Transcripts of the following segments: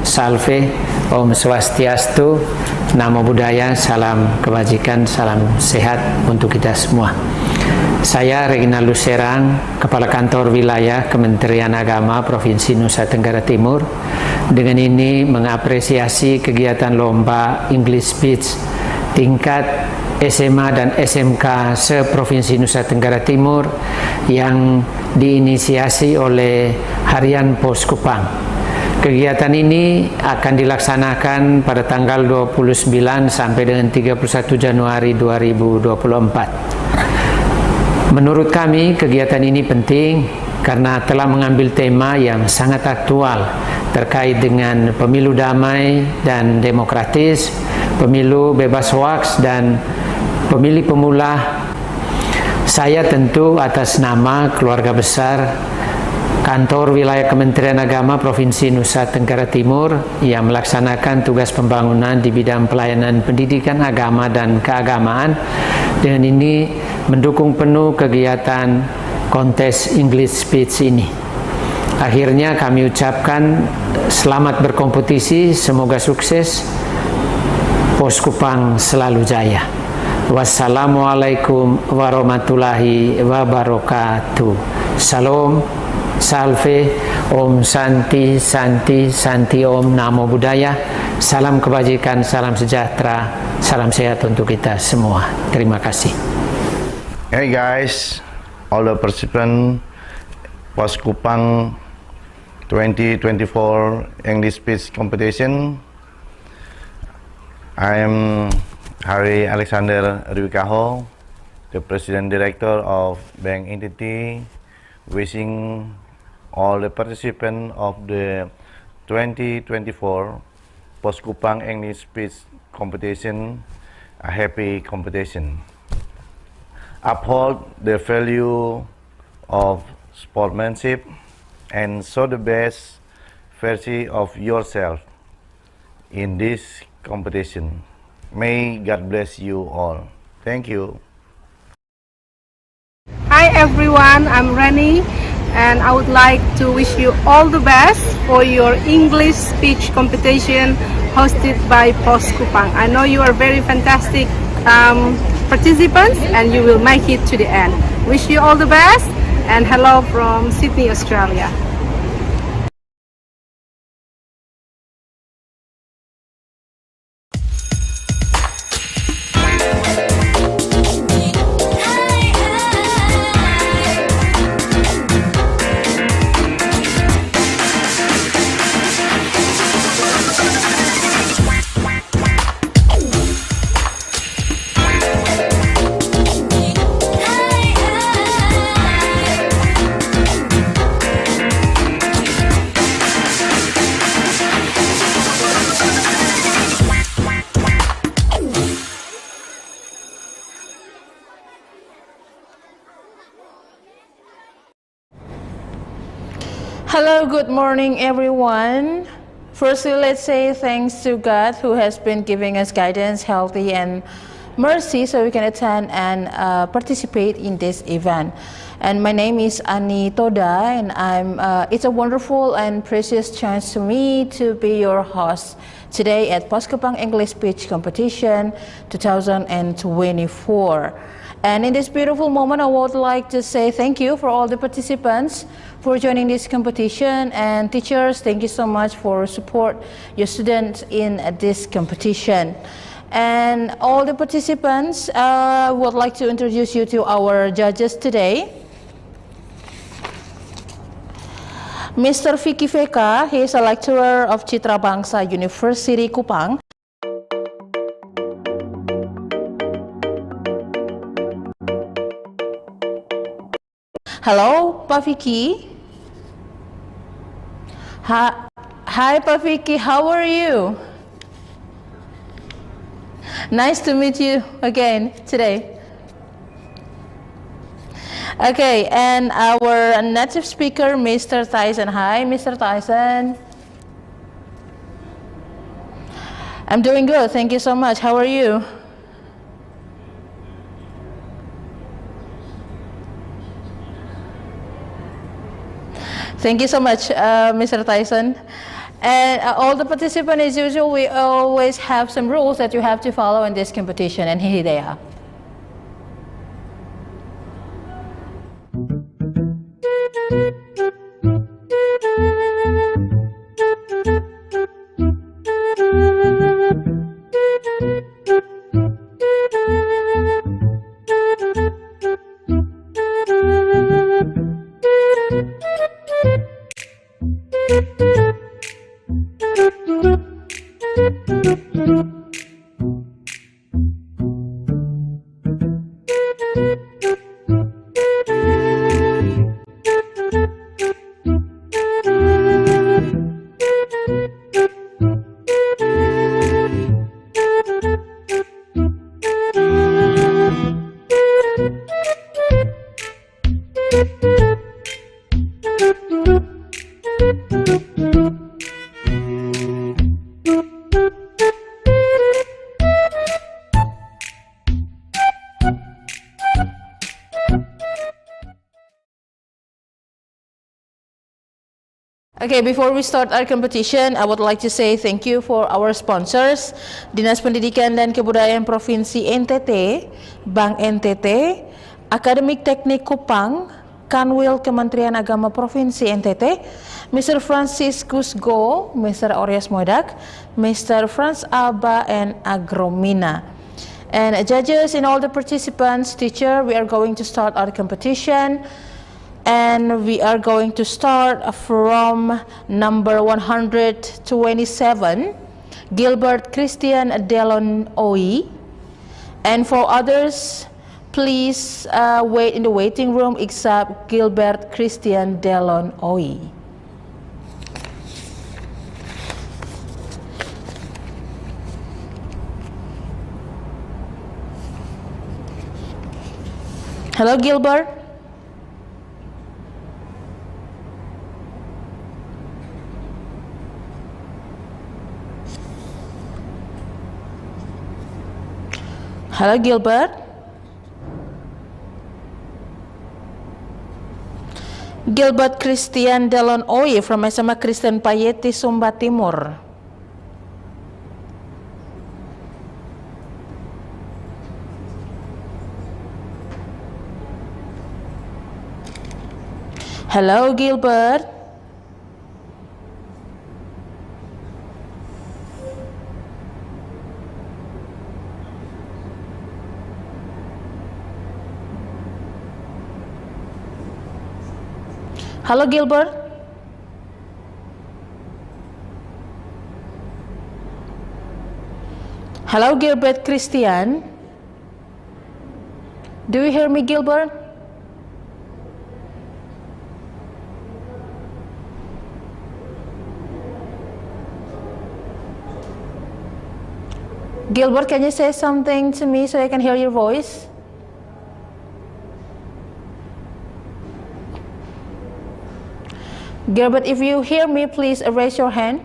Salve, Om Swastiastu, Namo Buddhaya, salam kebajikan, salam sehat untuk kita semua. Saya Reginald Luserang, Kepala Kantor Wilayah Kementerian Agama Provinsi Nusa Tenggara Timur. Dengan ini mengapresiasi kegiatan lomba English Speech tingkat SMA dan SMK se-Provinsi Nusa Tenggara Timur yang diinisiasi oleh Harian Pos Kupang. Kegiatan ini akan dilaksanakan pada tanggal 29 sampai dengan 31 Januari 2024. Menurut kami, kegiatan ini penting karena telah mengambil tema yang sangat aktual terkait dengan pemilu damai dan demokratis, pemilu bebas hoaks, dan pemilih pemula. Saya tentu atas nama keluarga besar Kantor Wilayah Kementerian Agama Provinsi Nusa Tenggara Timur yang melaksanakan tugas pembangunan di bidang pelayanan pendidikan agama dan keagamaan, dengan ini mendukung penuh kegiatan kontes English Speech ini. Akhirnya kami ucapkan selamat berkompetisi, semoga sukses, Pos Kupang selalu jaya. Wassalamualaikum warahmatullahi wabarakatuh. Salam, salve, Om Santi, Santi, Santi Om, Namo Buddhaya. Salam kebajikan, salam sejahtera, salam sehat untuk kita semua. Terima kasih. Hey guys, all the participants Pos Kupang 2024 English Speech Competition. I am Hari Alexander Riwikaho, the President Director of Bank Entity, wishing all the participants of the 2024 Pos Kupang English Speech Competition a happy competition. Uphold the value of sportsmanship and show the best version of yourself in this competition. May God bless you all. Thank you. Hi everyone, I'm Rani and I would like to wish you all the best for your English speech competition hosted by Pos Kupang. I know you are very fantastic participants and you will make it to the end. Wish you all the best and hello from Sydney, Australia. Hello, good morning everyone. Firstly, let's say thanks to God who has been giving us guidance, healthy and mercy so we can attend and participate in this event. And my name is Ani Toda and it's a wonderful and precious chance to me to be your host today at Pos Kupang English Speech Competition 2024. And in this beautiful moment, I would like to say thank you for all the participants for joining this competition, and teachers, thank you so much for support your students in this competition. And all the participants, would like to introduce you to our judges today. Mr. Vicky Veka, he is a lecturer of Citra Bangsa University, Kupang. Hello, Pak Vicky. Hi, Pak Vicky. How are you? Nice to meet you again today. Okay, and our native speaker, Mr. Tyson. Hi, Mr. Tyson. I'm doing good. Thank you so much. How are you? Thank you so much, Mr. Tyson. And all the participants, as usual, we always have some rules that you have to follow in this competition, and here they are. Okay, before we start our competition, I would like to say thank you for our sponsors, Dinas Pendidikan dan Kebudayaan Provinsi NTT, Bank NTT, Akademik Teknik Kupang, Kanwil Kementerian Agama Provinsi NTT, Mr. Franciscus Go, Mr. Orias Modak, Mr. Franz Alba, and Agromina. And judges and all the participants, teacher, we are going to start our competition. And we are going to start from number 127, Gilbert Christian Delon Oi. And for others, please wait in the waiting room except Gilbert Christian Delon Oi. Hello, Gilbert. Hello, Gilbert. Gilbert Christian Delon Oi from SMA Kristen Payeti, Sumba Timur. Hello, Gilbert. Hello, Gilbert. Hello, Gilbert Christian. Do you hear me, Gilbert? Gilbert, can you say something to me so I can hear your voice? Gilbert, if you hear me, please raise your hand.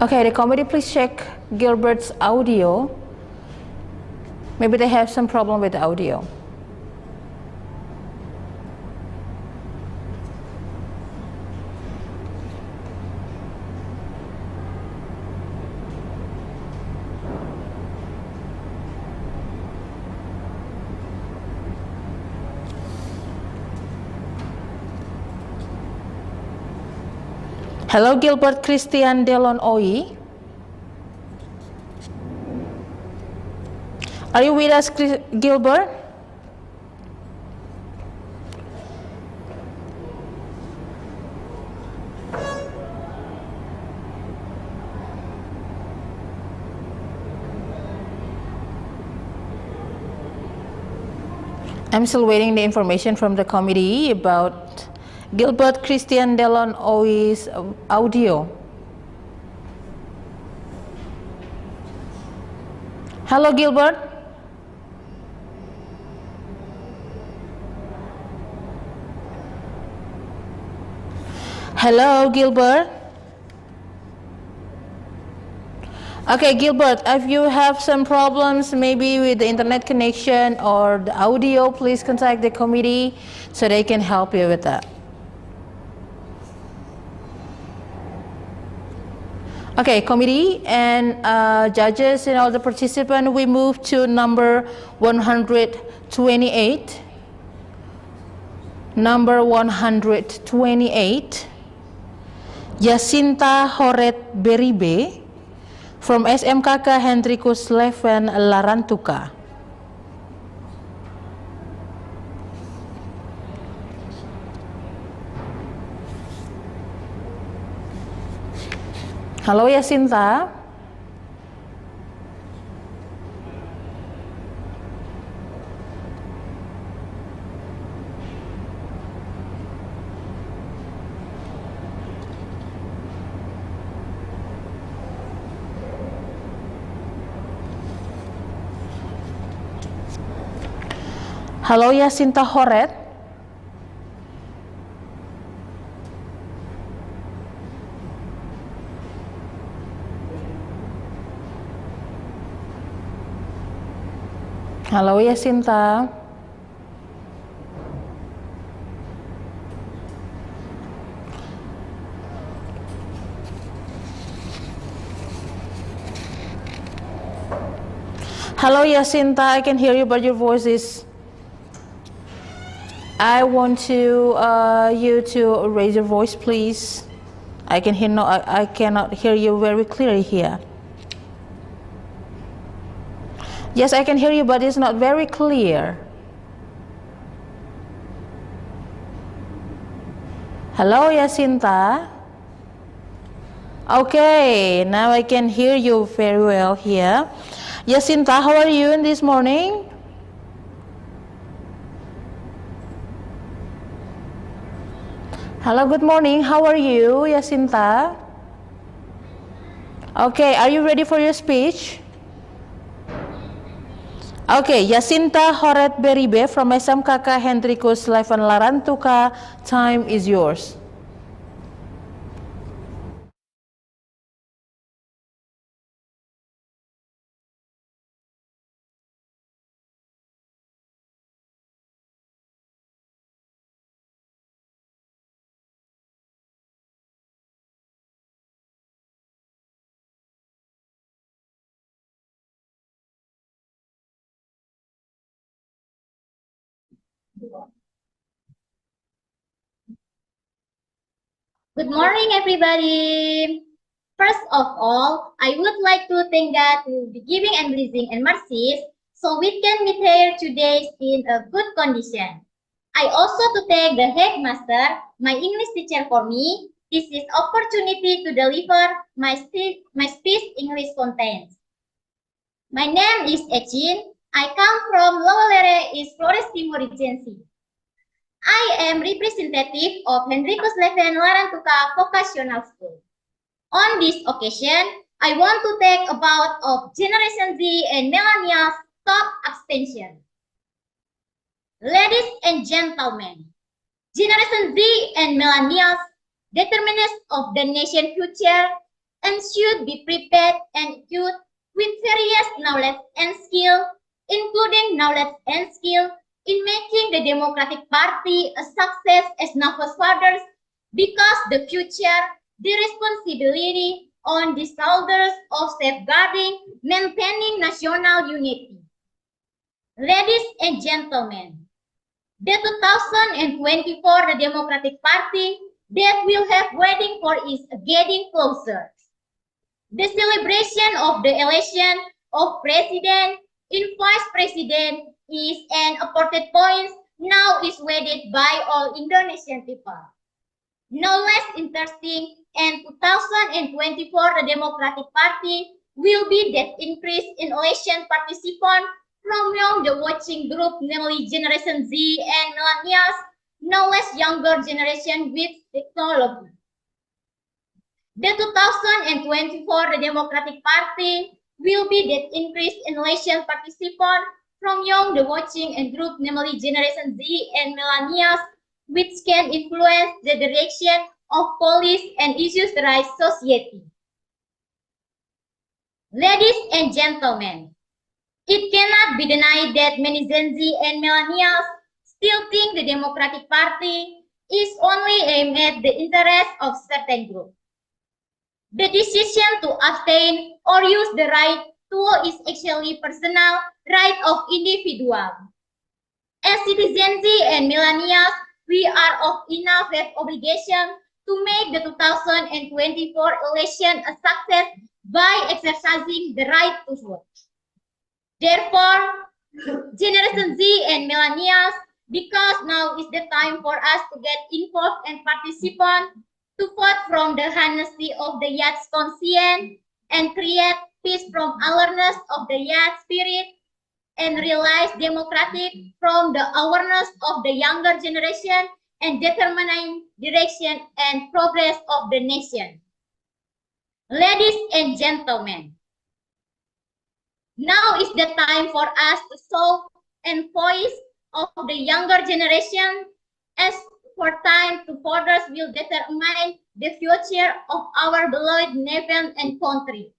Okay, the committee, please check Gilbert's audio. Maybe they have some problem with the audio. Hello, Gilbert Christian Delon Oi. Are you with us, Gilbert? I'm still waiting the information from the committee about Gilbert Christian Delon Oi's audio. Hello, Gilbert. Hello, Gilbert. Okay, Gilbert, if you have some problems maybe with the internet connection or the audio, please contact the committee so they can help you with that. Okay, committee and judges and all the participants, we move to number 128. Number 128, Yasinta Horet Beribe from SMKK Hendrikus Leven Larantuka. Halo Yasinta. Halo Yasinta Horet. Halo Yasinta. Halo Yasinta, I can hear you but your voice is... I want to you to raise your voice, please. I can hear no. I cannot hear you very clearly here. Yes, I can hear you, but it's not very clear. Hello, Yasinta. Okay, now I can hear you very well here. Yasinta, how are you in this morning? Hello, good morning. How are you, Yasinta? Okay, are you ready for your speech? Okay, Yasinta Horet Beribe from SMKK Hendrikus Leven Larantuka, time is yours. Good morning, everybody. First of all, I would like to thank God to be giving and blessing and mercies so we can meet here today in a good condition. I also to thank the headmaster, my English teacher for me. This is opportunity to deliver my speech English contents. My name is Echin. I come from Lowalere, East Flores, Timur Regency. I am representative of Hendrikus Leven Larantuka Vocational School. On this occasion, I want to talk about of Generation Z and Millennials top abstention. Ladies and gentlemen, Generation Z and Millennials, determinants of the nation future, and should be prepared and equipped with various knowledge and skill, including knowledge and skill in making the Democratic Party a success as Nava's fathers, because the future, the responsibility on the shoulders of safeguarding, maintaining national unity. Ladies and gentlemen, the 2024 the Democratic Party that will have waiting for is getting closer. The celebration of the election of president and vice president is an important point now is waited by all Indonesian people. No less interesting, and 2024 the Democratic Party will be that increase in election participants from among the watching group, namely Generation Z and Millennials, no less younger generation with technology. The 2024 the Democratic Party will be that increase in election participants from young the watching and group, namely Generation Z and Millennials, which can influence the direction of policy and issues rise society. Ladies and gentlemen, it cannot be denied that many Gen Z and millennials still think the Democratic Party is only aimed at the interests of certain groups. The decision to abstain or use the right to vote is actually personal right of individual. As citizens and millennials, we are of enough obligation to make the 2024 election a success by exercising the right to vote. Therefore, Generation Z and millennials, because now is the time for us to get involved and participate to vote from the honesty of the youth conscience and create peace from awareness of the youth spirit and realize democratic from the awareness of the younger generation and determining direction and progress of the nation. Ladies and gentlemen, now is the time for us to show and voice of the younger generation as for time to voters will determine the future of our beloved nation and country.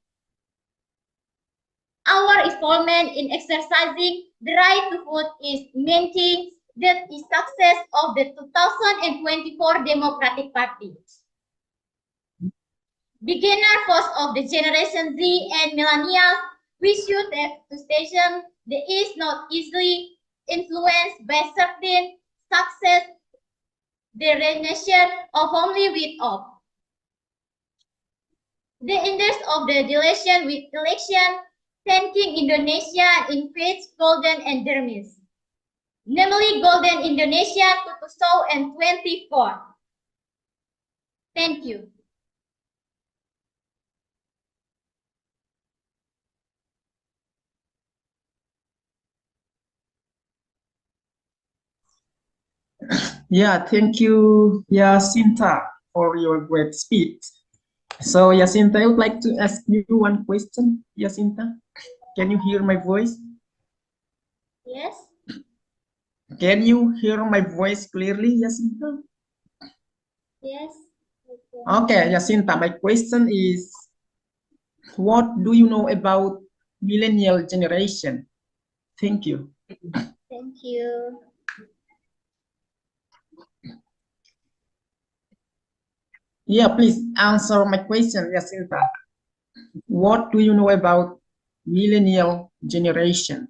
Our involvement in exercising the right to vote is maintaining the success of the 2024 Democratic Party. Beginner first of the Generation Z and millennials, we should have to station that is not easily influenced by certain success the nation of only with of. The index of the election with election thanking Indonesia in faith golden and dermis, namely golden Indonesia 2024. Thank you. Yeah, thank you, Yasinta, for your great speech. So, Yasinta, I would like to ask you one question, Yasinta. Can you hear my voice? Yes. Can you hear my voice clearly, Yasinta? Yes. Okay, Yasinta, my question is, what do you know about millennial generation? Thank you. Thank you. Yeah, please answer my question, Yasinta. What do you know about millennial generation?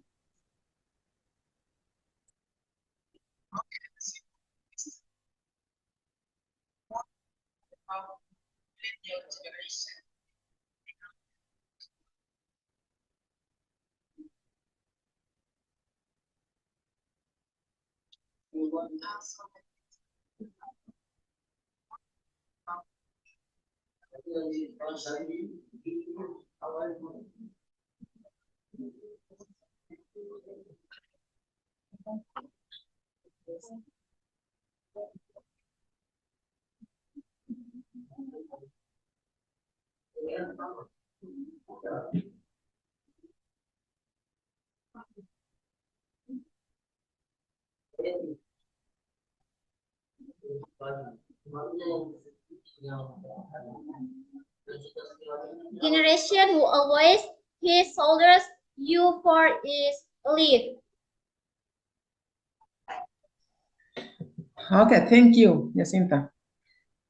Generation who always his shoulders you for is live. Okay, thank you, Yasinta.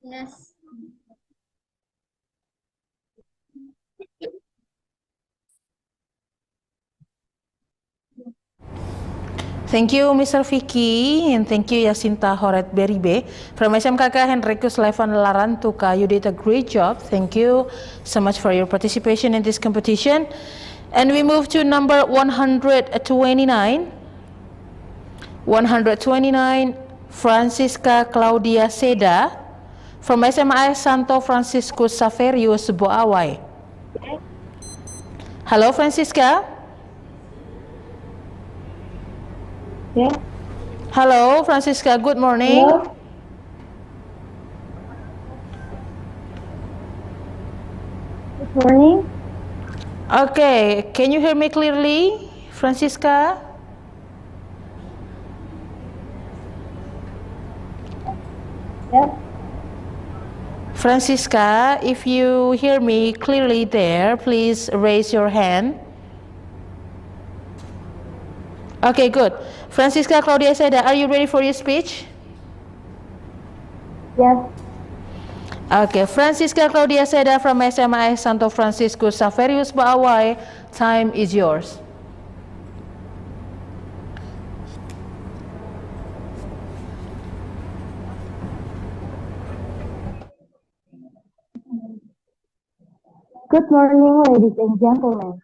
Yes. Thank you, Mr. Vicky, and thank you, Yasinta Horet Beribe. From SMKK Henricus Levan Larantuka, you did a great job. Thank you so much for your participation in this competition. And we move to number 129. 129, Francisca Claudia Seda. From SMA Santo Franciscus Saverius Boawai. Hello, Francisca. Yeah. Hello, Francisca. Good morning. Hello. Good morning. Okay, can you hear me clearly, Francisca? Yeah. Francisca, if you hear me clearly there, please raise your hand. Okay, good. Francisca Claudia Seda, are you ready for your speech? Yes. Okay, Francisca Claudia Seda from SMA Santo Francisco Saverius Baawai, time is yours. Good morning, ladies and gentlemen.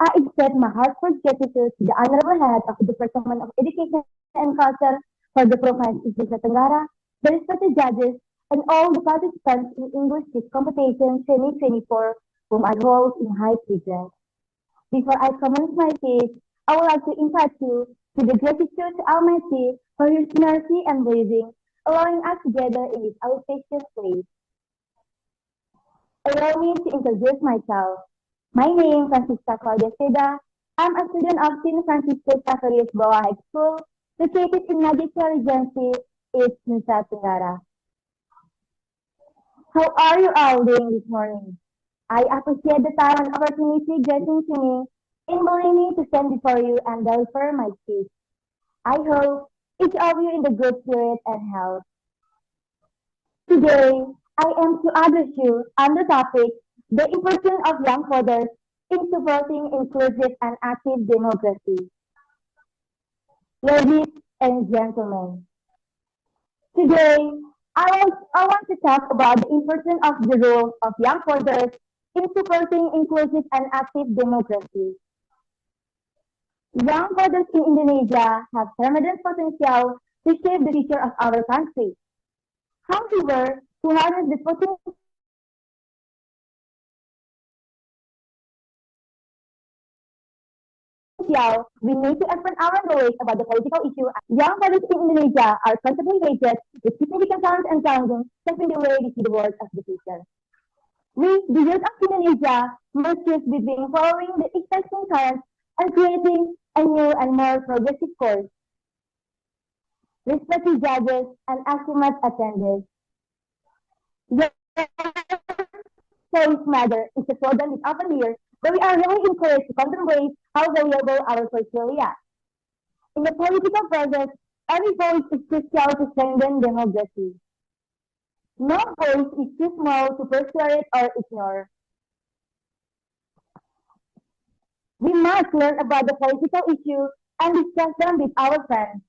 I extend my heartfelt gratitude to the Honorable Head of the Department of Education and Culture for the province of Nusa Tenggara, the respected judges, and all the participants in English Speech Competition 2024, whom I hold in high regard. Before I commence my speech, I would like to invite you to the gratitude to Almighty for His mercy and blessing, allowing us together in this auspicious place. Allow me to introduce myself. My name is Francisca Claudia Seda. I'm a student of St. Francisco Saverius Bawah High School, located in Magical Regency, East Nusa Tenggara. How are you all doing this morning? I appreciate the time and opportunity given to me in allowing me to stand before you and deliver my speech. I hope each of you in the good spirit and health. Today, I am to address you on the topic, the importance of young fathers in supporting inclusive and active democracy. Ladies and gentlemen, today I want to talk about the importance of the role of young fathers in supporting inclusive and active democracy. Young fathers in Indonesia have tremendous potential to shape the future of our country. However, to harness this potential, we need to expand our knowledge about the political issue. Young fathers in Indonesia are constantly rated with significant talent and challenges, shaping the way we see the world of the future. We, the youth of Indonesia, must choose between following the existing currents and creating a new and more progressive course. Respected judges and esteemed attendees, Choice Matter is a slogan with often here, where we are really encouraged to contemplate how valuable our criteria. In the political process, every voice is crucial to strengthen democracy. No voice is too small to persuade or ignore. We must learn about the political issues and discuss them with our friends.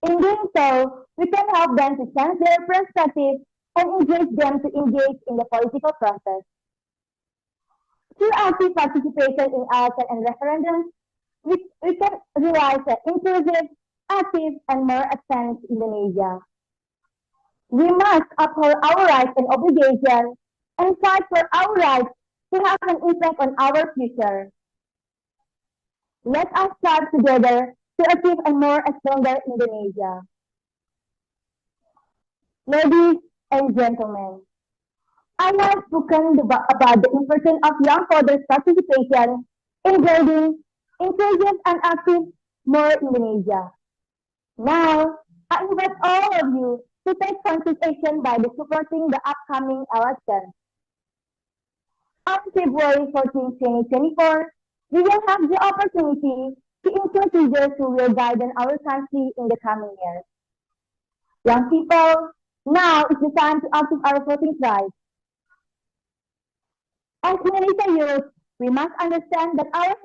In doing so, we can help them to change their perspective and engage them to engage in the political process. Through active participation in elections and referendums, we can realize an inclusive, active, and more advanced Indonesia. We must uphold our rights and obligations and fight for our rights to have an impact on our future. Let us strive together to achieve a more stronger Indonesia. Ladies and gentlemen, I have spoken about the importance of young fathers' participation in building inclusive and active more Indonesia. Now, I invite all of you to take consideration by supporting the upcoming election. On February 14, 2024, we will have the opportunity to include leaders who will guide our country in the coming years. Young people, now is the time to active our voting rights. As Indonesia youth, we must understand that our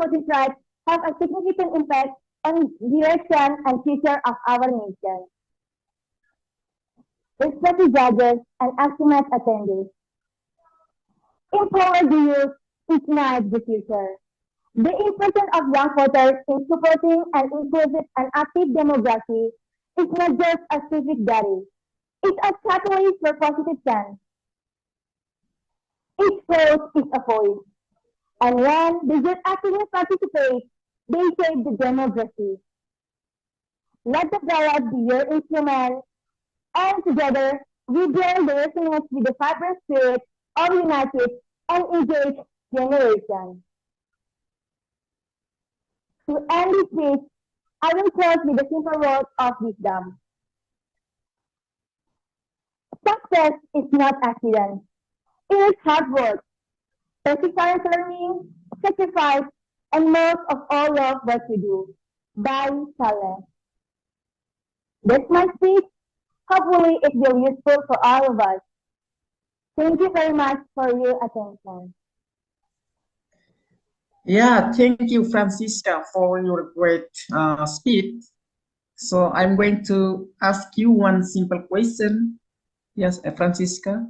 voting rights have a significant impact on direction and future of our nation. Respected judges and esteemed attendees, empower the youth, ignite the future. The importance of young voters in supporting an inclusive and active democracy is not just a civic duty. It's a catalyst for positive change. Each vote is a voice, and when the youth actively participate, they shape the democracy. Let the ballot be your instrument, and together we build the resilience with the vibrant spirit of united and engaged generation. To end this speech, I will close with a simple word of wisdom. Success success is not accident. It is hard work, perseverance learning, sacrifice, and most of all love what you do. By Saleh. That's my speech. Hopefully it will be useful for all of us. Thank you very much for your attention. Yeah, thank you, Francisca, for your great speech. So I'm going to ask you one simple question. Yes, Francisca.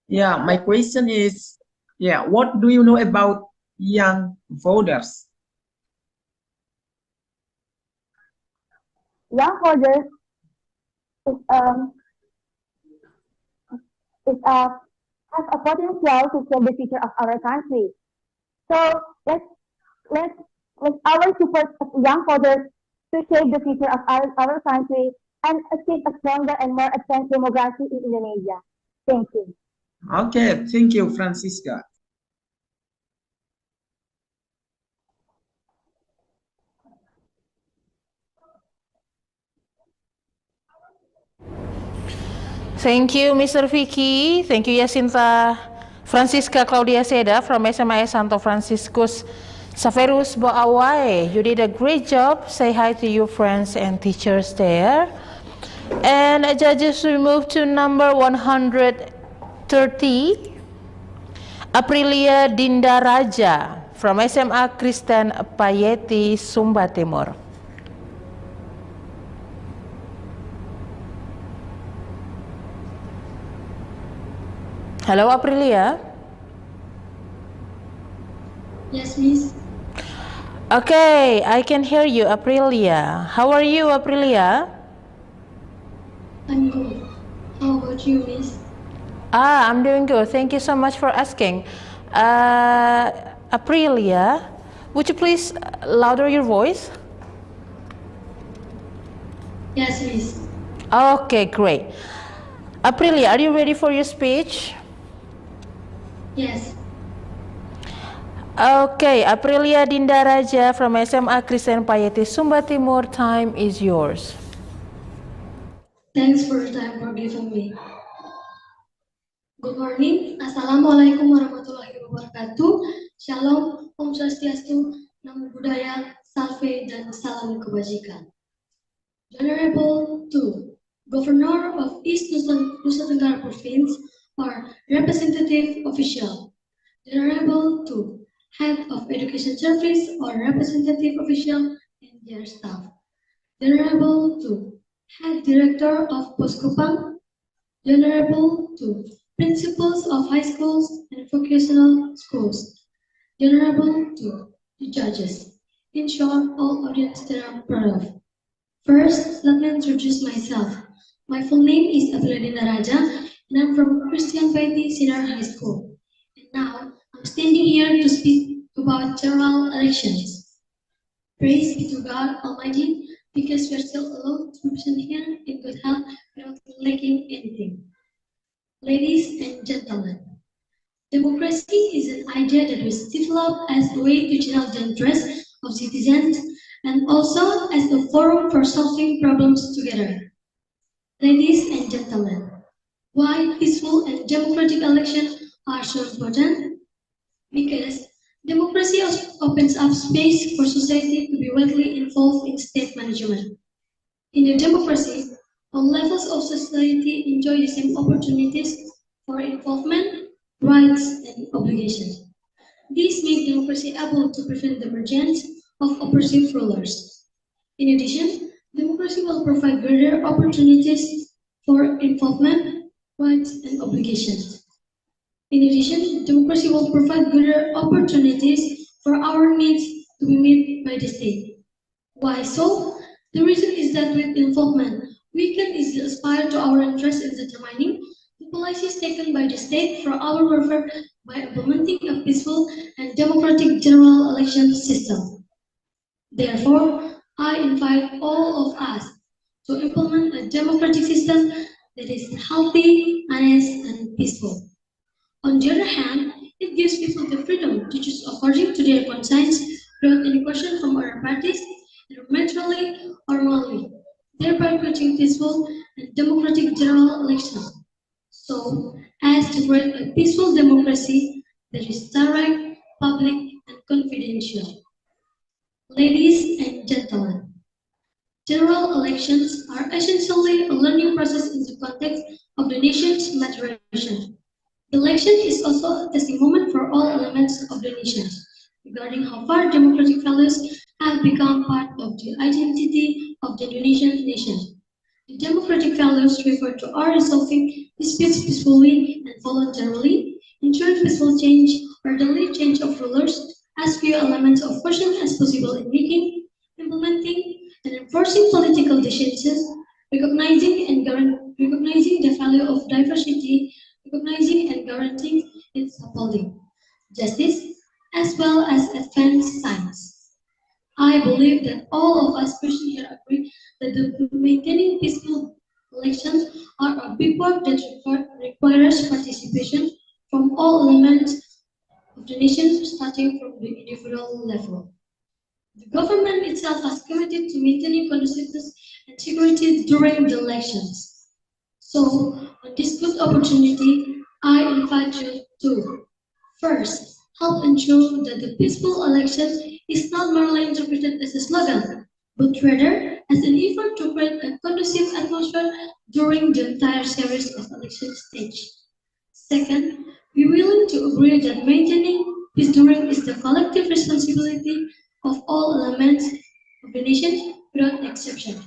Yeah, my question is, what do you know about young voters? Young voters is is has a potential to shape the future of our country. So let's our support young voters to shape the future of our country and achieve a stronger and more advanced democracy in Indonesia. Thank you. Okay, thank you, Francisca. Thank you, Mr. Vicky. Thank you, Yasinta. Francisca Claudia Seda from SMA Santo Franciscus Saverus Boawai. You did a great job. Say hi to your friends and teachers there. And judges, we move to number 130. Aprilia Dinda Raja from SMA Kristen Payeti, Sumba Timur. Hello, Aprilia. Yes, Miss. Okay, I can hear you, Aprilia. How are you, Aprilia? I'm good. How about you, Miss? I'm doing good. Thank you so much for asking. Aprilia, would you please louder your voice? Yes, Miss. Okay, great. Aprilia, are you ready for your speech? Yes. Okay, Aprilia Dinda Raja from SMA Kristen Payeti, Sumba Timur, time is yours. Thanks for the time for giving me. Good morning. Assalamualaikum warahmatullahi wabarakatuh. Shalom, Om Swastiastu, Namo Buddhaya, Salve, dan Salam Kebajikan. Honorable 2. Governor of East Nusa Tenggara Province or Representative Official. Honorable 2. Head of Education Service or Representative Official and their staff. Honorable 2. Head Director of KUPANG. Honorable 2. Principals of high schools and vocational schools. Honorable 2. The judges. In short, all audience that are proud of. First, let me introduce myself. My full name is Aprilia Raja, and I'm from Christian Payeti Senior High School. And now, I'm standing here to speak about general elections. Praise be to God Almighty, because we are still allowed to present here in good health without lacking anything. Ladies and gentlemen, democracy is an idea that was developed as a way to channel the interests of citizens and also as a forum for solving problems together. Ladies and gentlemen, why peaceful and democratic elections are so important? Because democracy opens up space for society to be widely involved in state management. In a democracy, all levels of society enjoy the same opportunities for involvement, rights, and obligations. This makes democracy able to prevent the emergence of oppressive rulers. In addition, democracy will provide greater opportunities for involvement, rights, and obligations. In addition, democracy will provide greater opportunities for our needs to be met by the state. Why so? The reason is that with involvement, we can easily aspire to our interests in determining the policies taken by the state for our welfare by implementing a peaceful and democratic general election system. Therefore, I invite all of us to implement a democratic system that is healthy, honest, and peaceful. On the other hand, it gives people the freedom to choose according to their conscience without any question from other parties, either arbitrarily or morally, thereby creating peaceful and democratic general elections, so as to create a peaceful democracy that is direct, public, and confidential. Ladies and gentlemen, general elections are essentially a learning process in the context of the nation's maturation. The election is also a testing moment for all elements of the nation, regarding how far democratic values have become part of the identity of the Indonesian nation. The democratic values refer to our resolving disputes peacefully and voluntarily, ensuring peaceful change, orderly change of rulers, as few elements of caution as possible in making, implementing, and enforcing political decisions, recognizing the value of diversity, recognizing and guaranteeing its upholding, justice, as well as advanced science. I believe that all of us persons here agree that maintaining peaceful elections are a big work that requires participation from all elements of the nation, starting from the individual level. The government itself has committed to maintaining consistency and security during the elections. So, on this good opportunity, I invite you to first help ensure that the peaceful election is not merely interpreted as a slogan, but rather as an effort to create a conducive atmosphere during the entire series of election stage. Second, be willing to agree that maintaining peace during is the collective responsibility of all elements of the nation without exception.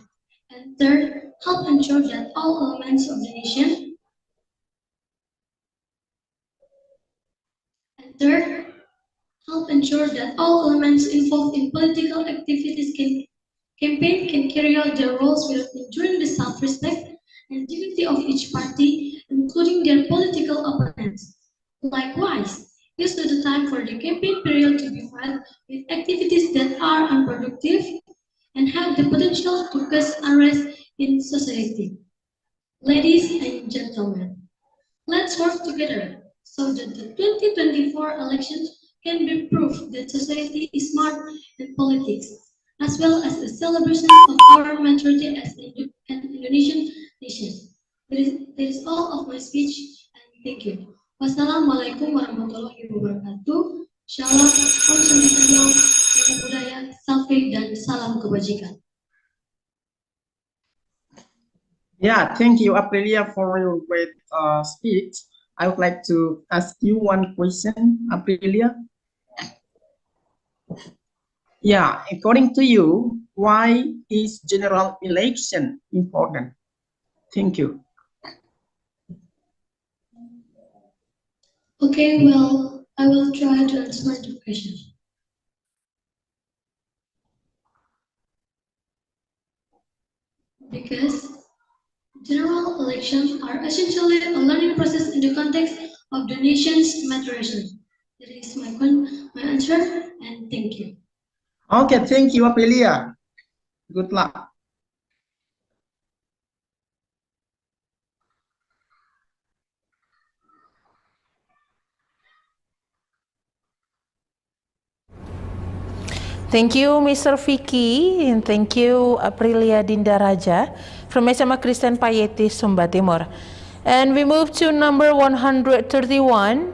And third, help ensure that all elements of the nation and third, help ensure that all elements involved in political activities campaign can carry out their roles without injuring the self-respect and dignity of each party, including their political opponents. Likewise, use the time for the campaign period to be filled with activities that are unproductive and have the potential to cause unrest in society. Ladies and gentlemen, let's work together so that the 2024 elections can be proof that society is smart in politics, as well as a celebration of our maturity as an Indonesian nation. That is all of my speech, and thank you. Wassalamualaikum warahmatullahi wabarakatuh. Shalom, Om Santiago, Namo Buddhaya, Salve, dan salam kebajikan. Yeah, thank you, Aprilia, for your great speech. I would like to ask you one question, Aprilia. Yeah, according to you, why is general election important? Thank you. Okay, well, I will try to answer the question. Because general elections are essentially a learning process in the context of the nation's maturation. That is my answer, and thank you. Okay, thank you, Aprilia. Good luck. Thank you, Mr. Vicky, and thank you, Aprilia Dindaraja from SMA Kristen Payeti, Sumba Timur. And we move to number 131,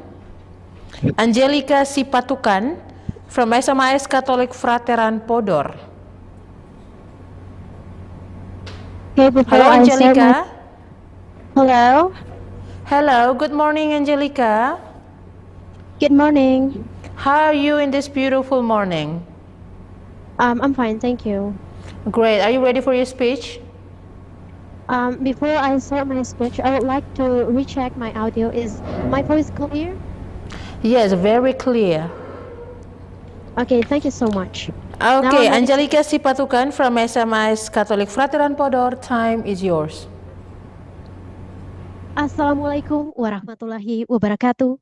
Angelica Sipatukan from SMAS Katolik Frateran Podor. Okay, Hello, Angelica. Hello. Hello, good morning, Angelica. Good morning. How are you in this beautiful morning? I'm fine, thank you. Great. Are you ready for your speech? Before I start my speech, I would like to recheck my audio. Is my voice clear? Yes, very clear. Okay, thank you so much. Okay, Angelica Sipatukan from SMS Katolik Frateran Podor, time is yours. Assalamualaikum warahmatullahi wabarakatuh.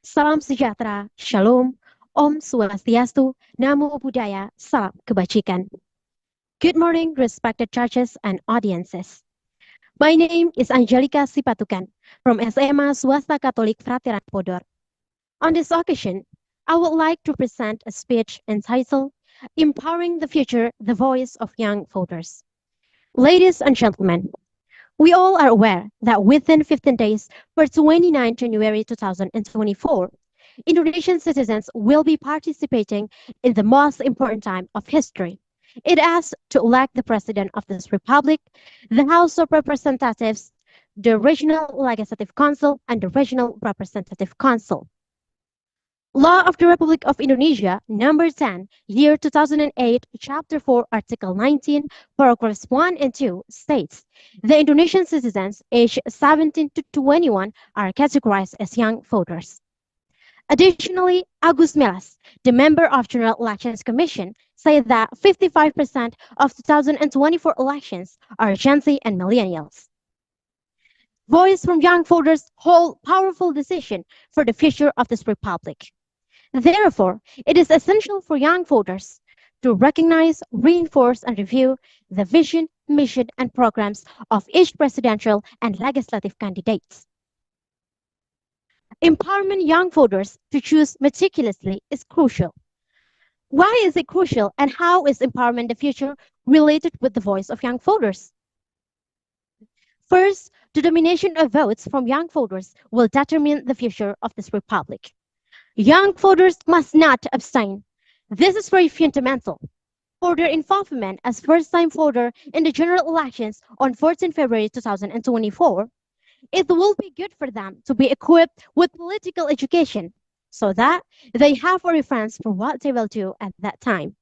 Salam sejahtera, shalom, Om Swastiastu, Namo Buddhaya, Salam Kebajikan. Good morning, respected churches and audiences. My name is Angelica Sipatukan from SMA Swasta Katolik Frateran Podor. On this occasion, I would like to present a speech entitled Empowering the Future, the Voice of Young Voters. Ladies and gentlemen, We all are aware that within 15 days, for 29 January 2024, Indonesian citizens will be participating in the most important time of history. It has to elect the President of this Republic, the House of Representatives, the Regional Legislative Council, and the Regional Representative Council. Law of the Republic of Indonesia, Number 10, Year 2008, Chapter 4, Article 19, Paragraphs 1 and 2 states, the Indonesian citizens aged 17 to 21 are categorized as young voters. Additionally, Agus Melas, the member of General Elections Commission, said that 55% of 2024 elections are Gen Z and millennials. Voice from young voters hold powerful decision for the future of this republic. Therefore, it is essential for young voters to recognize, reinforce, and review the vision, mission, and programs of each presidential and legislative candidates. Empowering young voters to choose meticulously is crucial. Why is it crucial, and how is empowerment the future related with the voice of young voters? First, the domination of votes from young voters will determine the future of this republic. Young voters must not abstain. This is very fundamental. For their involvement as first-time voter in the general elections on 14 February 2024, it will be good for them to be equipped with political education so that they have a reference for what they will do at that time.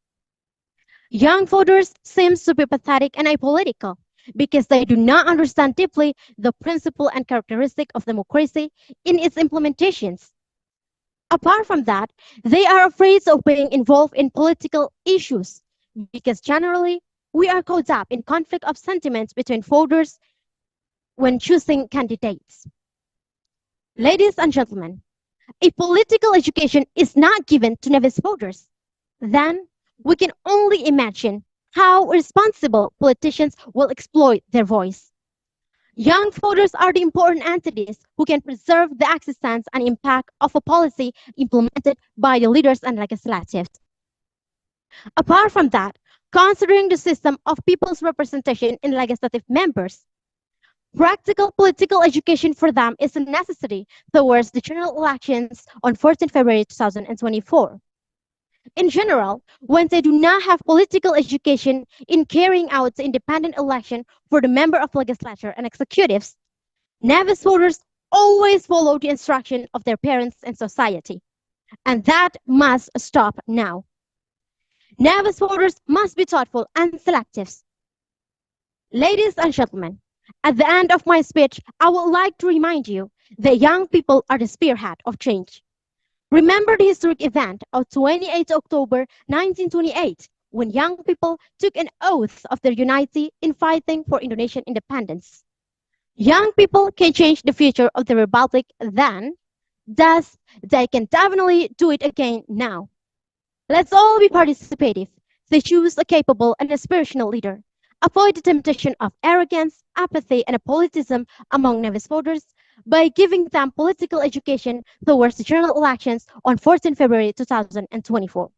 Young voters seem to be pathetic and apolitical because they do not understand deeply the principle and characteristic of democracy in its implementations. Apart from that, they are afraid of being involved in political issues because generally we are caught up in conflict of sentiments between voters when choosing candidates. Ladies and gentlemen, if political education is not given to novice voters, then we can only imagine how responsible politicians will exploit their voice. Young voters are the important entities who can preserve the existence and impact of a policy implemented by the leaders and legislatives. Apart from that, considering the system of people's representation in legislative members, practical political education for them is a necessity towards the general elections on 14 February 2024. In general, when they do not have political education in carrying out the independent election for the member of legislature and executives, novice voters always follow the instruction of their parents and society. And that must stop now. Novice voters must be thoughtful and selective. Ladies and gentlemen, at the end of my speech, I would like to remind you that young people are the spearhead of change. Remember the historic event of 28 October 1928, when young people took an oath of their unity in fighting for Indonesian independence. Young people can change the future of the Republic then, thus they can definitely do it again now. Let's all be participative. They choose a capable and aspirational leader. Avoid the temptation of arrogance, apathy, and apoliticism among novice voters by giving them political education towards the general elections on 14 February 2024.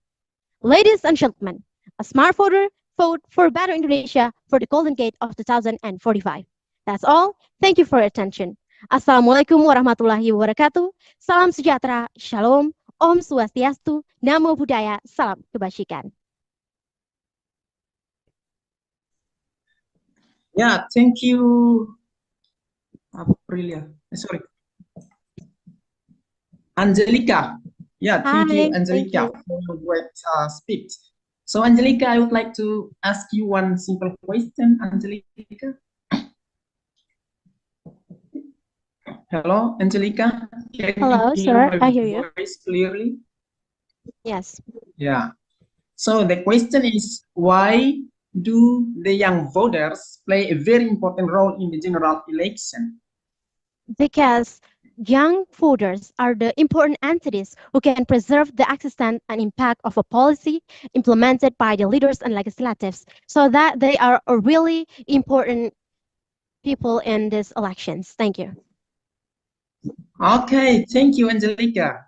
Ladies and gentlemen, a smart voter, vote for a better Indonesia for the Golden Gate of 2045. That's all. Thank you for your attention. Assalamualaikum warahmatullahi wabarakatuh. Salam sejahtera, shalom, Om Swastiastu, Namo Buddhaya, Salam Kebajikan. Yeah, thank you, Aprilia. Sorry, Angelica. Yeah, thank you, Angelica, for your great speech. So, Angelica, I would like to ask you one simple question, Angelica. Hello, Angelica. Hello, sir. I hear you. Voice clearly? Yes. Yeah. So the question is, why do the young voters play a very important role in the general election? Because young voters are the important entities who can preserve the existence and impact of a policy implemented by the leaders and legislatives, so that they are a really important people in these elections. Thank you. Okay, thank you, Angelica.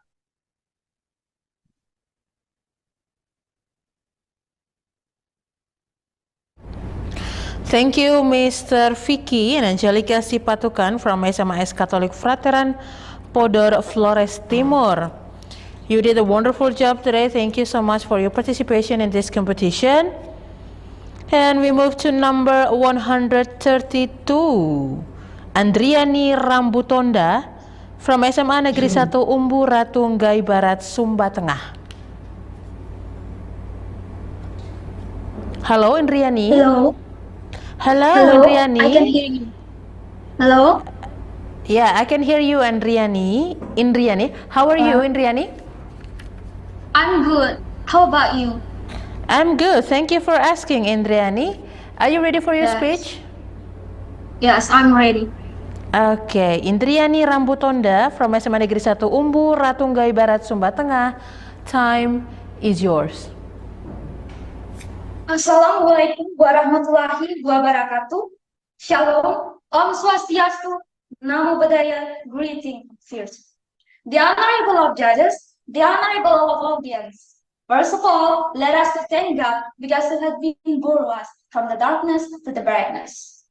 Thank you, Mr. Vicky and Angelica Sipatukan from SMAS Catholic Frateran Podor, Flores, Timur. You did a wonderful job today. Thank you so much for your participation in this competition. And we move to number 132, Andriani Rambutonda from SMA Negeri 1 Umbu Ratu Ngai Barat, Sumba Tengah. Hello, Andriani. Hello. Hello, Hello. Andriani. I can hear you. Hello. Yeah, I can hear you, Andriani. Indriani. How are you, Indriani? I'm good. How about you? I'm good. Thank you for asking, Indriani. Are you ready for your speech? Yes, I'm ready. Okay, Indriani Rambutonda from SMA Negeri 1 Umbu, Ratunggai Barat, Sumba Tengah. Time is yours. Assalamualaikum warahmatullahi wabarakatuh. Shalom. Om Swastiastu. Namo Buddhaya. Greeting first. The honorable of judges, the honorable of audience. First of all, let us thank God because He has been brought us from the darkness to the brightness.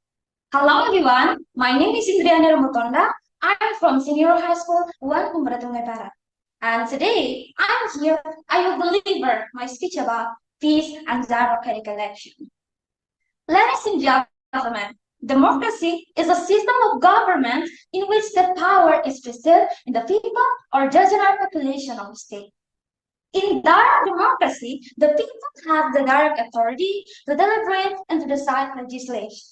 Hello everyone, my name is Andriani Rambutonda. I'm from Senior High School 1 Umbratungai Barat. And today, I will deliver my speech about peace and democratic election. Ladies and gentlemen, democracy is a system of government in which the power is vested in the people or the general population of the state. In direct democracy, the people have the direct authority to deliberate and to decide legislation.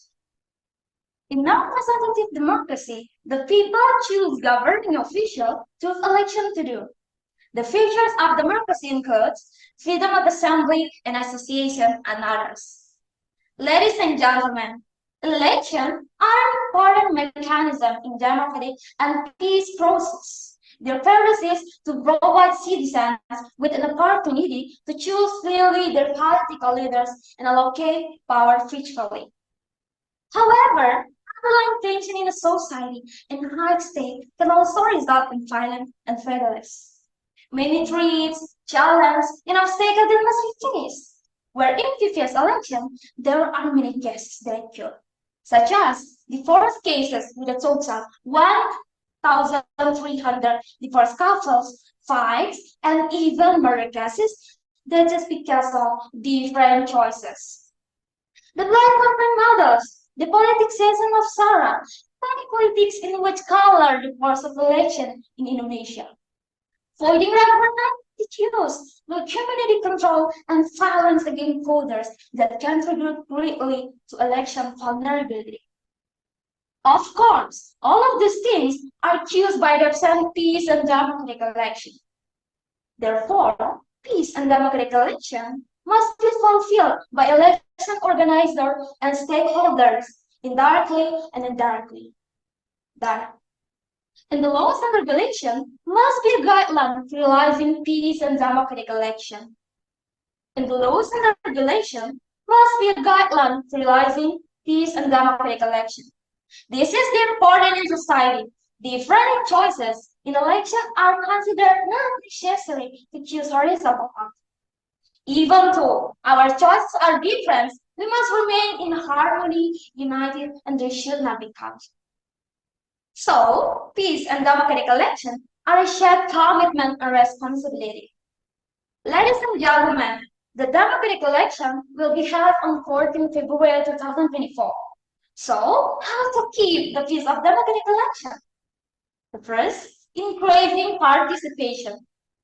In representative democracy, the people choose governing officials to election to do. The features of democracy includes freedom of assembly and association and others. Ladies and gentlemen, elections are an important mechanism in democratic and peace process. Their purpose is to provide citizens with an opportunity to choose freely their political leaders and allocate power faithfully. However, underlying tension in a society and high state can also result in violence and fatalism. Many threats, challenges, and obstacles that must be faced. Where in previous election, there are many cases that occur, such as divorce cases with a total 1,300 divorce couples, fights, and even murder cases that just because of different choices. The black campaign models, the politicization of Sarah, party politics in which color the course of election in Indonesia. Voting referendum issues, no community control, and violence against voters that contribute greatly to election vulnerability. Of course, all of these things are used by representing peace and democratic election. Therefore, peace and democratic election must be fulfilled by election organizers and stakeholders, indirectly and indirectly. And the laws and regulation must be a guideline for realizing peace and democratic election. And the laws and regulation must be a guideline for realizing peace and democratic election. This is the important in society. Different choices in election are considered not necessary to choose horizontal path. Even though our choices are different, we must remain in harmony, united, and they should not be conflict. So, peace and democratic election are a shared commitment and responsibility. Ladies and gentlemen, the democratic election will be held on 14 February 2024. So, how to keep the peace of democratic election? The first, increasing participation.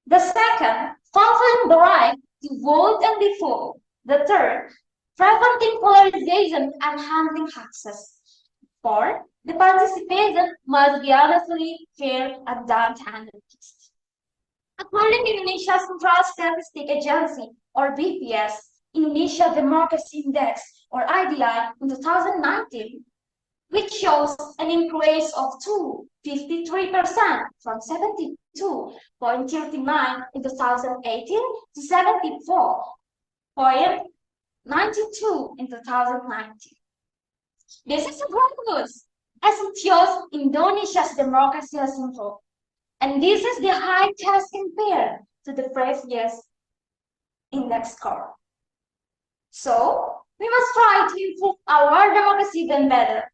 The second, fulfilling the right to vote and be full. The third, preventing polarization and handling access. Fourth, the participation must be honestly, fair, and done-handed. According to Indonesia's Central Statistic Agency, or BPS, Indonesia Democracy Index, or IDI, in 2019, which shows an increase of 53% from 72.39 in 2018 to 74.92 in 2019. This is great news, as it shows Indonesia's democracy has improved. And this is the high test compared to the previous index score. So, We must try to improve our democracy even better.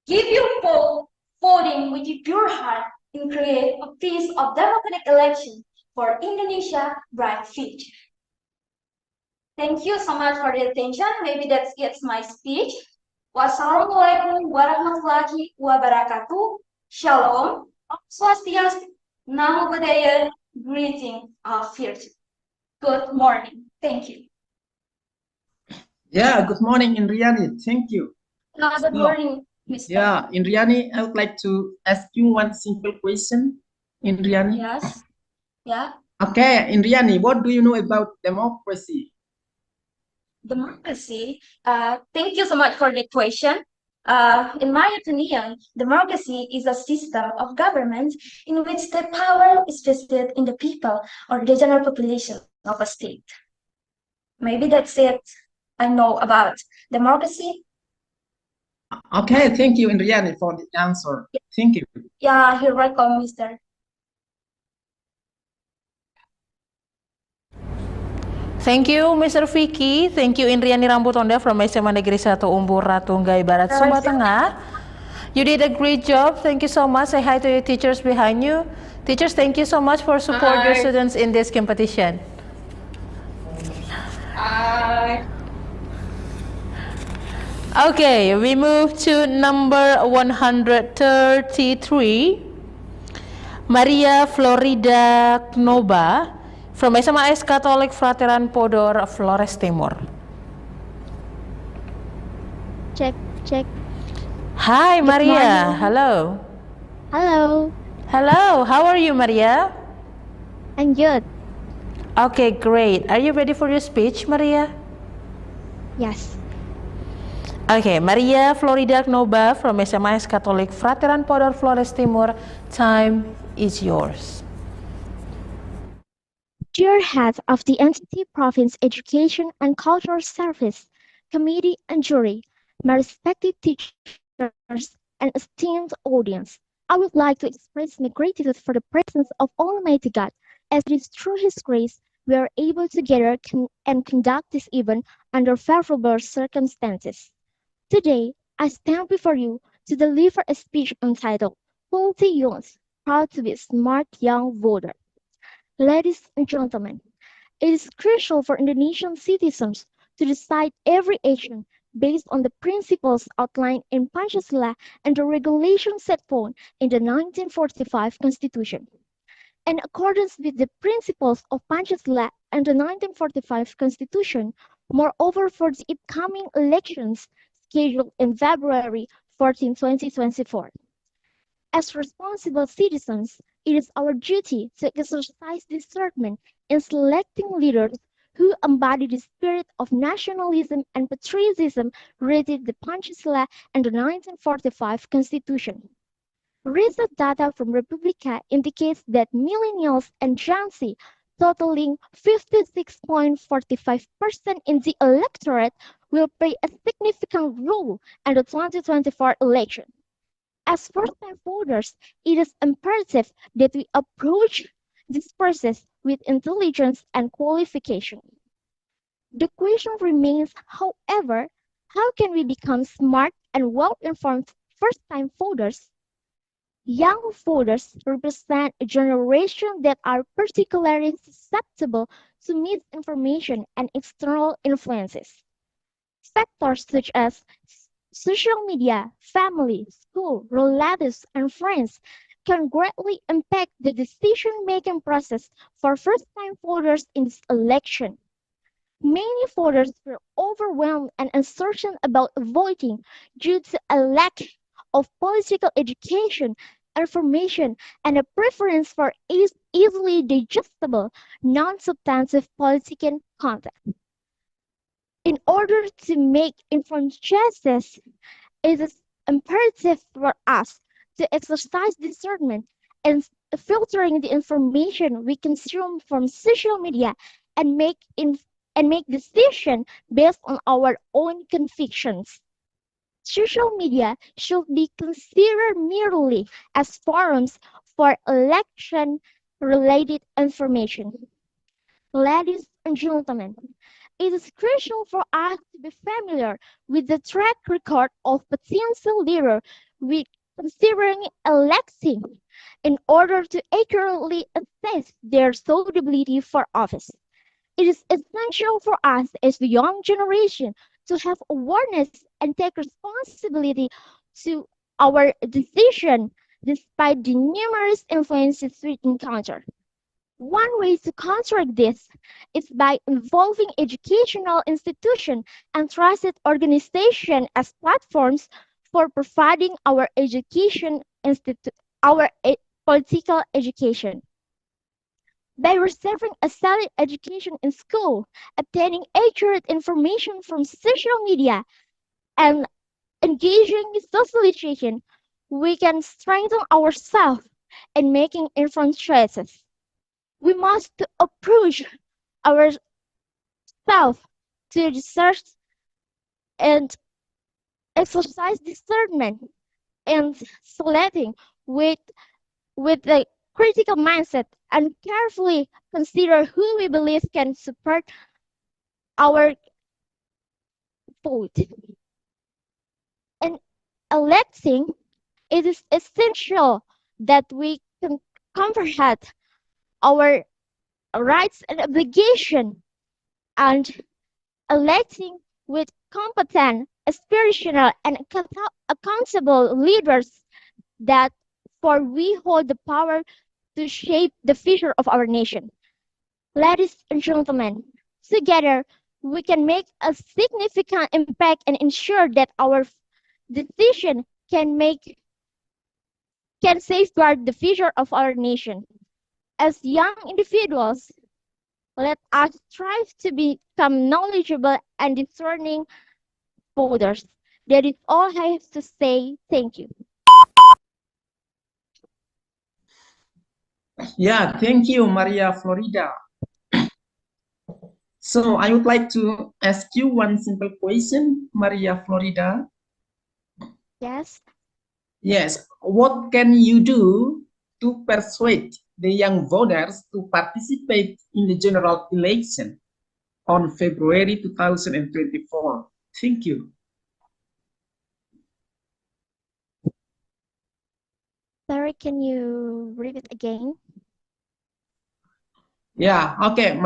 Give your vote, voting with your pure heart, and create a peace of democratic election for Indonesia bright future. Thank you so much for the attention. Maybe that's my speech. Wassalamualaikum warahmatullahi wabarakatuh. Shalom. Om Swastiastu. Namo Buddhaya. Greeting of future. Good morning. Thank you. Yeah, good morning, Andriani. Thank you. Good morning, Mr. Yeah, Andriani, I would like to ask you one simple question. Andriani? Yes. Yeah. Okay, Andriani, what do you know about democracy? Democracy. Thank you so much for the question. In my opinion, democracy is a system of government in which the power is vested in the people or the general population of a state. Maybe that's it I know about democracy. Okay, thank you, Andriani, for the answer. Thank you. Yeah, you're welcome, Mr. Thank you, Mr. Vicky. Thank you, Andriani Rambutonda from SMA Negeri 1 Umbur Ratunggai Barat, Sumba Tengah. You did a great job. Thank you so much. Say hi to your teachers behind you. Teachers, thank you so much for support your students in this competition. Okay, we move to number 133. Maria Florida Knoba from SMA AS Katolik Frateran Podor, Flores Timur. Check, check. Hi, Maria. Morning. Hello. Hello. Hello. How are you, Maria? I'm good. Okay, great. Are you ready for your speech, Maria? Yes. Okay, Maria Florida Knoba from SMA AS Katolik Frateran Podor, Flores Timur. Time is yours. Dear head of the entity Province Education and Cultural Service Committee and jury, my respected teachers and esteemed audience, I would like to express my gratitude for the presence of Almighty God, as it is through His grace we are able to gather and conduct this event under favorable circumstances. Today, I stand before you to deliver a speech entitled Healthy Youth, Proud to be a Smart Young Voter. Ladies and gentlemen, it is crucial for Indonesian citizens to decide every action based on the principles outlined in Pancasila and the regulations set forth in the 1945 Constitution. In accordance with the principles of Pancasila and the 1945 Constitution, moreover for the upcoming elections scheduled in February 14, 2024. As responsible citizens, it is our duty to exercise discernment in selecting leaders who embody the spirit of nationalism and patriotism rooted in the Pancasila and the 1945 Constitution. Recent data from Republika indicates that millennials and Gen Z, totaling 56.45% in the electorate, will play a significant role in the 2024 election. As first-time voters, it is imperative that we approach this process with intelligence and qualification. The question remains, however, how can we become smart and well-informed first-time voters? Young voters represent a generation that are particularly susceptible to misinformation and external influences. Factors such as social media, family, school, relatives, and friends can greatly impact the decision-making process for first-time voters in this election. Many voters feel overwhelmed and uncertain about voting due to a lack of political education, information, and a preference for easily digestible, non-substantive political content. In order to make informed choices, it is imperative for us to exercise discernment in filtering the information we consume from social media and make decisions based on our own convictions. Social media should be considered merely as forums for election-related information. Ladies and gentlemen, it is crucial for us to be familiar with the track record of potential leaders we considering electing in order to accurately assess their suitability for office. It is essential for us as the young generation to have awareness and take responsibility to our decision despite the numerous influences we encounter. One way to counteract this is by involving educational institutions and trusted organizations as platforms for providing our political education. By receiving a solid education in school, obtaining accurate information from social media, and engaging in socialization, we can strengthen ourselves in making informed choices. We must approach ourselves to research and exercise discernment and selecting with a critical mindset and carefully consider who we believe can support our vote. In electing, it is essential that we can comprehend our rights and obligations and electing with competent, aspirational, and accountable leaders that for we hold the power to shape the future of our nation. Ladies and gentlemen, together we can make a significant impact and ensure that our decision can safeguard the future of our nation. As young individuals, let us strive to become knowledgeable and discerning voters. That is all I have to say. Thank you. Yeah, thank you, Maria Florida. So I would like to ask you one simple question, Maria Florida. Yes. Yes, what can you do to persuade the young voters to participate in the general election on February 2024? Thank you. Sorry, can you repeat again? Yeah, okay.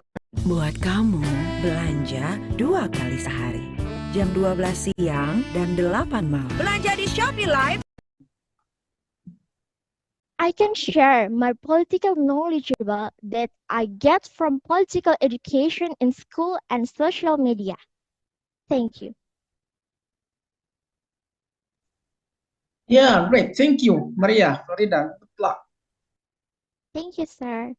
Buat kamu, belanja 2 kali sehari. Jam 12 siang dan 8 malam. Belanja di Shopee Live. I can share my political knowledge that I get from political education in school and social media. Thank you. Yeah, great. Thank you, Maria Florida. Good luck. Thank you, sir.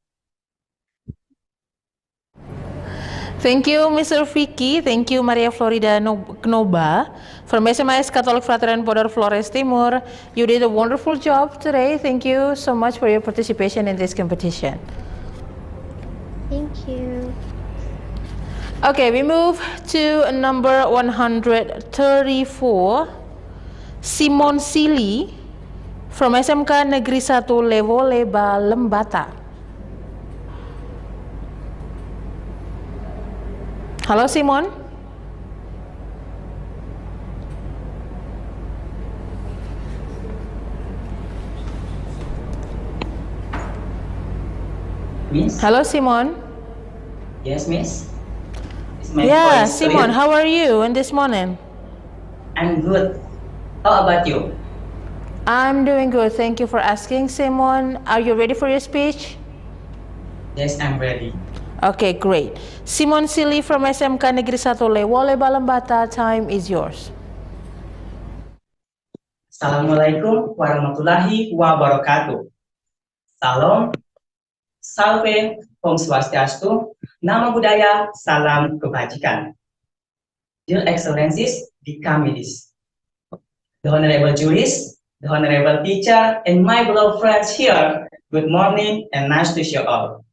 Thank you, Mr. Vicky. Thank you, Maria Florida Knoba from SMS Catholic Fraternal Border Flores, Timur. You did a wonderful job today. Thank you so much for your participation in this competition. Thank you. Okay, we move to number 134, Simon Sili from SMK Negeri 1 Lewo Leba Lembata. Halo Simon. Miss? Hello Simon. Yes, Miss. Yeah, Simon, how are you in this morning? I'm good. How about you? I'm doing good. Thank you for asking, Simon. Are you ready for your speech? Yes, I'm ready. Okay, great. Simon Sili from SMK Negeri 1 Lewo Leba Lembata, time is yours. Assalamualaikum warahmatullahi wabarakatuh. Salam, salve, Om Swastiastu, Nama Budaya, Salam Kebajikan. Dear Excellencies, the committees, the Honorable Juries, the Honorable Teacher, and my beloved friends here, good morning and nice to see you all.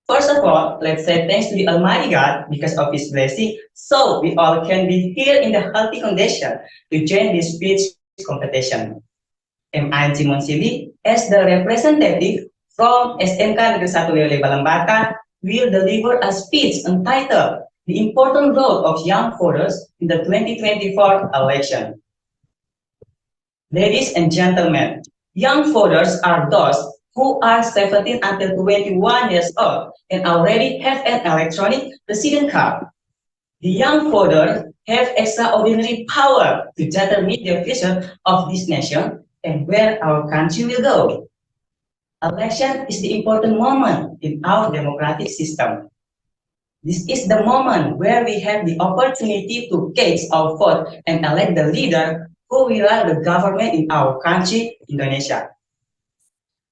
First of all, let's say thanks to the Almighty God because of His blessing, so we all can be here in the healthy condition to join this speech competition. I, Simon Sili, as the representative from SMK Negeri 1 Leba Lembata, will deliver a speech entitled the important role of young voters in the 2024 election. Ladies and gentlemen, young voters are those who are 17 until 21 years old and already have an electronic resident card. The young voters have extraordinary power to determine the future of this nation and where our country will go. Election is the important moment in our democratic system. This is the moment where we have the opportunity to cast our vote and elect the leader who will run the government in our country, Indonesia.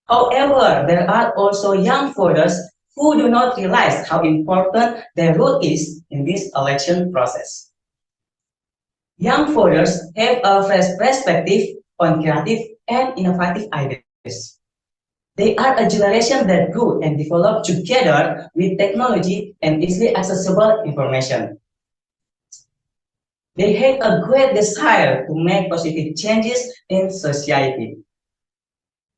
However, there are also young voters who do not realize how important their role is in this election process. Young voters have a fresh perspective on creative and innovative ideas. They are a generation that grew and developed together with technology and easily accessible information. They have a great desire to make positive changes in society.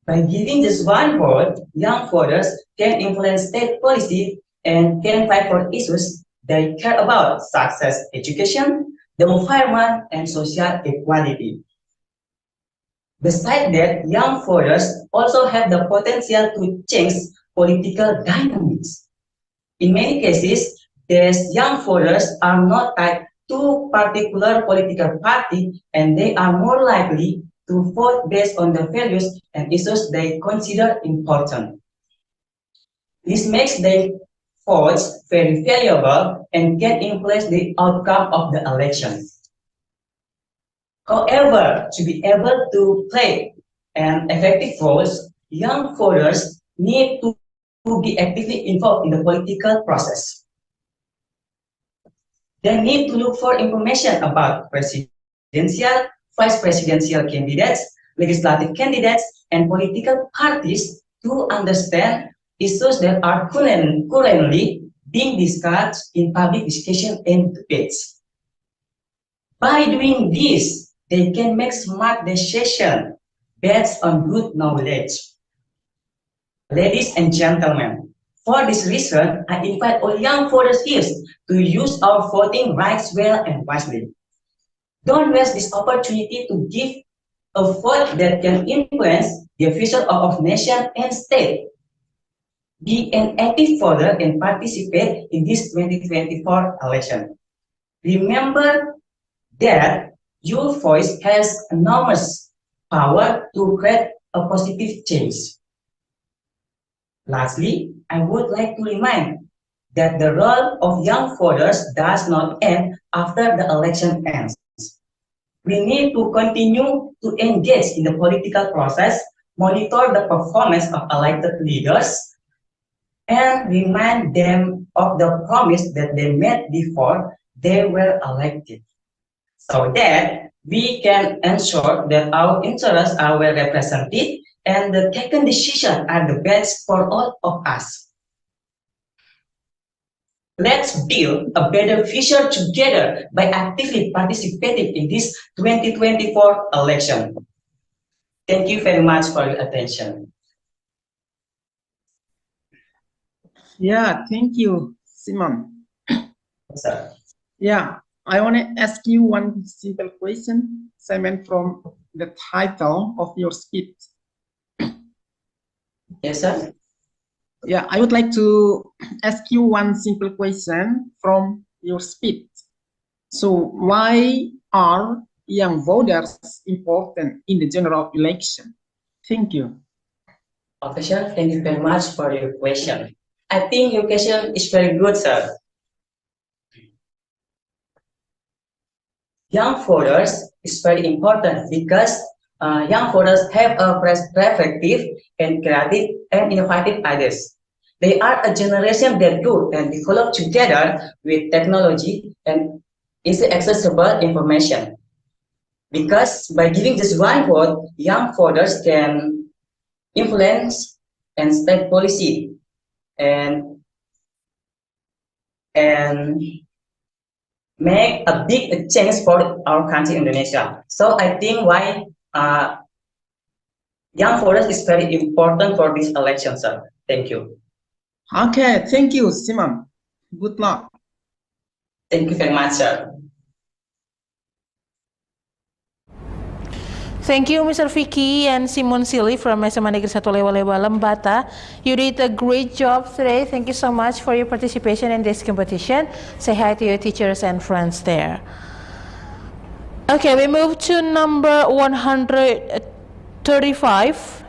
By giving just one vote, young voters can influence state policy and can fight for issues they care about, such as education, the environment, and social equality. Besides that, young voters also have the potential to change political dynamics. In many cases, these young voters are not tied to particular political party and they are more likely to vote based on the values and issues they consider important. This makes their votes very valuable and can influence the outcome of the election. However, to be able to play an effective role, young voters need to be actively involved in the political process. They need to look for information about presidential, vice presidential candidates, legislative candidates, and political parties to understand issues that are currently being discussed in public discussion and debates. By doing this, they can make smart decisions based on good knowledge. Ladies and gentlemen, for this reason, I invite all young voters here to use our voting rights well and wisely. Don't waste this opportunity to give a vote that can influence the future of our nation and state. Be an active voter and participate in this 2024 election. Remember that your voice has enormous power to create a positive change. Lastly, I would like to remind that the role of young voters does not end after the election ends. We need to continue to engage in the political process, monitor the performance of elected leaders, and remind them of the promise that they made before they were elected, so that we can ensure that our interests are well represented and the taken decisions are the best for all of us. Let's build a better future together by actively participating in this 2024 election. Thank you very much for your attention. Yeah, thank you, Simon. Sir. Yeah, I want to ask you one simple question, Simon, from the title of your speech. Yes, sir. Yeah, I would like to ask you one simple question from your speech. So, why are young voters important in the general election? Thank you. Officer, thank you very much for your question. I think your question is very good, sir. Young voters is very important because young voters have a perspective and creative and innovative ideas. They are a generation that grew and developed together with technology and easily accessible information. Because by giving just one vote, young voters can influence and state policy and make a big change for our country, Indonesia. So I think why young voters is very important for this election, sir. Thank you. Okay, thank you, Simon. Good luck. Thank you very much, sir. Thank you, Mr. Vicky and Simon Silly from SMA Negeri 1 Lewa-Lewa Lembata. You did a great job today. Thank you so much for your participation in this competition. Say hi to your teachers and friends there. Okay, we move to number 135.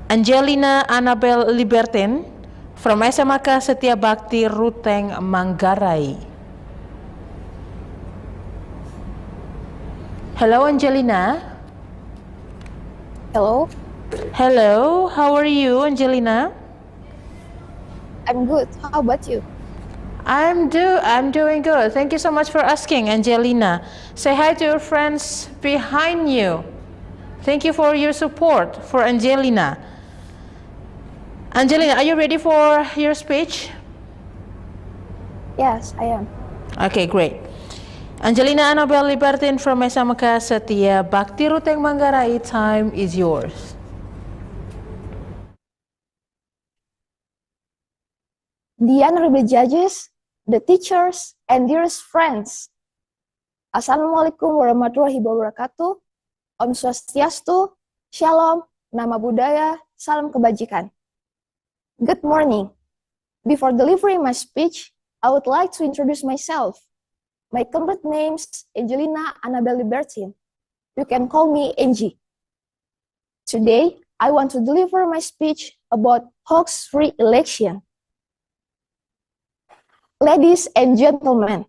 Angelina Annabel Libertin from SMK Setia Bakti Ruteng Manggarai. Hello, Angelina. Hello. Hello, how are you, Angelina? I'm good. How about you? I'm doing good. Thank you so much for asking, Angelina. Say hi to your friends behind you. Thank you for your support for Angelina. Angelina, are you ready for your speech? Yes, I am. Okay, great. Angelina Annabel Libertin from SMK Setia Bakti Ruteng Manggarai, time is yours. The honorable judges, the teachers, and dearest friends. Assalamualaikum warahmatullahi wabarakatuh. Om Swastiastu, Shalom, Nama Budaya, Salam Kebajikan. Good morning. Before delivering my speech, I would like to introduce myself. My complete name's Angelina Annabel Libertin. You can call me Angie. Today, I want to deliver my speech about hoax-free election. Ladies and gentlemen,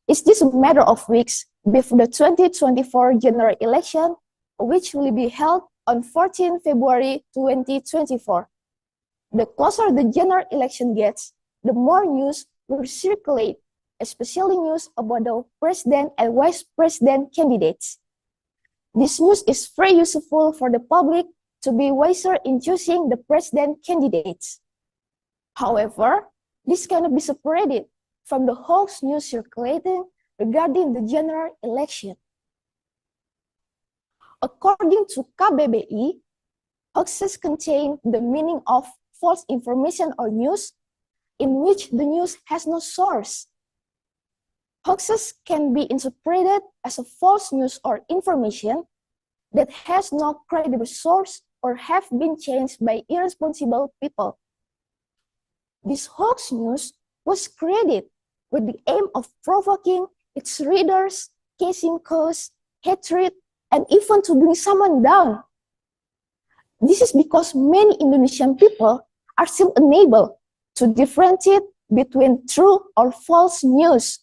it's just a matter of weeks before the 2024 general election, which will be held on 14 February 2024. The closer the general election gets, the more news will circulate, especially news about the president and vice president candidates. This news is very useful for the public to be wiser in choosing the president candidates. However, this cannot be separated from the hoax news circulating regarding the general election. According to KBBI, hoaxes contain the meaning of false information or news in which the news has no source. Hoaxes can be interpreted as a false news or information that has no credible source or have been changed by irresponsible people. This hoax news was created with the aim of provoking its readers, causing cause, hatred, and even to bring someone down. This is because many Indonesian people are still unable to differentiate between true or false news.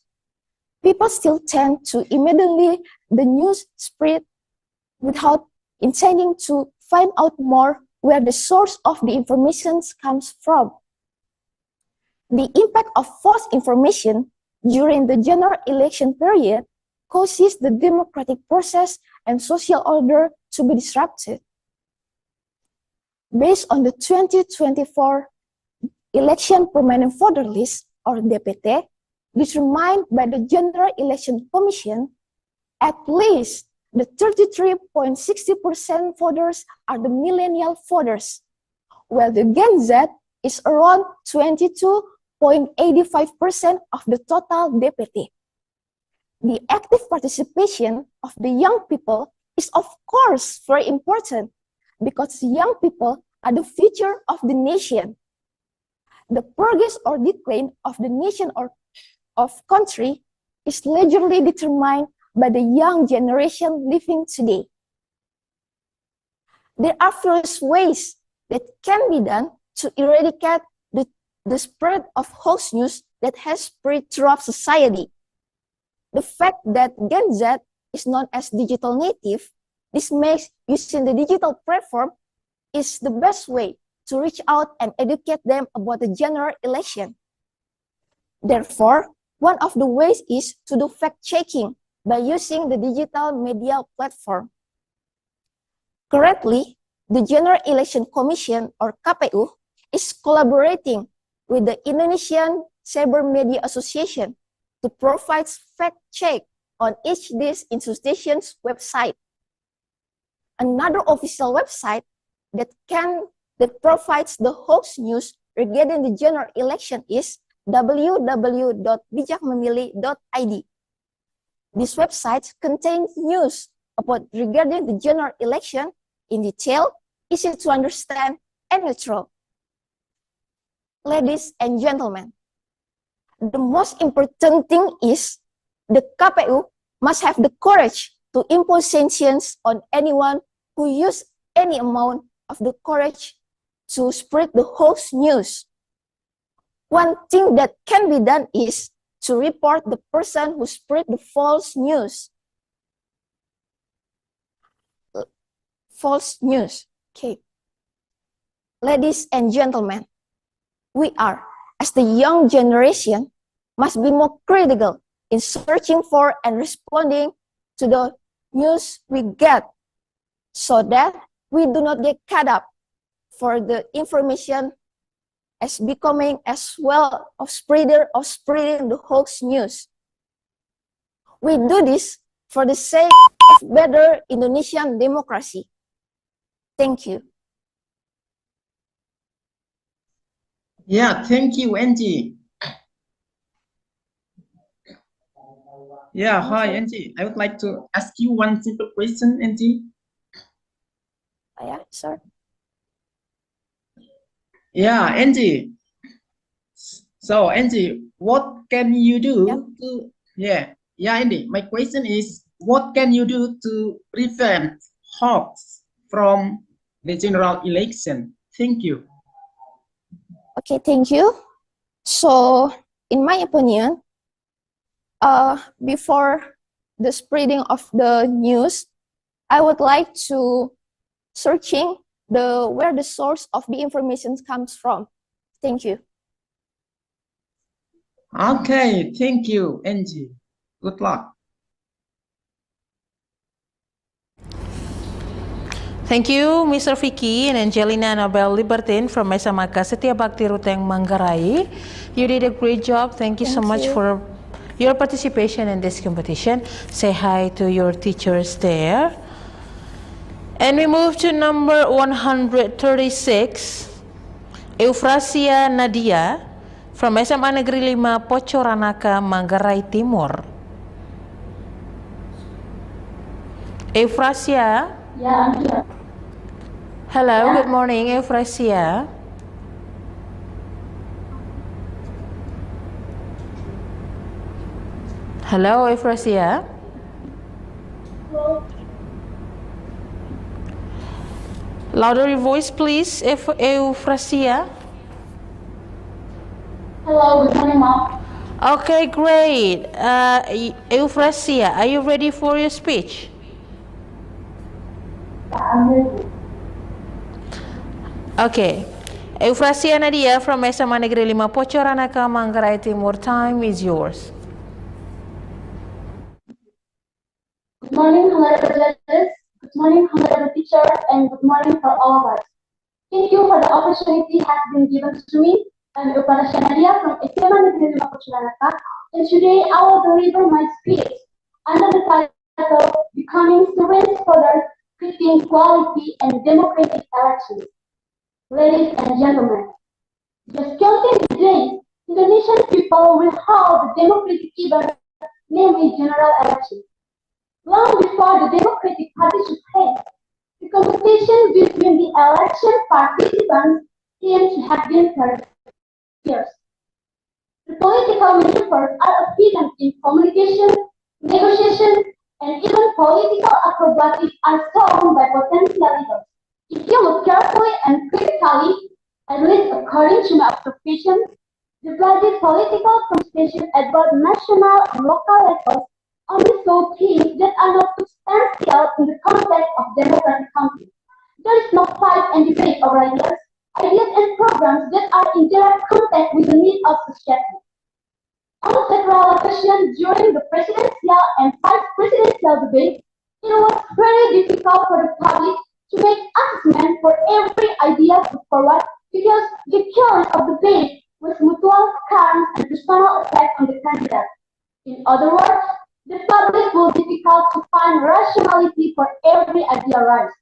People still tend to immediately the news spread without intending to find out more where the source of the information comes from. The impact of false information during the general election period causes the democratic process and social order to be disrupted. Based on the 2024 Election Permanent Voter List, or DPT, determined by the General Election Commission, at least the 33.60% voters are the millennial voters, while the Gen Z is around 22.85% of the total DPT. The active participation of the young people is of course very important because young people are the future of the nation. The progress or decline of the nation or of country is largely determined by the young generation living today. There are various ways that can be done to eradicate the spread of hoax news that has spread throughout society. The fact that Gen Z is known as digital native, this makes using the digital platform is the best way to reach out and educate them about the general election. Therefore, one of the ways is to do fact-checking by using the digital media platform. Currently, the General Election Commission, or KPU, is collaborating with the Indonesian Cyber Media Association to provide fact-check on each of these institutions' website. Another official website that provides the hoax news regarding the general election is www.bijakmemilih.id. This website contains news about regarding the general election in detail, easy to understand, and neutral. Ladies and gentlemen, the most important thing is the KPU must have the courage to impose sanctions on anyone who use any amount of the courage to spread the hoax news. One thing that can be done is to report the person who spread the false news. False news. Okay. Ladies and gentlemen, we are, as the young generation, must be more critical in searching for and responding to the news we get, so that we do not get caught up for the information as becoming as well of spreading the hoax news. We do this for the sake of better Indonesian democracy. Thank you. Yeah, thank you, Angie. Yeah, hi, Angie. I would like to ask you one simple question, Angie. Yeah, sir. Yeah, Angie. So, Angie, what can you do to, Angie, my question is, what can you do to prevent hoax from the general election? Thank you. Okay, thank you. So, in my opinion, before the spreading of the news, I would like to searching where the source of the information comes from. Thank you. Okay, thank you, Angie. Good luck. Thank you, Mr. Vicky and Angelina Nobel Libertine from Mesamaka Setia Bakti Ruteng Manggarai. You did a great job. Thank you so much for your participation in this competition. Say hi to your teachers there. And we move to number 136, Eufrasia Nadia from SMA Negeri 5 Pocoranaka, Manggarai Timur. Eufrasia? Yeah, I'm here. Hello, good morning, Eufrasia. Hello, Eufrasia. Hello. Louder your voice, please, Eufrasia. Hello, good morning, Mom. Okay, great. Eufrasia, are you ready for your speech? Yeah, I'm ready. Okay. Eufrasia Nadia from SMA Negeri 5 Pocoranaka, Manggarai Timur. Time is yours. Good morning, honorable judges. Good morning, honorable teacher, and good morning for all of us. Thank you for the opportunity has been given to me. I'm Eufrasia Nadia from SMA Negeri 5 Pocoranaka, and today I will deliver my speech under the title Becoming Students Scholars, Creating Quality and Democratic Elections. Ladies and gentlemen, just counting the days, Indonesian people will hold the democratic event, namely general elections. Long before the Democratic Party should end, the competition between the election participants seems to have been fierce. The political maneuvers are apparent in communication, negotiation, and even political acrobatics are shown by potential leaders. If you look carefully and critically, at least according to my observation, the bloody political competition at both national and local levels only show things that are not substantial in the context of democratic countries. There is no fight and debate over ideas and programs that are in direct contact with the needs of society. On several occasions during the presidential and vice presidential debate, it was very difficult for the public to make assessment for every idea put forward because the chaos of the debate was mutual scams and personal attack on the candidate. In other words, the public will be difficult to find rationality for every idea raised.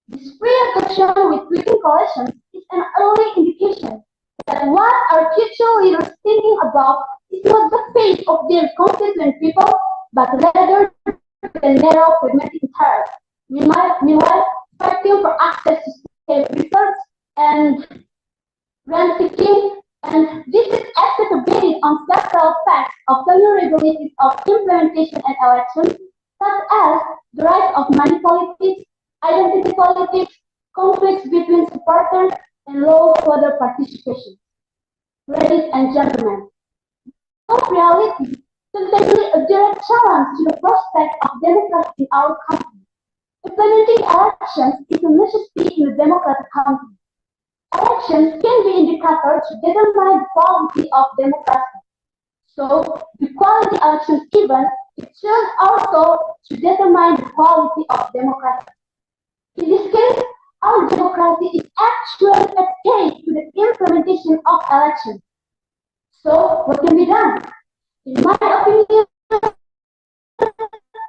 This preoccupation with tweaking coalitions is an early indication that what our future leaders thinking about is not the fate of their constituent people, but rather the narrow pragmatic interests. Meanwhile, fighting for access to safe research and grant-seeking, and this is exacerbated on several facts of vulnerabilities of implementation and elections, such as the rise of money politics, identity politics, conflicts between supporters, and low voter participation. Ladies and gentlemen, of reality certainly a direct challenge to the prospect of democracy in our country. Implementing elections is a necessity in a democratic country. Elections can be indicators to determine the quality of democracy. So, the quality elections given, it serves also to determine the quality of democracy. In this case, our democracy is actually at stake to the implementation of elections. So, what can be done? In my opinion,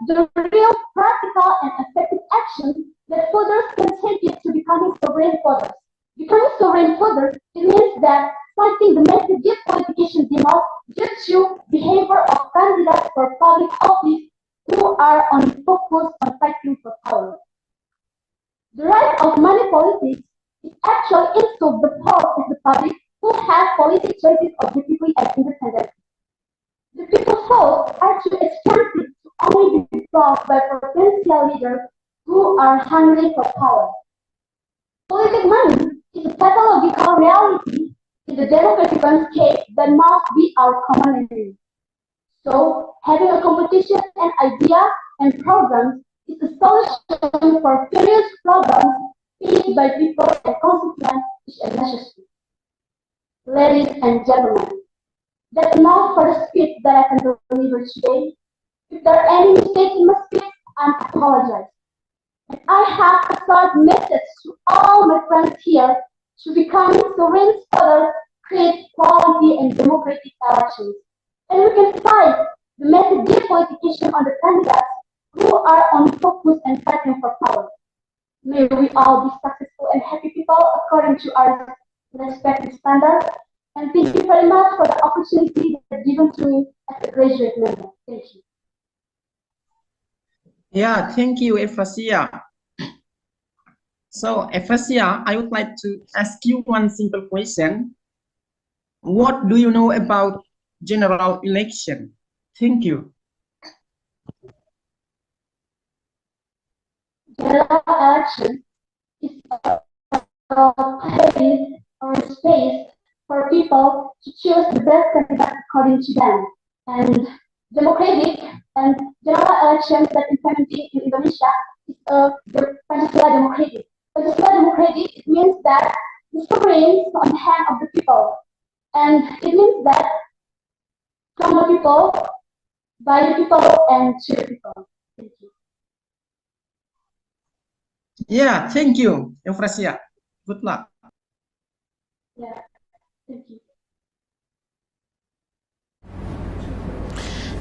the real practical and effective action that voters can take is to becoming sovereign voters. Becoming sovereign voters, it means that fighting the massive disqualification demos due to behavior of candidates for public office who are only focused on fighting for power. The rise of money politics is actually insult the power of the public who have policy choices objectively and independently. The people's votes are too expensive to only be bought by potential leaders who are hungry for power. Political money is a pathological reality in the democratic landscape that must be our common enemy. So, having a competition and idea and programs is a solution for various problems faced by people and constituents is a necessity. Ladies and gentlemen, that's enough for the speech that I can deliver today. If there are any mistakes in my speech, I apologize. And I have a short message to all my friends here to becoming sovereign voters, create quality and democratic elections. And we can fight the massive depolitication on the candidates who are on focus and fighting for power. May we all be successful and happy people according to our respective standards. And thank you very much for the opportunity that given to me as a graduate member. Thank you. Yeah, thank you, Easia. So, Easia, I would like to ask you one simple question. What do you know about general election? Thank you. General election is a place or space for people to choose the best candidate according to them. And democratic and general elections that implemented in Indonesia is the Pancasila democratic. Pancasila democratic, it means that the sovereign is on the hand of the people. And it means that from the people, by the people, and to the people. Thank you. Yeah, thank you, Easia. Good luck. Yeah, thank you.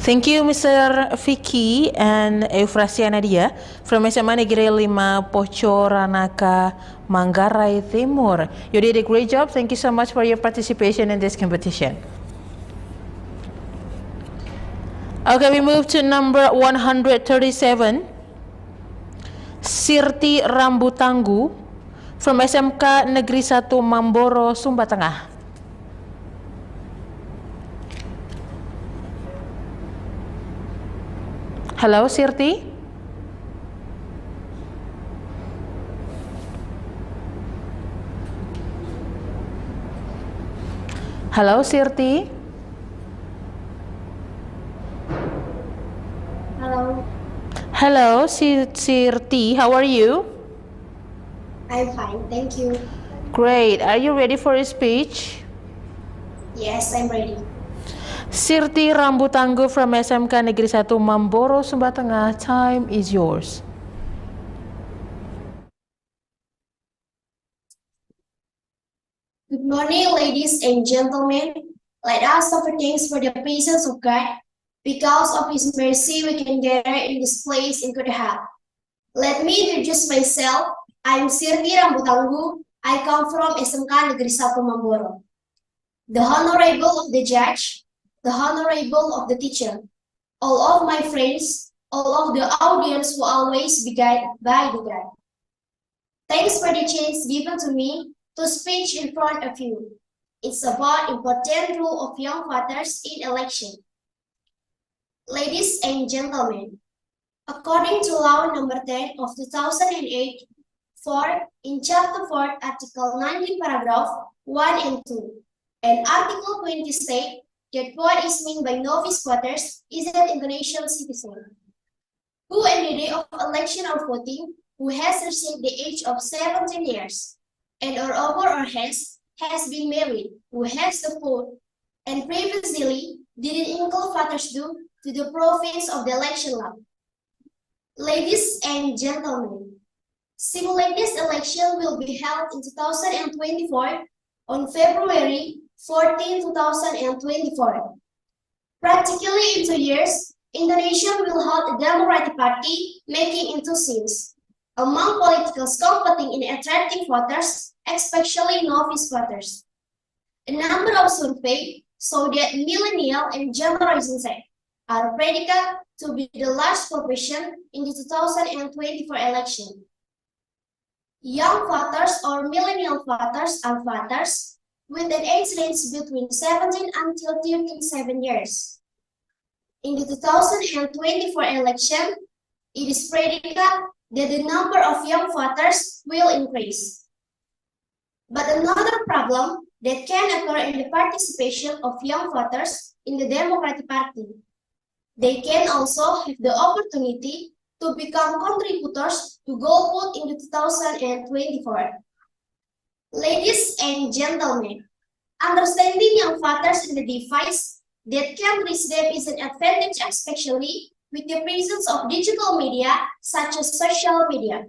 Thank you, Mr. Vicky and Eufrasia Nadia from SMA Negeri 5 Pocoranaka, Manggarai Timur. You did a great job. Thank you so much for your participation in this competition. Okay, we move to number 137. Sirti Rambutanggu from SMK Negeri 1 Mamboro, Sumba Tengah. Hello, Sirti. Hello, Sirti. Hello. Hello, Sirti. How are you? I'm fine, thank you. Great. Are you ready for a speech? Yes, I'm ready. Sirti Rambutanggu from SMK Negeri 1 Mamboro, Sumba Tengah. Time is yours. Good morning, ladies and gentlemen. Let us offer thanks for the patience of God. Because of His mercy, we can gather in this place in good health. Let me introduce myself. I'm Sirti Rambutanggu. I come from SMK Negeri 1 Mamboro. the honorable of the judge, the honorable of the teacher, all of my friends, all of the audience who always be guided by the God. Thanks for the chance given to me to speak in front of you. It's about important role of young fathers in election. Ladies and gentlemen, according to Law Number 10 of 2008, in Chapter 4, Article 19, Paragraph 1 and 2, and Article 20 state that what is meant by novice voters is an Indonesian citizen who, on the day of election or voting, who has received the age of 17 years and or over or has been married, who has the vote, and previously didn't include fathers due to the province of the election law. Ladies and gentlemen, simultaneous election will be held in 2024 on February 14, 2024. Practically in 2 years, Indonesia will hold a Democratic Party making into scenes among politicals competing in attracting voters, especially novice voters. A number of surveys show that millennial and Generation Z are predicted to be the large population in the 2024 election. Young voters or millennial voters are voters with an age range between 17 until 37 years. In the 2024 election, it is predicted that the number of young voters will increase. But another problem that can occur in the participation of young voters in the Democratic Party. They can also have the opportunity to become contributors to golput in the 2024. Ladies and gentlemen, understanding young voters in the device that can reach them is an advantage, especially with the presence of digital media such as social media.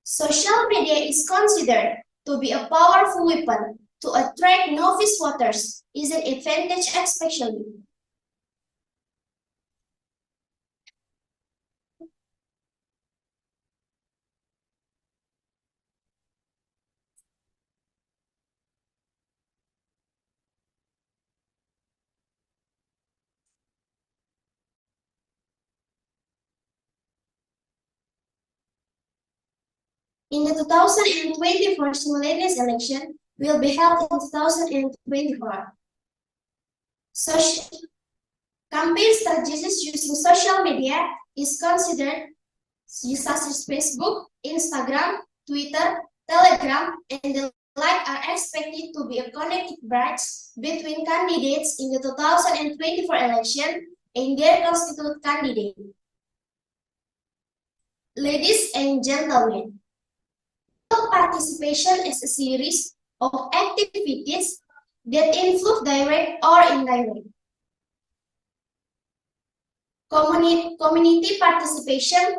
Social media is considered to be a powerful weapon to attract novice voters, is an advantage especially. In the 2024 simultaneous election will be held in 2024. Campaign strategies using social media is considered such as Facebook, Instagram, Twitter, Telegram, and the like are expected to be a connecting bridge between candidates in the 2024 election and their constituent candidate. Ladies and gentlemen, participation is a series of activities that influence direct or indirect. Community participation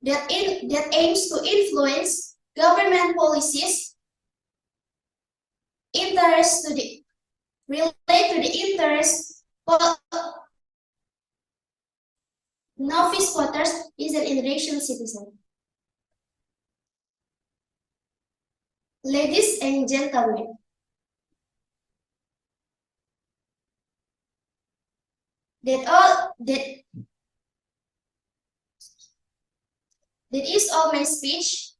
that aims to influence government policies, relate to the interests of novice voters is an Indonesian citizen. Ladies and gentlemen, that is all my speech.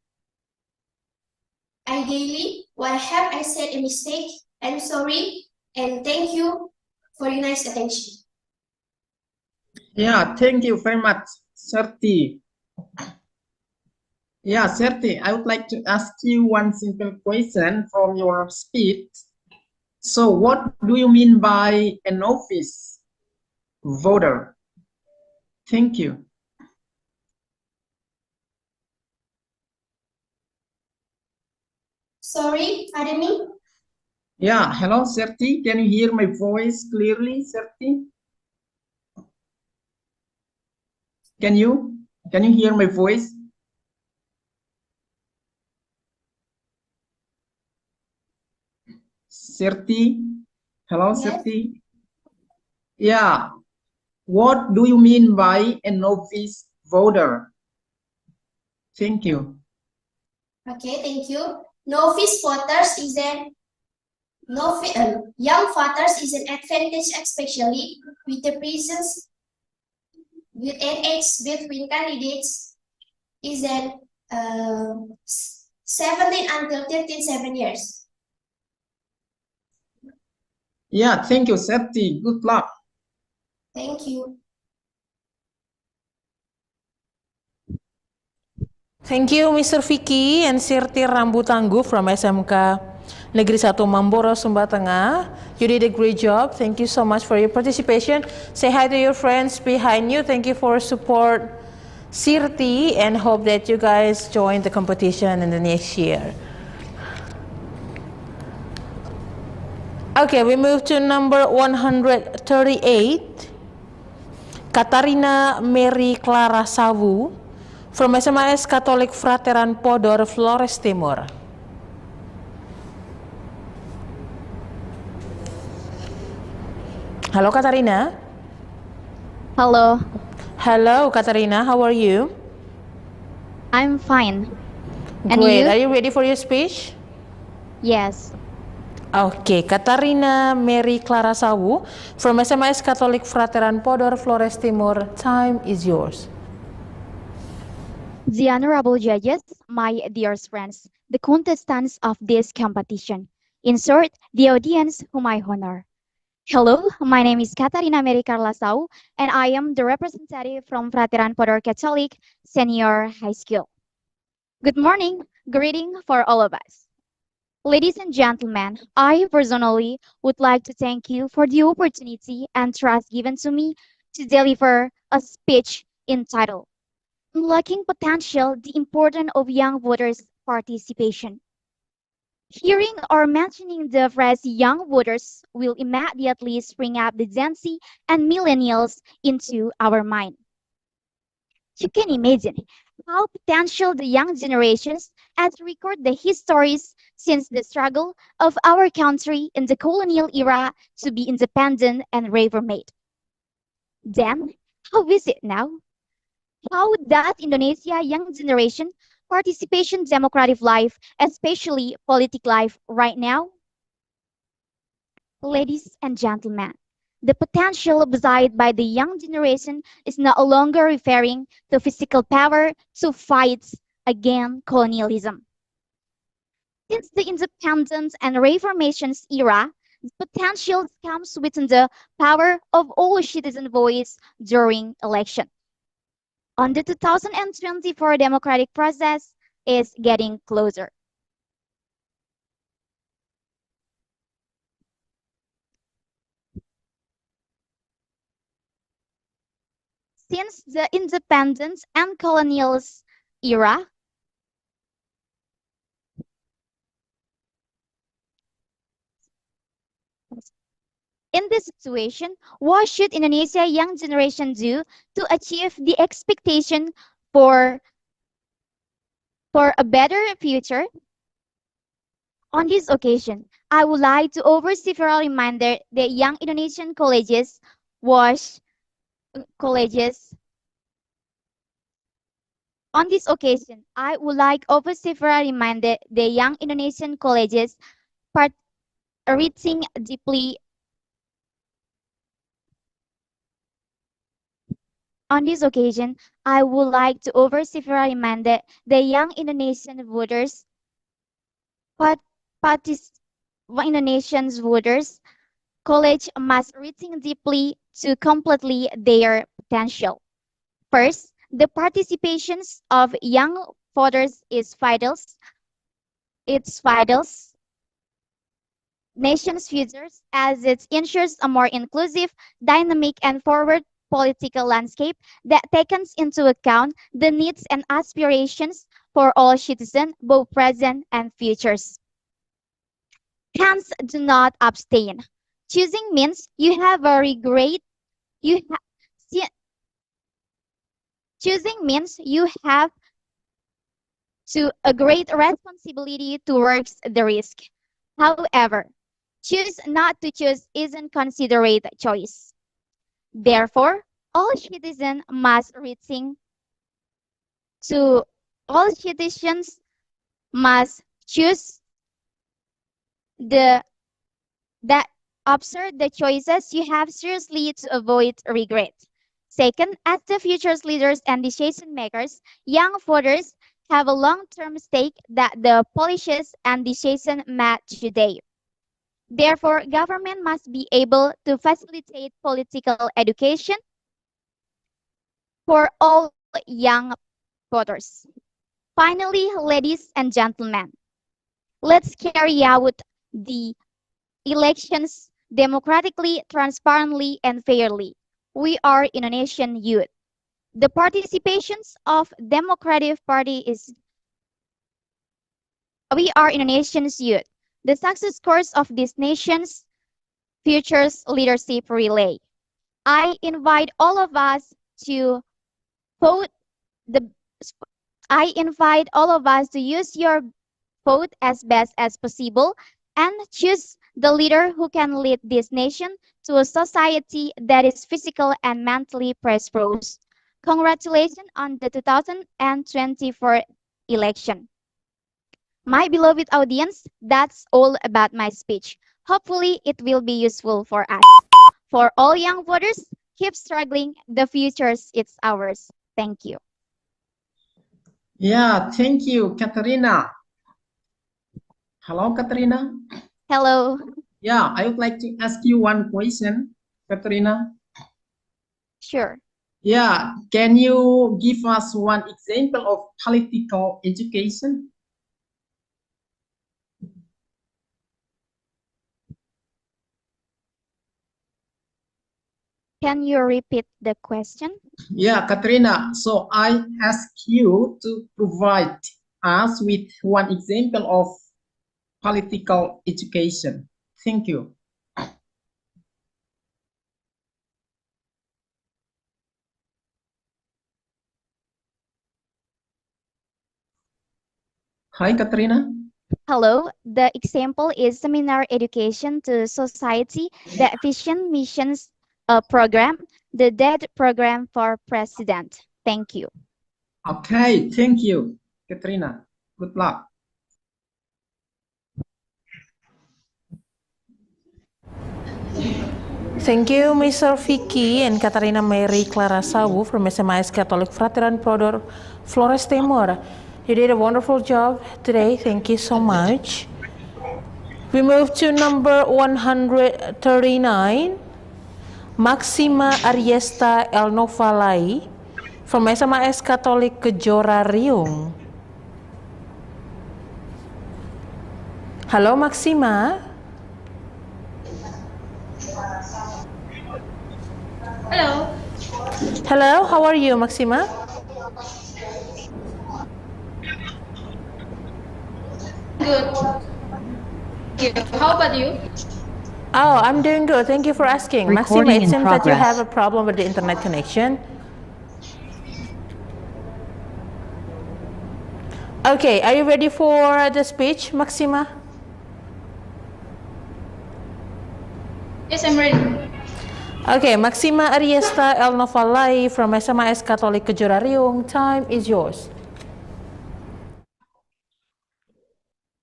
Ideally, what have I said a mistake? I'm sorry, and thank you for your nice attention. Yeah, thank you very much, Sirti. Yeah, Sirti, I would like to ask you one simple question from your speech. So what do you mean by a novice voter? Thank you. Sorry, pardon me? Yeah, hello, Sirti. Can you hear my voice clearly, Sirti? Can you hear my voice? Sirti, hello, Yes. Sirti. Yeah, what do you mean by a novice voter? Thank you. Okay, thank you. Novice voters is an Young fathers is an advantage, especially with the presence with an age between candidates is an 17 until 7 years. Yeah, thank you, Sirti. Good luck. Thank you. Thank you, Mr. Vicky and Sirti Rambutanggu from SMK Negeri 1 Mamboro, Sumba Tengah. You did a great job. Thank you so much for your participation. Say hi to your friends behind you. Thank you for support, Sirti, and hope that you guys join the competition in the next year. Okay, we move to number 138. Katarina Mary Clara Sawu from SMS Katolik Frateran Podor, Flores, Timur. Hello, Katarina. Hello. Hello, Katarina. How are you? I'm fine. And Great. you? Are you ready for your speech? Yes. Okay, Katarina Mary Clara Sawu from SMS Katolik Frateran Podor, Flores, Timur. Time is yours. The honorable judges, my dear friends, the contestants of this competition. In short, the audience whom I honor. Hello, my name is Katarina Mary Carla Sau, and I am the representative from Frateran Podor Catholic Senior High School. Good morning, greeting for all of us. Ladies and gentlemen, I personally would like to thank you for the opportunity and trust given to me to deliver a speech entitled Unlocking Potential, the Importance of Young Voters' Participation. Hearing or mentioning the phrase young voters will immediately spring up the Gen Z and millennials into our mind. You can imagine how potential the young generations as record the histories since the struggle of our country in the colonial era to be independent and reformed. Then, how is it now? How does Indonesia young generation participation democratic life, especially political life right now? Ladies and gentlemen, the potential beside by the young generation is no longer referring to physical power to fight against colonialism. Since the independence and reformations era, the potential comes within the power of all citizen voice during election. On the 2024 democratic process is getting closer. Since the independence and colonials era, in this situation, what should Indonesia young generation do to achieve the expectation for a better future? On this occasion, I would like to offer several reminders that young Indonesian colleges On this occasion, I would like offer several reminders the young Indonesian colleges reaching deeply. On this occasion, I would like to offer several reminders the young Indonesian voters, college must reaching deeply to completely their potential. First, the participations of young voters is vital. It's vital. Nation's futures as it ensures a more inclusive, dynamic, and forward political landscape that takes into account the needs and aspirations for all citizens, both present and futures. Hence, do not abstain. Choosing means you have very great. Choosing means you have to a great responsibility towards the risk. However, choose not to choose isn't considered a choice. Therefore, all citizens must choose the that observe the choices you have seriously to avoid regret. Second, as the future's leaders and decision makers, young voters have a long-term stake that the policies and decisions made today. Therefore, government must be able to facilitate political education for all young voters. Finally, ladies and gentlemen, let's carry out the elections democratically, transparently, and fairly. We are Indonesian youth. The participations of Democratic Party is we are Indonesians youth. The success course of this nation's future's leadership relay. I invite all of us to vote the I invite all of us to use your vote as best as possible and choose the leader who can lead this nation to a society that is physical and mentally prosperous. Congratulations on the 2024 election. My beloved audience, that's all about my speech. Hopefully, it will be useful for us. For all young voters, keep struggling. The future is ours. Thank you. Yeah, thank you, Katarina. Hello, Katarina. Hello. Yeah, I would like to ask you one question, Katarina. Sure. Yeah, can you give us one example of political education? Can you repeat the question? Yeah, Katrina. So I ask you to provide us with one example of political education. Thank you. Hi, Katrina. Hello. The example is seminar education to society, the efficient missions program, the DEAD program for president. Thank you. Okay, thank you, Katrina. Good luck. Thank you, Mr. Vicky and Katarina Mary Clara Sawu from SMIS Catholic Frateran Prodor, Flores, Timur. You did a wonderful job today. Thank you so much. We move to number 139, Maxima Ariesta El Novalai from SMIS Catholic Kejora Riung. Hello, Maxima. Hello. Hello, how are you, Maxima? Good. How about you? Oh, I'm doing good. Thank you for asking. Maxima, Recording it in seems that you progress. have a problem with the internet connection. Okay, are you ready for the speech, Maxima? Yes, I'm ready. Okay, Maxima Ariesta El Novalai from SMIS Catholic Kejora Riung. Time is yours.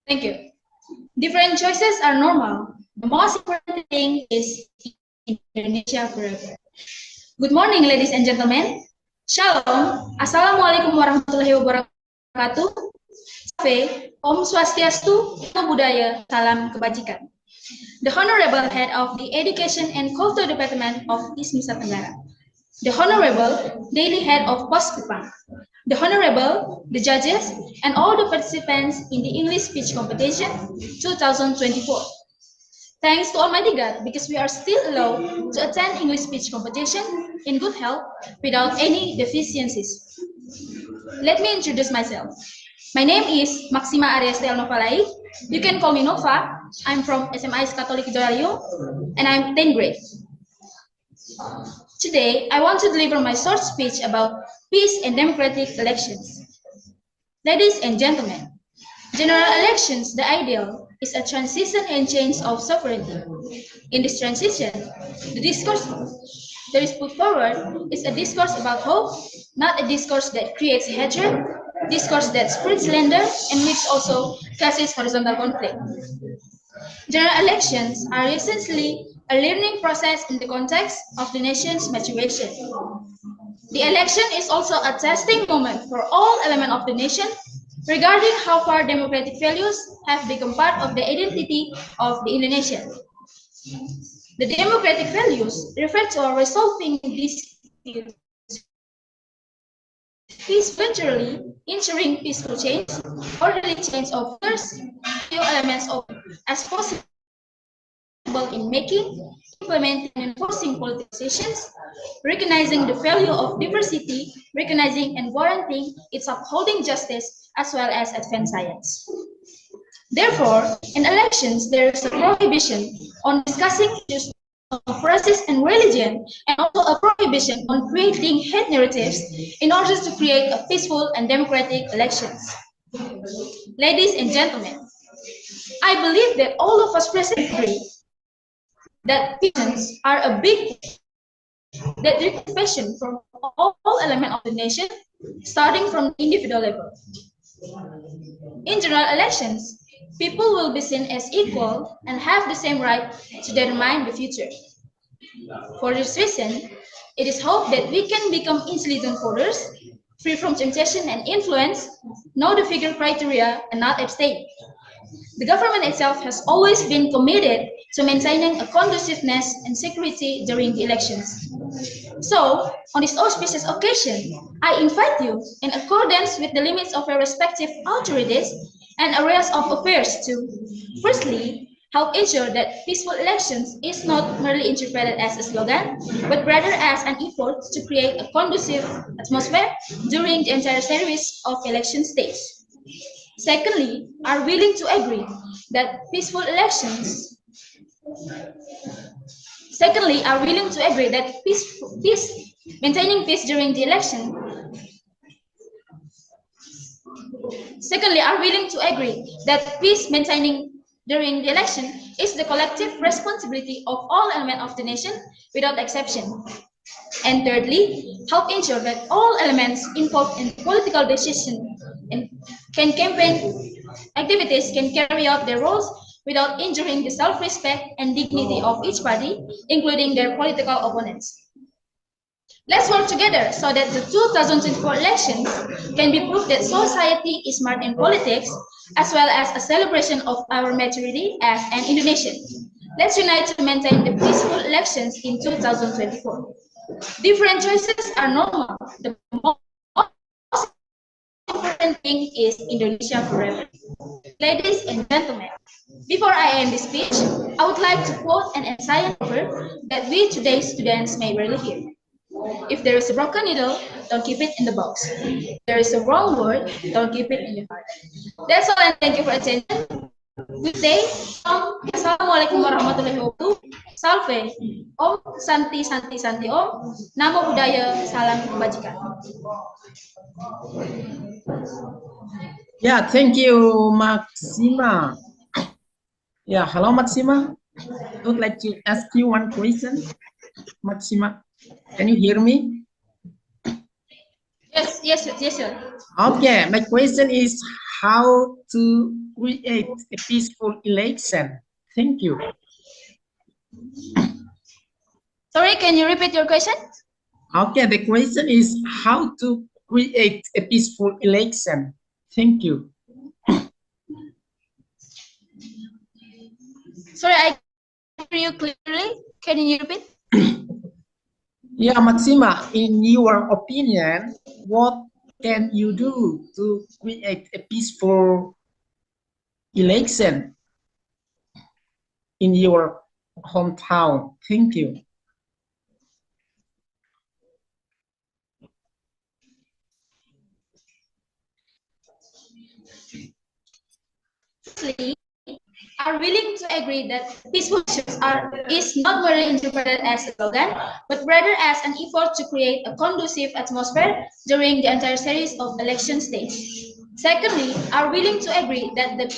Thank you. Different choices are normal. The most important thing is Indonesia forever. Good morning, ladies and gentlemen. Shalom. Assalamualaikum warahmatullahi wabarakatuh. Om Swastiastu, Namo Buddhaya, Salam Kebajikan. The Honorable Head of the Education and Culture Department of East Nusa Tenggara. The Honorable Daily Head of KUPANG. The Honorable, the judges, and all the participants in the English Speech Competition 2024. Thanks to Almighty God, because we are still allowed to attend English Speech Competition in good health without any deficiencies. Let me introduce myself. My name is Maxima Ariesta El Novalai. You can call me Nova. I'm from SMIS Catholic Kejora Riung, and I'm 10th grade. Today, I want to deliver my short speech about peace and democratic elections. Ladies and gentlemen, general elections, the ideal, is a transition and change of sovereignty. In this transition, the discourse that is put forward is a discourse about hope, not a discourse that creates hatred, discourse that spreads slander, and which also causes horizontal conflict. General elections are essentially a learning process in the context of the nation's maturation. The election is also a testing moment for all elements of the nation regarding how far democratic values have become part of the identity of the Indonesian. The democratic values refer to resolving disputes peacefully, ensuring peaceful change, orderly change of leaders, few elements of as possible in making, implementing, and enforcing political decisions, recognizing the value of diversity, recognizing and warranting its upholding justice, as well as advanced science. Therefore, in elections, there is a prohibition on discussing issues of race and religion, and also a prohibition on creating hate narratives in order to create a peaceful and democratic elections. Ladies and gentlemen, I believe that all of us present agree that elections are a big that requires passion from all elements of the nation, starting from the individual level. In general elections, people will be seen as equal and have the same right to determine the future. For this reason, it is hoped that we can become intelligent voters, free from temptation and influence, know the figure criteria, and not abstain. The government itself has always been committed to maintaining a conduciveness and security during the elections. So, on this auspicious occasion, I invite you, in accordance with the limits of your respective authorities and areas of affairs, to firstly help ensure that peaceful elections is not merely interpreted as a slogan, but rather as an effort to create a conducive atmosphere during the entire series of election stage. Secondly, are willing to agree that peaceful elections. Secondly, are willing to agree that maintaining peace during the election. Secondly, are willing to agree that peace maintaining during the election is the collective responsibility of all elements of the nation without exception. And thirdly, help ensure that all elements involved in political decision and campaign activities can carry out their roles without injuring the self-respect and dignity of each party, including their political opponents. Let's work together so that the 2024 elections can be proof that society is smart in politics, as well as a celebration of our maturity as an Indonesian. Let's unite to maintain the peaceful elections in 2024. Different choices are normal. The most important thing is Indonesia forever. Ladies and gentlemen, before I end this speech, I would like to quote an ancient proverb that we today's students may rarely hear. If there is a broken needle, don't keep it in the box. If there is a wrong word, don't keep it in your heart. That's all, and thank you for attention. Good day. Assalamualaikum warahmatullahi wabarakatuh. Salve. Om Santi Santi Santi Om. Namo Buddhaya. Salam Kebajikan. Yeah, thank you, Maxima. Yeah, hello, Maxima. I would like to ask you one question. Maxima, can you hear me? Yes, sir. Okay, my question is how to create a peaceful election. Thank you. Sorry, can you repeat your question? Okay, the question is how to create a peaceful election. Thank you. Sorry, I hear you clearly. Can you repeat? Yeah, Maxima, in your opinion, what can you do to create a peaceful election in your hometown? Thank you. Firstly, are willing to agree that peaceful elections is not merely interpreted as a slogan, but rather as an effort to create a conducive atmosphere during the entire series of election stage. Secondly, are willing to agree that the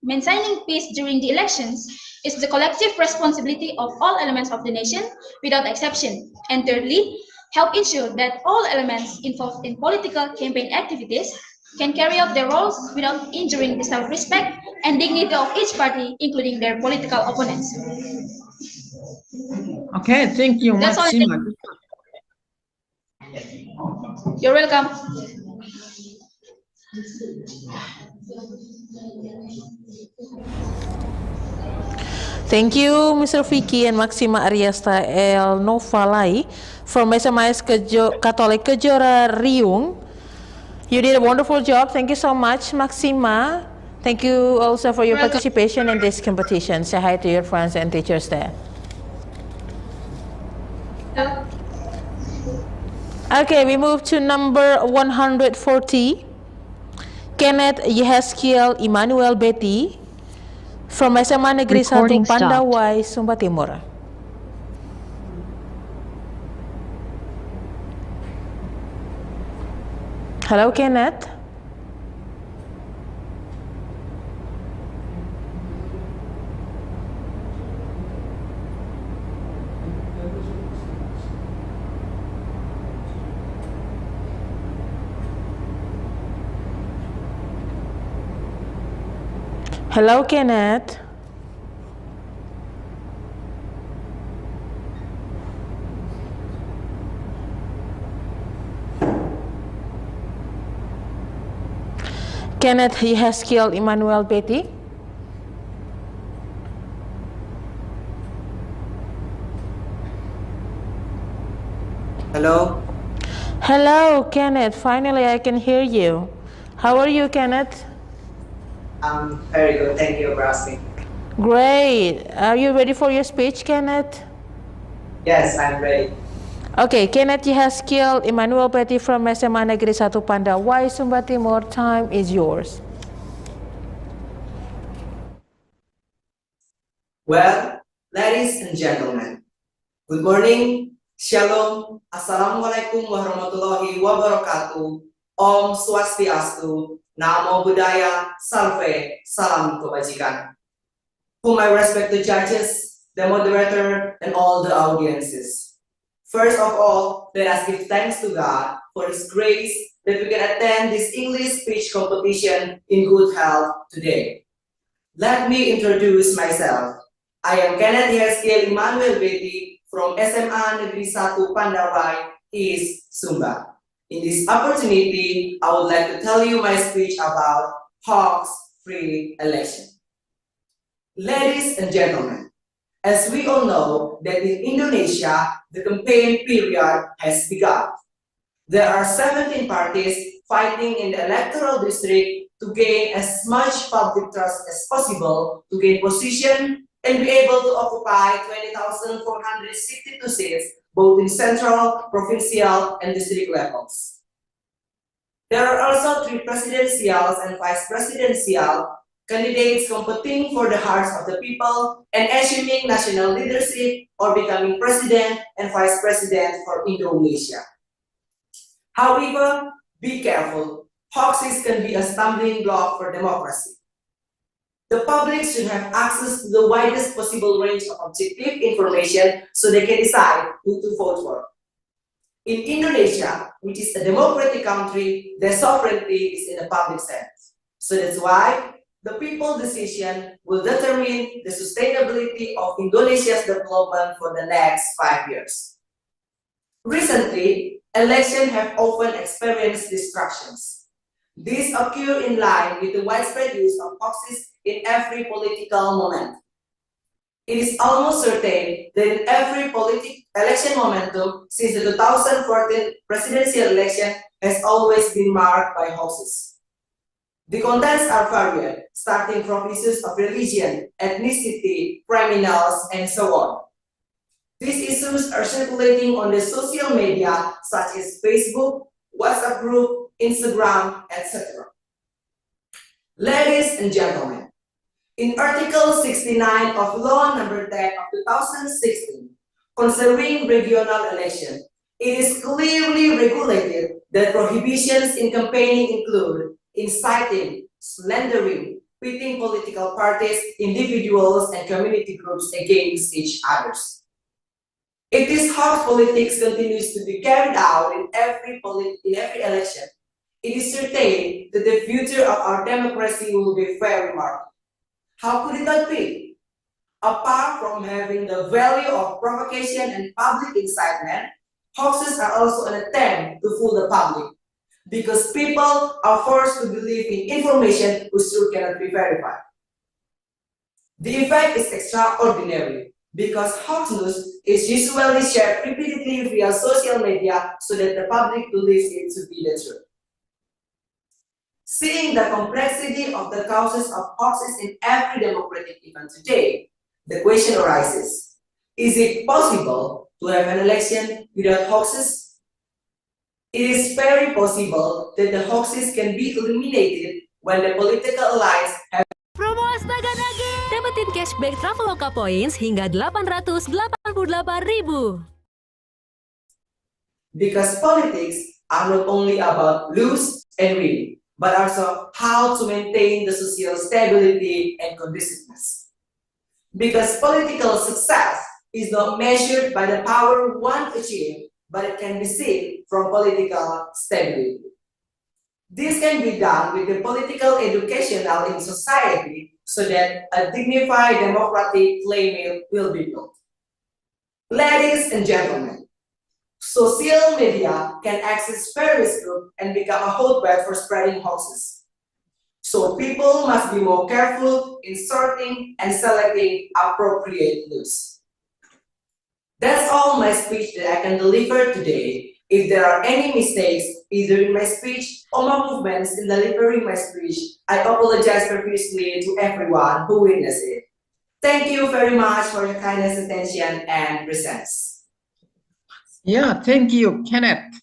maintaining peace during the elections is the collective responsibility of all elements of the nation without exception. And thirdly, help ensure that all elements involved in political campaign activities, can carry out their roles without injuring the self-respect and dignity of each party, including their political opponents. Okay, thank you, That's all I Maxima. think. You're welcome. Thank you, Mr. Vicky and Maxima Ariasta El Novalai from SMS Catholic Kejora Riung. You did a wonderful job. Thank you so much, Maxima. Thank you also for your participation in this competition. Say hi to your friends and teachers there. Okay, we move to number 140. Kenneth Yehezkiel Emmanuel Betty from SMA Negeri 1 Pandawai, Sumba Timur. Hello, Kenneth. Hello, Kenneth. Kenneth Yehezkiel Emmanuel Betty. Hello. Hello, Kenneth. Finally, I can hear you. How are you, Kenneth? I'm very good. Thank you for asking. Great. Are you ready for your speech, Kenneth? Yes, I'm ready. Okay, Kenneth Yehezkiel Emmanuel Betty from SMA Negeri 1 Pandawai, Sumba Timur. Time is yours. Well, ladies and gentlemen, good morning, Shalom, Assalamualaikum warahmatullahi wabarakatuh, Om Swastiastu, Namo Buddhaya, Salve, Salam Kebajikan. Whom I respect the judges, the moderator, and all the audiences. First of all, let us give thanks to God for His grace that we can attend this English speech competition in good health today. Let me introduce myself. I am Kenneth Yehezkiel Emmanuel Betty from SMA Negeri 1 Pandawai, East Sumba. In this opportunity, I would like to tell you my speech about hoax-free election. Ladies and gentlemen, as we all know that in Indonesia, the campaign period has begun. There are 17 parties fighting in the electoral district to gain as much public trust as possible to gain position and be able to occupy 20,462 seats, both in central, provincial, and district levels. There are also 3 presidential and vice presidential candidates competing for the hearts of the people and assuming national leadership or becoming president and vice president for Indonesia. However, be careful. Hoaxes can be a stumbling block for democracy. The public should have access to the widest possible range of objective information so they can decide who to vote for. In Indonesia, which is a democratic country, the sovereignty is in the public's hands. So that's why the people's decision will determine the sustainability of Indonesia's development for the next 5 years. Recently, elections have often experienced distractions. These occur in line with the widespread use of hoaxes in every political moment. It is almost certain that in every election momentum since the 2014 presidential election has always been marked by hoaxes. The contents are varied, starting from issues of religion, ethnicity, criminals, and so on. These issues are circulating on the social media such as Facebook, WhatsApp group, Instagram, etc. Ladies and gentlemen, in Article 69 of Law Number 10 of 2016 concerning regional election, it is clearly regulated that prohibitions in campaigning include inciting, slandering, pitting political parties, individuals, and community groups against each other. If this hoax politics continues to be carried out in every election, it is certain that the future of our democracy will be very remarkable. How could it not be? Apart from having the value of provocation and public incitement, hoaxes are also an attempt to fool the public, because people are forced to believe in information whose truth cannot be verified. The effect is extraordinary, because hoax news is usually shared repeatedly via social media so that the public believes it to be the truth. Seeing the complexity of the causes of hoaxes in every democratic event today, the question arises, is it possible to have an election without hoaxes? It is very possible that the hoaxes can be eliminated when the political alliance have Promo Astaga Nage! Dapetin cashback Traveloka Points hingga 888.000. Because politics are not only about lose and win, but also how to maintain the social stability and cohesiveness. Because political success is not measured by the power one achieves, but it can be seen from political stability. This can be done with the political educational in society so that a dignified democratic playing will be built. Ladies and gentlemen, social media can access various groups and become a hotbed for spreading hoaxes. So people must be more careful in sorting and selecting appropriate news. That's all my speech that I can deliver today. If there are any mistakes, either in my speech or my movements in delivering my speech, I apologize profusely to everyone who witnessed it. Thank you very much for your kindness, attention, and presence. Yeah, thank you, Kenneth.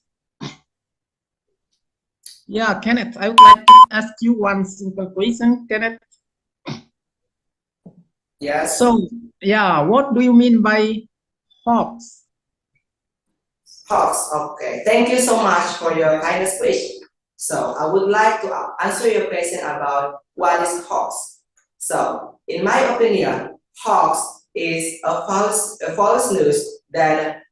Yeah, Kenneth, I would like to ask you one simple question, Kenneth. Yes. So, yeah, what do you mean by hoax? Hoax, okay. Thank you so much for your kindness question. So I would like to answer your question about what is hoax. So in my opinion, hoax is a false news that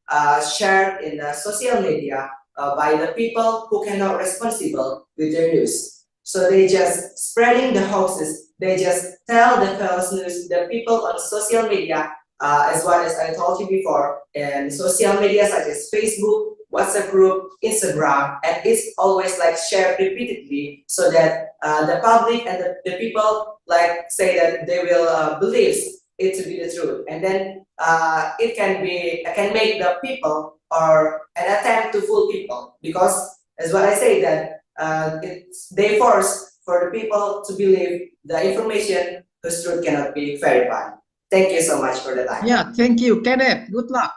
shared in the social media by the people who cannot responsible with their news. So they just spreading the hoaxes. They just tell the false news to the people on social media. As well as I told you before, in social media such as Facebook, WhatsApp group, Instagram, and it's always like shared repeatedly so that the public and the people like say that they will believe it to be the truth, and then it can make the people or an attempt to fool people, because as what I say that they force for the people to believe the information whose truth cannot be verified. Thank you so much for the time. Yeah, thank you, Kenneth. Good luck.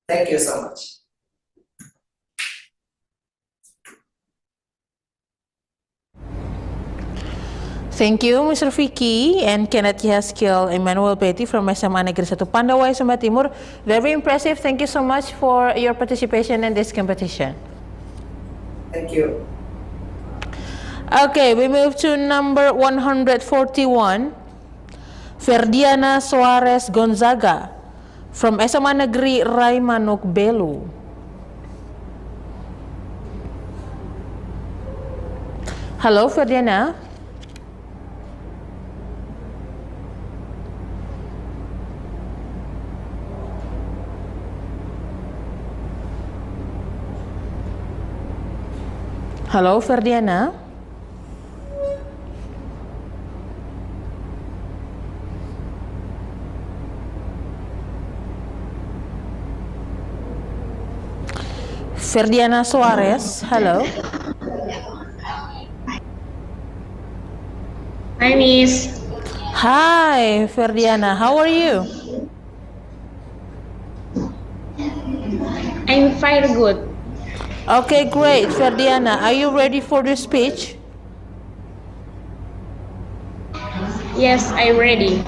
Thank you so much. Thank you, Mr. Vicky and Kenneth Yaskiel Emmanuel Betty from SMA Negeri 1 Pandawai, Sumba Timur. Very impressive. Thank you so much for your participation in this competition. Thank you. Okay, we move to number 141. Ferdiana Suarez Gonzaga from SMA Negeri Raimanuk Belu. Hello, Ferdiana. Hello, Ferdiana. Ferdiana Suarez, hello. Hi, Miss. Hi, Ferdiana. How are you? I'm very good. Okay, great. Ferdiana, are you ready for the speech? Yes, I'm ready.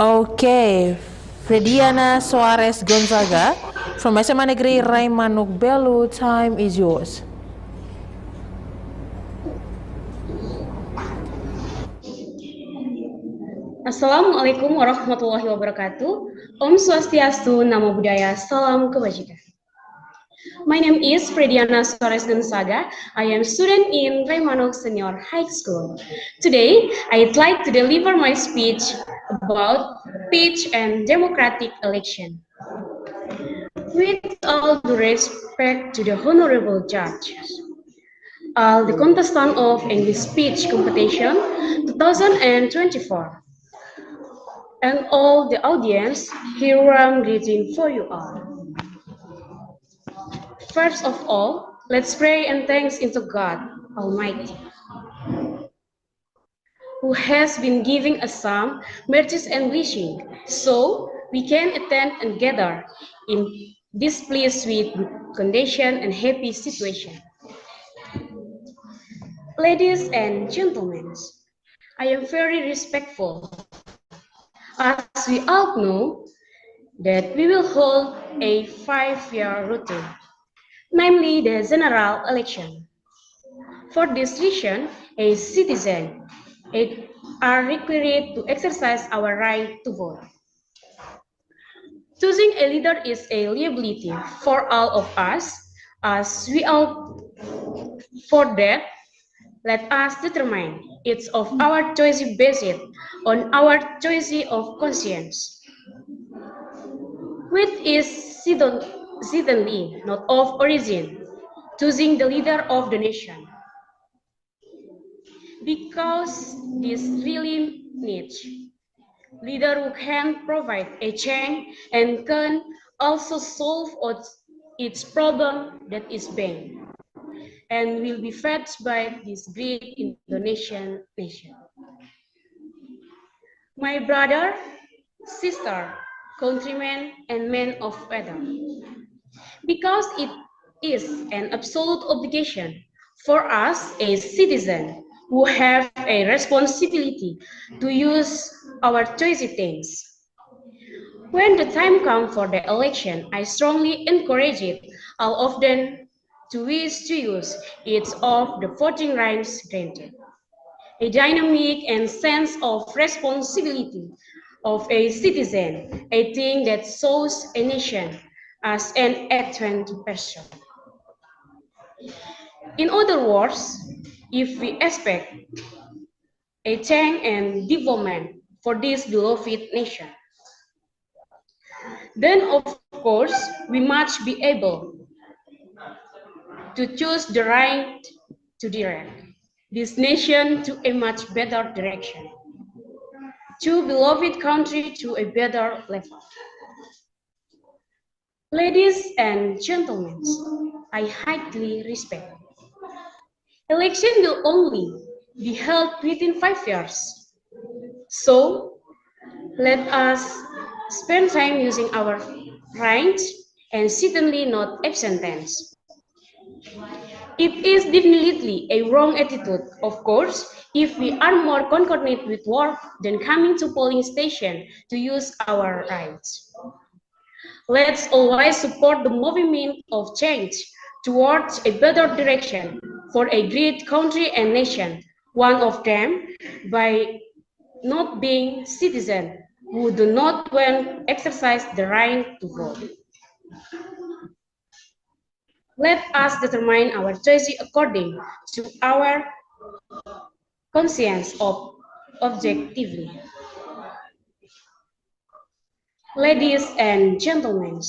Okay, Ferdiana Suarez Gonzaga from SMA Negeri Raimanuk Belu, time is yours. Assalamualaikum warahmatullahi wabarakatuh. Om Swastiastu, Namo Buddhaya, Salam Kebajikan. My name is Frediana Sores Gonzaga. I am student in Raimanok Senior High School. Today, I'd like to deliver my speech about peace and democratic election. With all due respect to the honorable judges, all the contestants of English speech competition 2024, and all the audience, here I'm greeting for you all. First of all, let's pray and thanks into God Almighty, who has been giving us some mercies and blessings, so we can attend and gather in this place with good condition and happy situation. Ladies and gentlemen, I am very respectful, as we all know that we will hold a 5-year routine, namely the general election. For this reason, as citizens are required to exercise our right to vote. Choosing a leader is a liability for all of us, as we all. For that, let us determine each of our choices based on our choice of conscience, which is certainly not of origin, choosing the leader of the nation. Because this really needs leader who can provide a change and can also solve its problem that is being and will be fed by this great Indonesian nation. My brother, sister, countrymen, and men of weather, because it is an absolute obligation for us as citizens who have a responsibility to use our choice things. When the time comes for the election, I strongly encourage it all of them to wish to use each of the voting rights granted. A dynamic and sense of responsibility of a citizen, a thing that shows a nation as an active person. In other words, if we expect a change and development for this beloved nation, then of course we must be able to choose the right to direct this nation to a much better direction, to beloved country to a better level. Ladies and gentlemen, I highly respect. Election will only be held within 5 years. So let us spend time using our rights and certainly not absent tense. It is definitely a wrong attitude, of course, if we are more concerned with work than coming to polling station to use our rights. Let's always support the movement of change towards a better direction for a great country and nation, one of them by not being citizens who do not well exercise the right to vote. Let us determine our choice according to our conscience objectively. Ladies and gentlemen,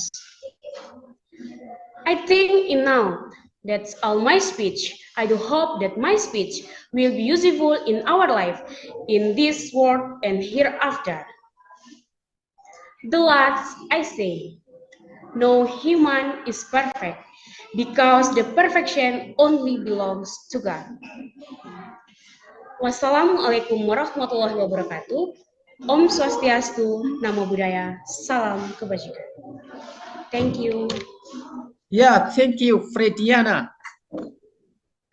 I think now that's all my speech. I do hope that my speech will be useful in our life in this world and hereafter. The last I say, no human is perfect because the perfection only belongs to God. Wassalamualaikum warahmatullahi wabarakatuh. Om Swastiastu, Namo Buddhaya, Salam Kebajikan. Thank you. Yeah, thank you, Frediana.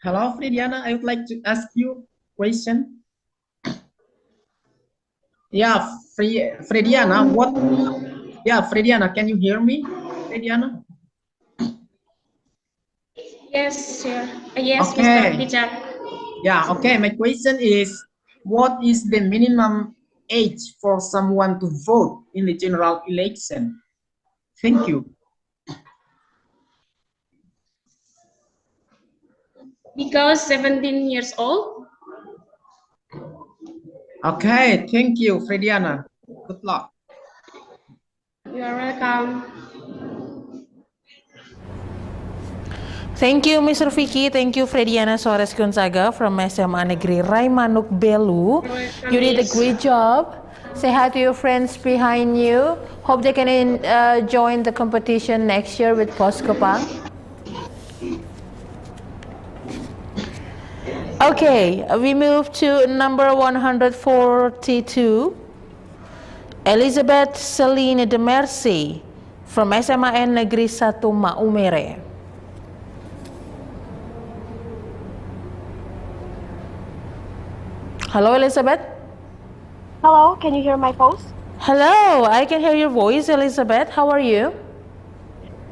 Hello, Frediana. I would like to ask you a question. Yeah, Frediana, what? Yeah, Frediana, can you hear me, Frediana? Yes, sir. Yes, okay. Mr. Teacher. Yeah, okay. My question is, what is the minimum age for someone to vote in the general election? Thank you. because 17 years old. Okay, thank you, Frediana. Good luck. You are welcome. Thank you, Mr. Vicky. Thank you, Frediana Suarez Gonzaga from SMA Negeri Raimanuk Belu. You did a great job. Say hi to your friends behind you. Hope they can join the competition next year with KUPANG. Okay, we move to number 142. Elizabeth Celine de Mercy from SMAN Negeri 1 Maumere. Hello, Elizabeth. Hello, can you hear my voice? Hello, I can hear your voice, Elizabeth. How are you?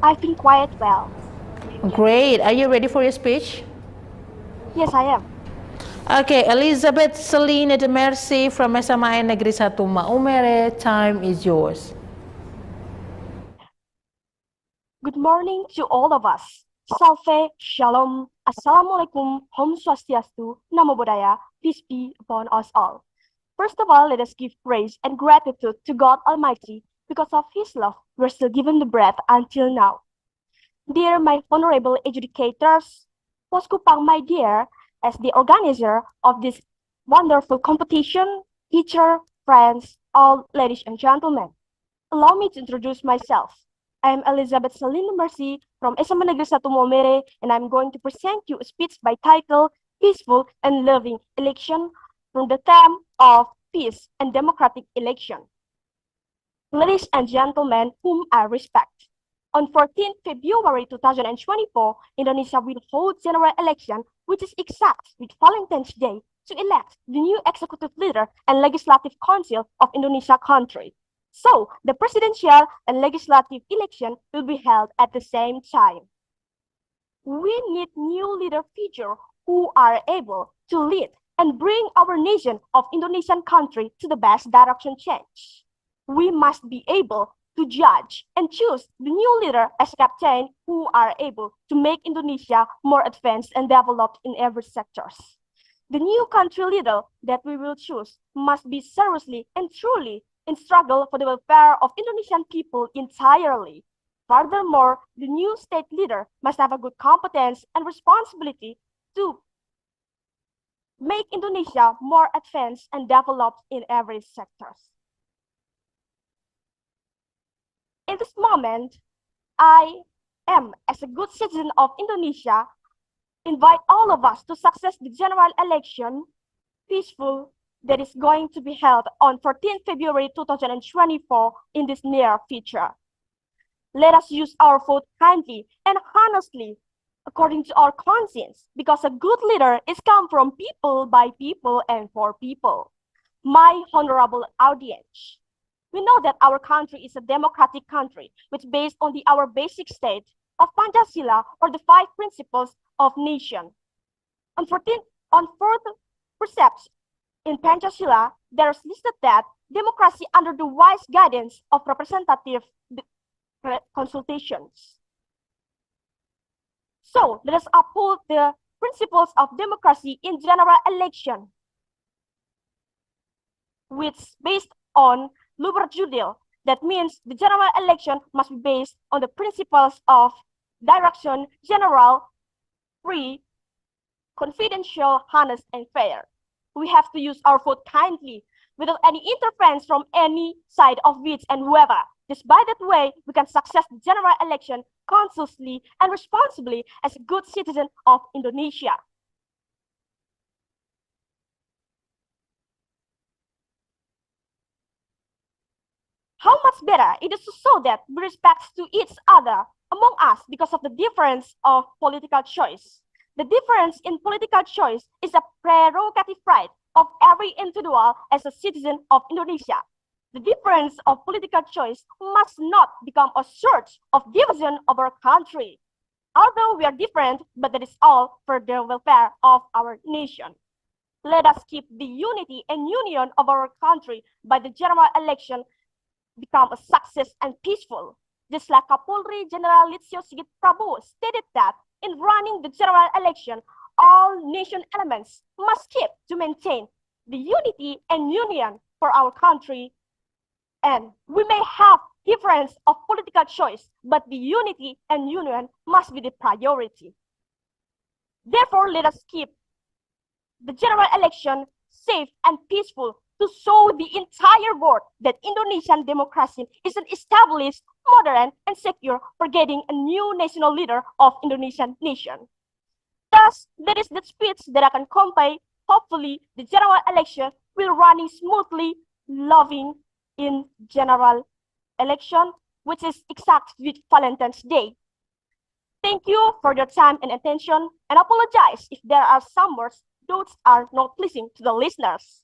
I've been quite well. Great. Are you ready for your speech? Yes, I am. Okay, Elizabeth Celine de Mercy from SMAN Negeri 1 Maumere. Time is yours. Good morning to all of us. Salve, Shalom, Assalamualaikum, Om Swastiastu, Namo Buddhaya, peace be upon us all. First of all, let us give praise and gratitude to God Almighty. Because of His love, we're still given the breath until now. Dear my honorable educators, KUPANG, my dear, as the organizer of this wonderful competition, teacher, friends, all ladies and gentlemen, allow me to introduce myself. I am Elizabeth Celine Mercy from SMA Negeri 1 Maumere, and I'm going to present you a speech by title, Peaceful and Loving Election, from the theme of Peace and Democratic Election. Ladies and gentlemen whom I respect, on 14 February 2024, Indonesia will hold general election, which is exact with Valentine's Day, to elect the new executive leader and legislative council of Indonesia country. So, the presidential and legislative election will be held at the same time. We need new leader figures who are able to lead and bring our nation of Indonesian country to the best direction change. We must be able to judge and choose the new leader as captain who are able to make Indonesia more advanced and developed in every sectors. The new country leader that we will choose must be seriously and truly in struggle for the welfare of Indonesian people entirely. Furthermore, the new state leader must have a good competence and responsibility to make Indonesia more advanced and developed in every sector. In this moment, I am, as a good citizen of Indonesia, invite all of us to success the general election, peaceful, that is going to be held on 14 February 2024 in this near future. Let us use our vote kindly and honestly, according to our conscience, because a good leader is come from people, by people, and for people. My honorable audience, we know that our country is a democratic country, which based on our basic state of Pancasila or the 5 principles of nation. On fourth precepts in Pancasila, there is listed that democracy under the wise guidance of representative consultations. So let us uphold the principles of democracy in general election, which based on luber judicial. That means the general election must be based on the principles of direction, general, free, confidential, honest, and fair. We have to use our vote kindly, without any interference from any side of which and whoever. Just by that way, we can success the general election consciously and responsibly as a good citizen of Indonesia. How much better it is to show that we respect to each other among us because of the difference of political choice. The difference in political choice is a prerogative right of every individual as a citizen of Indonesia. The difference of political choice must not become a source of division of our country. Although we are different, but that is all for the welfare of our nation. Let us keep the unity and union of our country by the general election become a success and peaceful. Just like Kapolri General Listio Sigit Prabowo stated that in running the general election, all nation elements must keep to maintain the unity and union for our country. And we may have difference of political choice, but the unity and union must be the priority. Therefore, let us keep the general election safe and peaceful to show the entire world that Indonesian democracy is an established, modern, and secure for getting a new national leader of Indonesian nation. Thus, that is the speech that I can convey. Hopefully, the general election will running smoothly, loving in general election, which is exact with Valentine's Day. Thank you for your time and attention, and apologize if there are some words those are not pleasing to the listeners.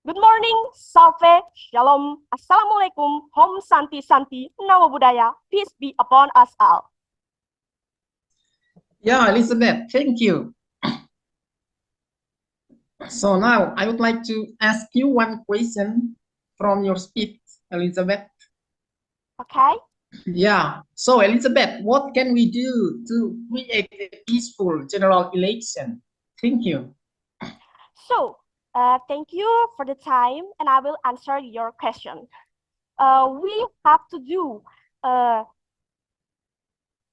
Good morning, Salve, Shalom, Assalamualaikum, Om Santi Santi, Namo Buddhaya, peace be upon us all. Yeah, Elizabeth, thank you. So now I would like to ask you one question from your speech, Elizabeth. Okay. Yeah. So Elizabeth, what can we do to create a peaceful general election? Thank you. So, thank you for the time, and I will answer your question. We have to do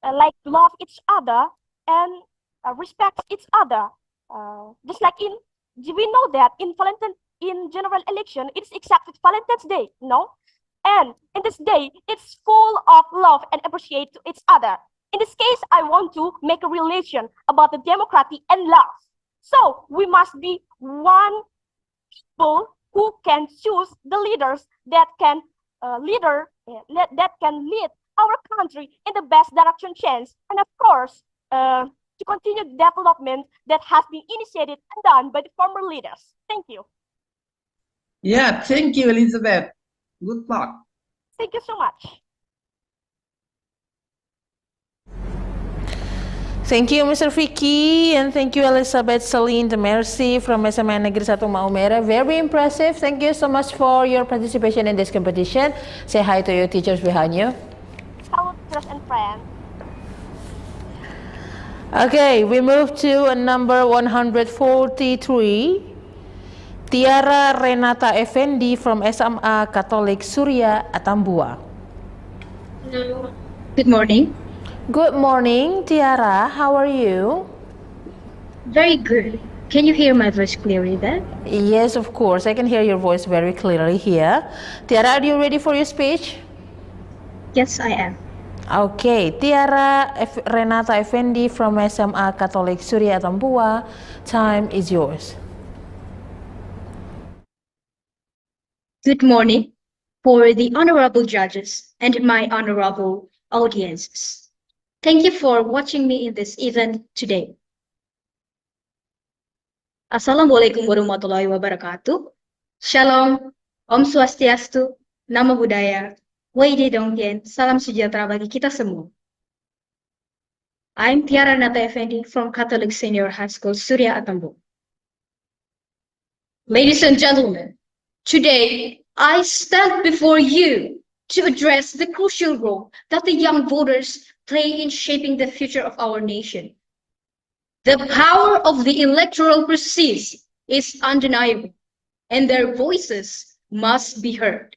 like love each other and respect each other. Just like we know that in general election, it's exactly Valentine's Day, no? And in this day, it's full of love and appreciate to each other. In this case, I want to make a relation about the democracy and love. So we must be one people who can choose the leaders that can lead our country in the best direction chance, and of course to continue the development that has been initiated and done by the former leaders. Thank you. Yeah, thank you, Elizabeth. Good luck. Thank you so much. Thank you, Mr. Vicky, and thank you, Elizabeth Celine de Mercy from SMA Negeri 1 Maumere. Very impressive. Thank you so much for your participation in this competition. Say hi to your teachers behind you. Hello, teachers and friends. Okay, we move to number 143. Tiara Renata Effendi from SMA Katolik Surya Atambua. Hello. Good morning. Good morning, Tiara. How are you? Very good. Can you hear my voice clearly then? Yes, of course. I can hear your voice very clearly here. Tiara, are you ready for your speech? Yes, I am. Okay, Tiara Renata Effendi from SMA Katolik Surya Atambua. Time is yours. Good morning for the honorable judges and my honorable audiences. Thank you for watching me in this event today. Assalamualaikum warahmatullahi wabarakatuh. Shalom, Om Swastiastu, Namo Buddhaya, Weide Dongkien, salam sejahtera bagi kita semua. I'm Tiara Renata Effendi from Catholic Senior High School, Surya Atambua. Ladies and gentlemen, today I stand before you to address the crucial role that the young voters play in shaping the future of our nation. The power of the electoral process is undeniable, and their voices must be heard.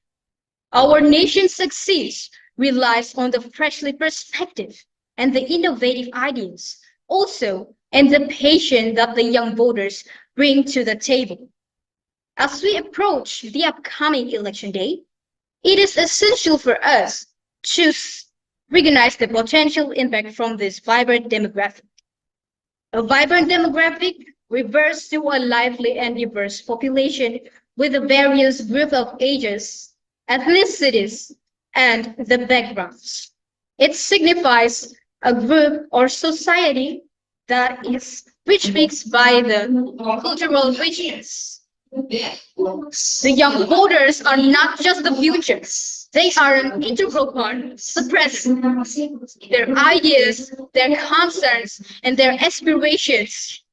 Our nation's success relies on the freshly perspective and the innovative ideas, also and the patience that the young voters bring to the table. As we approach the upcoming election day, it is essential for us to recognize the potential impact from this vibrant demographic. A vibrant demographic refers to a lively and diverse population with a various group of ages, ethnicities, and the backgrounds. It signifies a group or society that is mixed by the cultural richness. The young voters are not just the futures. They are an integral part of the present. Their ideas, their concerns, and their aspirations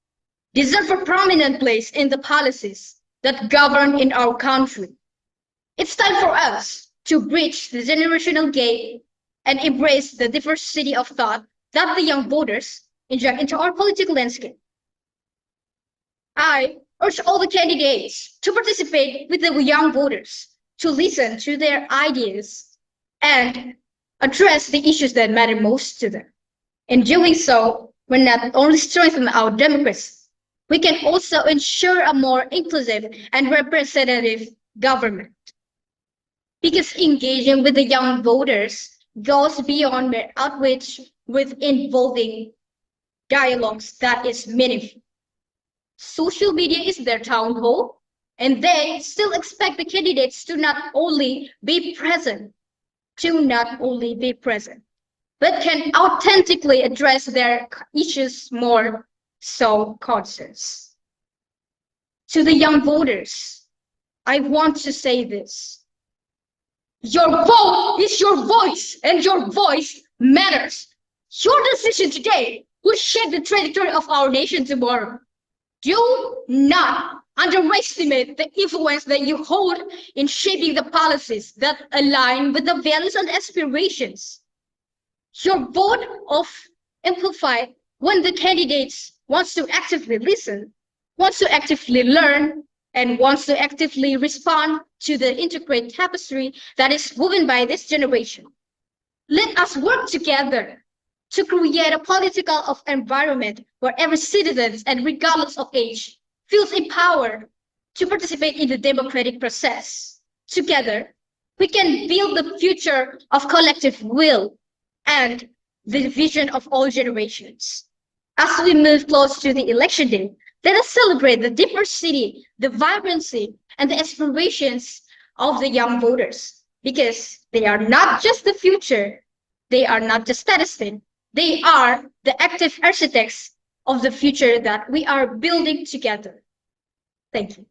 deserve a prominent place in the policies that govern in our country. It's time for us to bridge the generational gap and embrace the diversity of thought that the young voters inject into our political landscape. I urge all the candidates to participate with the young voters, to listen to their ideas and address the issues that matter most to them. In doing so, we not only strengthen our democracy, we can also ensure a more inclusive and representative government. Because engaging with the young voters goes beyond mere outreach with involving dialogues that is meaningful. Social media is their town hall, and they still expect the candidates to not only be present, but can authentically address their issues more so conscious. To the young voters, I want to say this. Your vote is your voice, and your voice matters. Your decision today will shape the trajectory of our nation tomorrow. Do not underestimate the influence that you hold in shaping the policies that align with the values and aspirations. Your vote of amplify when the candidates wants to actively listen, wants to actively learn, and wants to actively respond to the integrated tapestry that is woven by this generation. Let us work together to create a political environment where every citizen, and regardless of age, feels empowered to participate in the democratic process. Together, we can build the future of collective will and the vision of all generations. As we move close to the election day, let us celebrate the diversity, the vibrancy, and the aspirations of the young voters, because they are not just the future, they are not just statistics, they are the active architects of the future that we are building together. Thank you.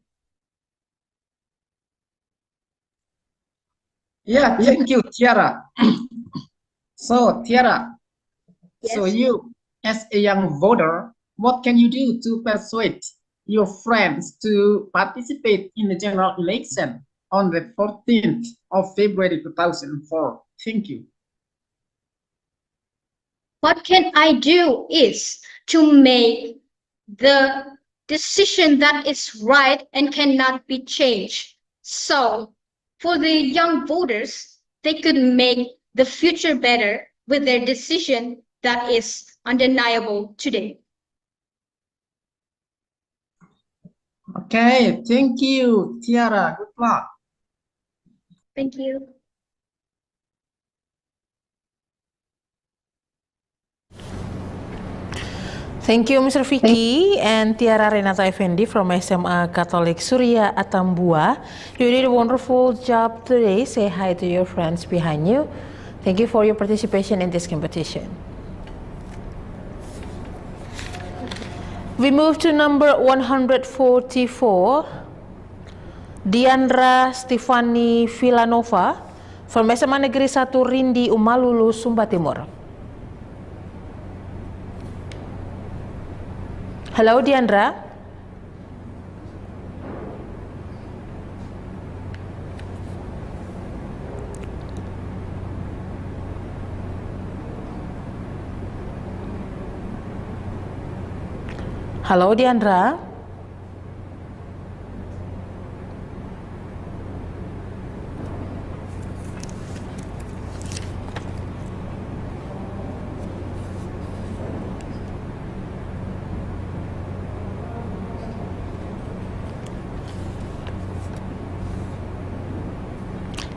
Yeah, thank you, Tiara. So, Tiara, so Yes. you, as a young voter, what can you do to persuade your friends to participate in the general election on the 14th of February 2004? Thank you. What can I do is to make the decision that is right and cannot be changed. So for the young voters, they could make the future better with their decision that is undeniable today. Okay, thank you, Tiara. Good luck. Thank you. Thank you, Mr. Vicky and Tiara Renata Effendi from SMA Katolik Surya Atambua. You did a wonderful job today. Say hi to your friends behind you. Thank you for your participation in this competition. We move to number 144, Deandra Stefani Villanova from SMA Negeri 1 Rindi Umalulu, Sumba Timur. Hello, Deandra. Hello, Deandra.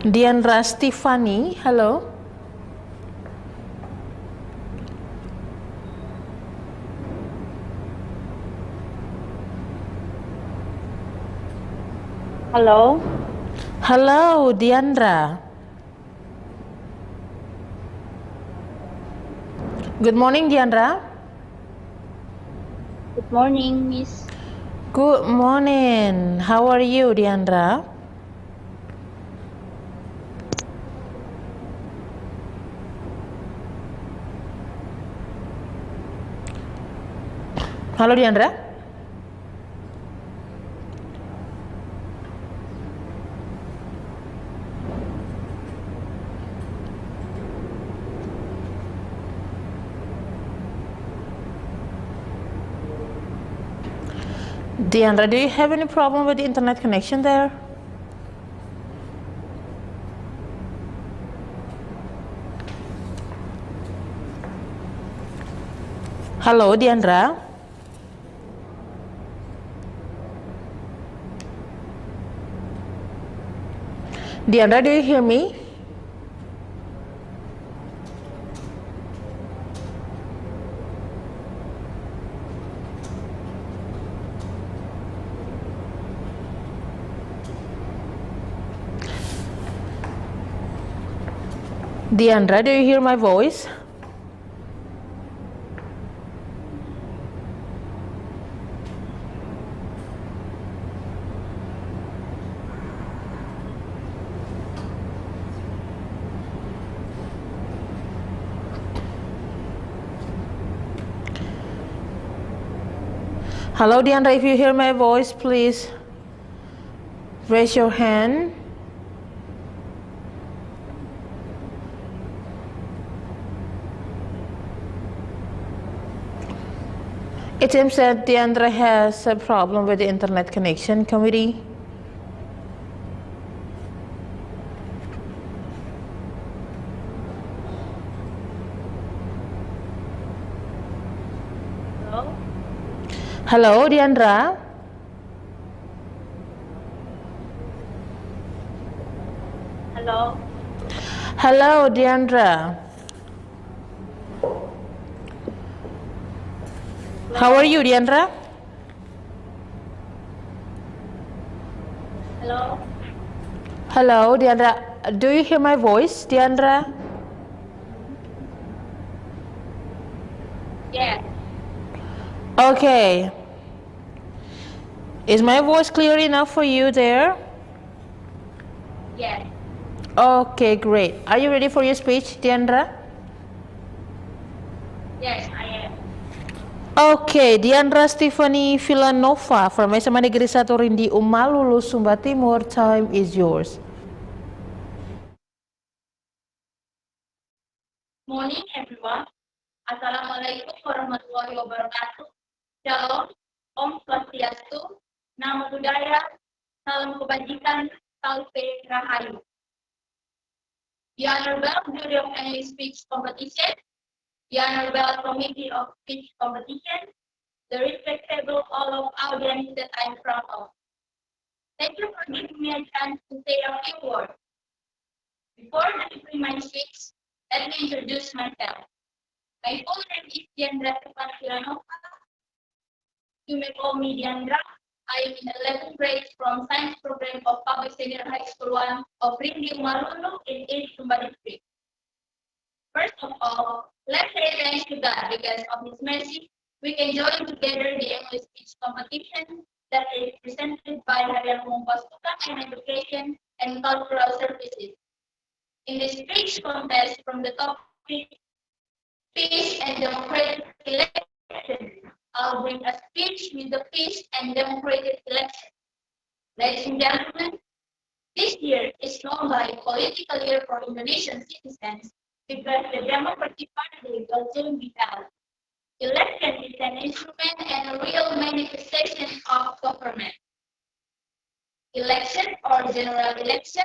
Deandra Stefani, hello. Hello. Hello, Deandra. Good morning, Deandra. Good morning, Miss. Good morning. How are you, Deandra? Halo, Deandra. Deandra, do you have any problem with the internet connection there? Hello, Deandra. Deandra, do you hear me? Deandra, do you hear my voice? Hello, Deandra, if you hear my voice, please raise your hand. It seems that Deandra has a problem with the internet connection, committee. Hello? Hello, Deandra. Hello? Hello, Deandra. How are you, Deandra? Hello? Hello, Deandra. Do you hear my voice, Deandra? Yes. Okay. Is my voice clear enough for you there? Yes. Okay, great. Are you ready for your speech, Deandra? Yes, I am. Okay, Deandra Stephanie Villanova from SMA Negeri 1 Rindi Umalulu, Sumba Timur. Time is yours. Morning, everyone. Assalamualaikum warahmatullahi wabarakatuh. Shalom, Om Swastiastu, Namo Buddhaya, Salam Kebajikan, Salve Rahayu. The Honorable Jury of English Speech Competition, the Honorable Committee of Speech Competition, the respectable all of audience that I'm proud of. Thank you for giving me a chance to say a few words. Before I begin my speech, let me introduce myself. My full name is Deandra Villanova. You may call me Deandra. I am in 11th grade from Science Program of Public Senior High School 1 of Rindi Umalulu in East Sumba District. First of all, let's say thanks to God because of His mercy, we can join together the English speech competition that is presented by Harian Pasukan and Education and Cultural Services. In the speech contest from the topic Peace and Democratic Election, I'll bring a speech with the Peace and Democratic Election. Ladies and gentlemen, this year is known by political year for Indonesian citizens because the Democratic Party will soon be held. Election is an instrument and a real manifestation of government. Election or general election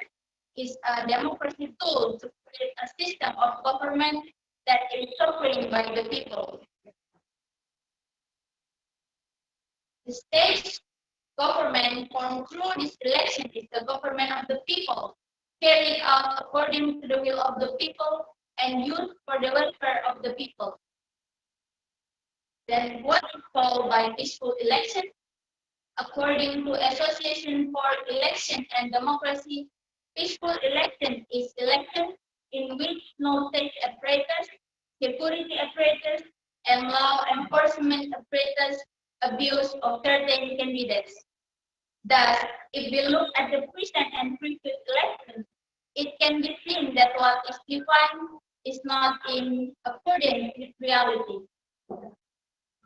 is a democracy tool to create a system of government that is sovereign by the people. The state government formed through this election is the government of the people, carried out according to the will of the people and used for the welfare of the people. Then what is called by peaceful election? According to Association for Election and Democracy, peaceful election is election in which no state apparatus, security apparatus, and law enforcement apparatus abuse of certain candidates. Thus, if we look at the present and previous elections, it can be seen that what is defined is not in accordance with reality.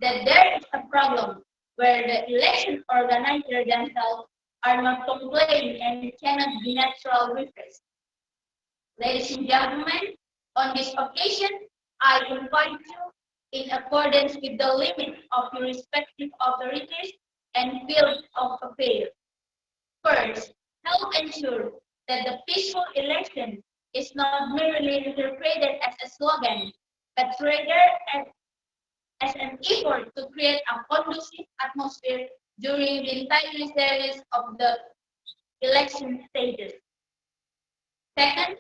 That there is a problem where the election organizers themselves are not compliant and cannot be natural requests. Ladies and gentlemen, on this occasion, I invite you, in accordance with the limits of your respective authorities, and field of affairs. First, help ensure that the peaceful election is not merely interpreted as a slogan, but rather as an effort to create a conducive atmosphere during the entire series of the election stages. Second,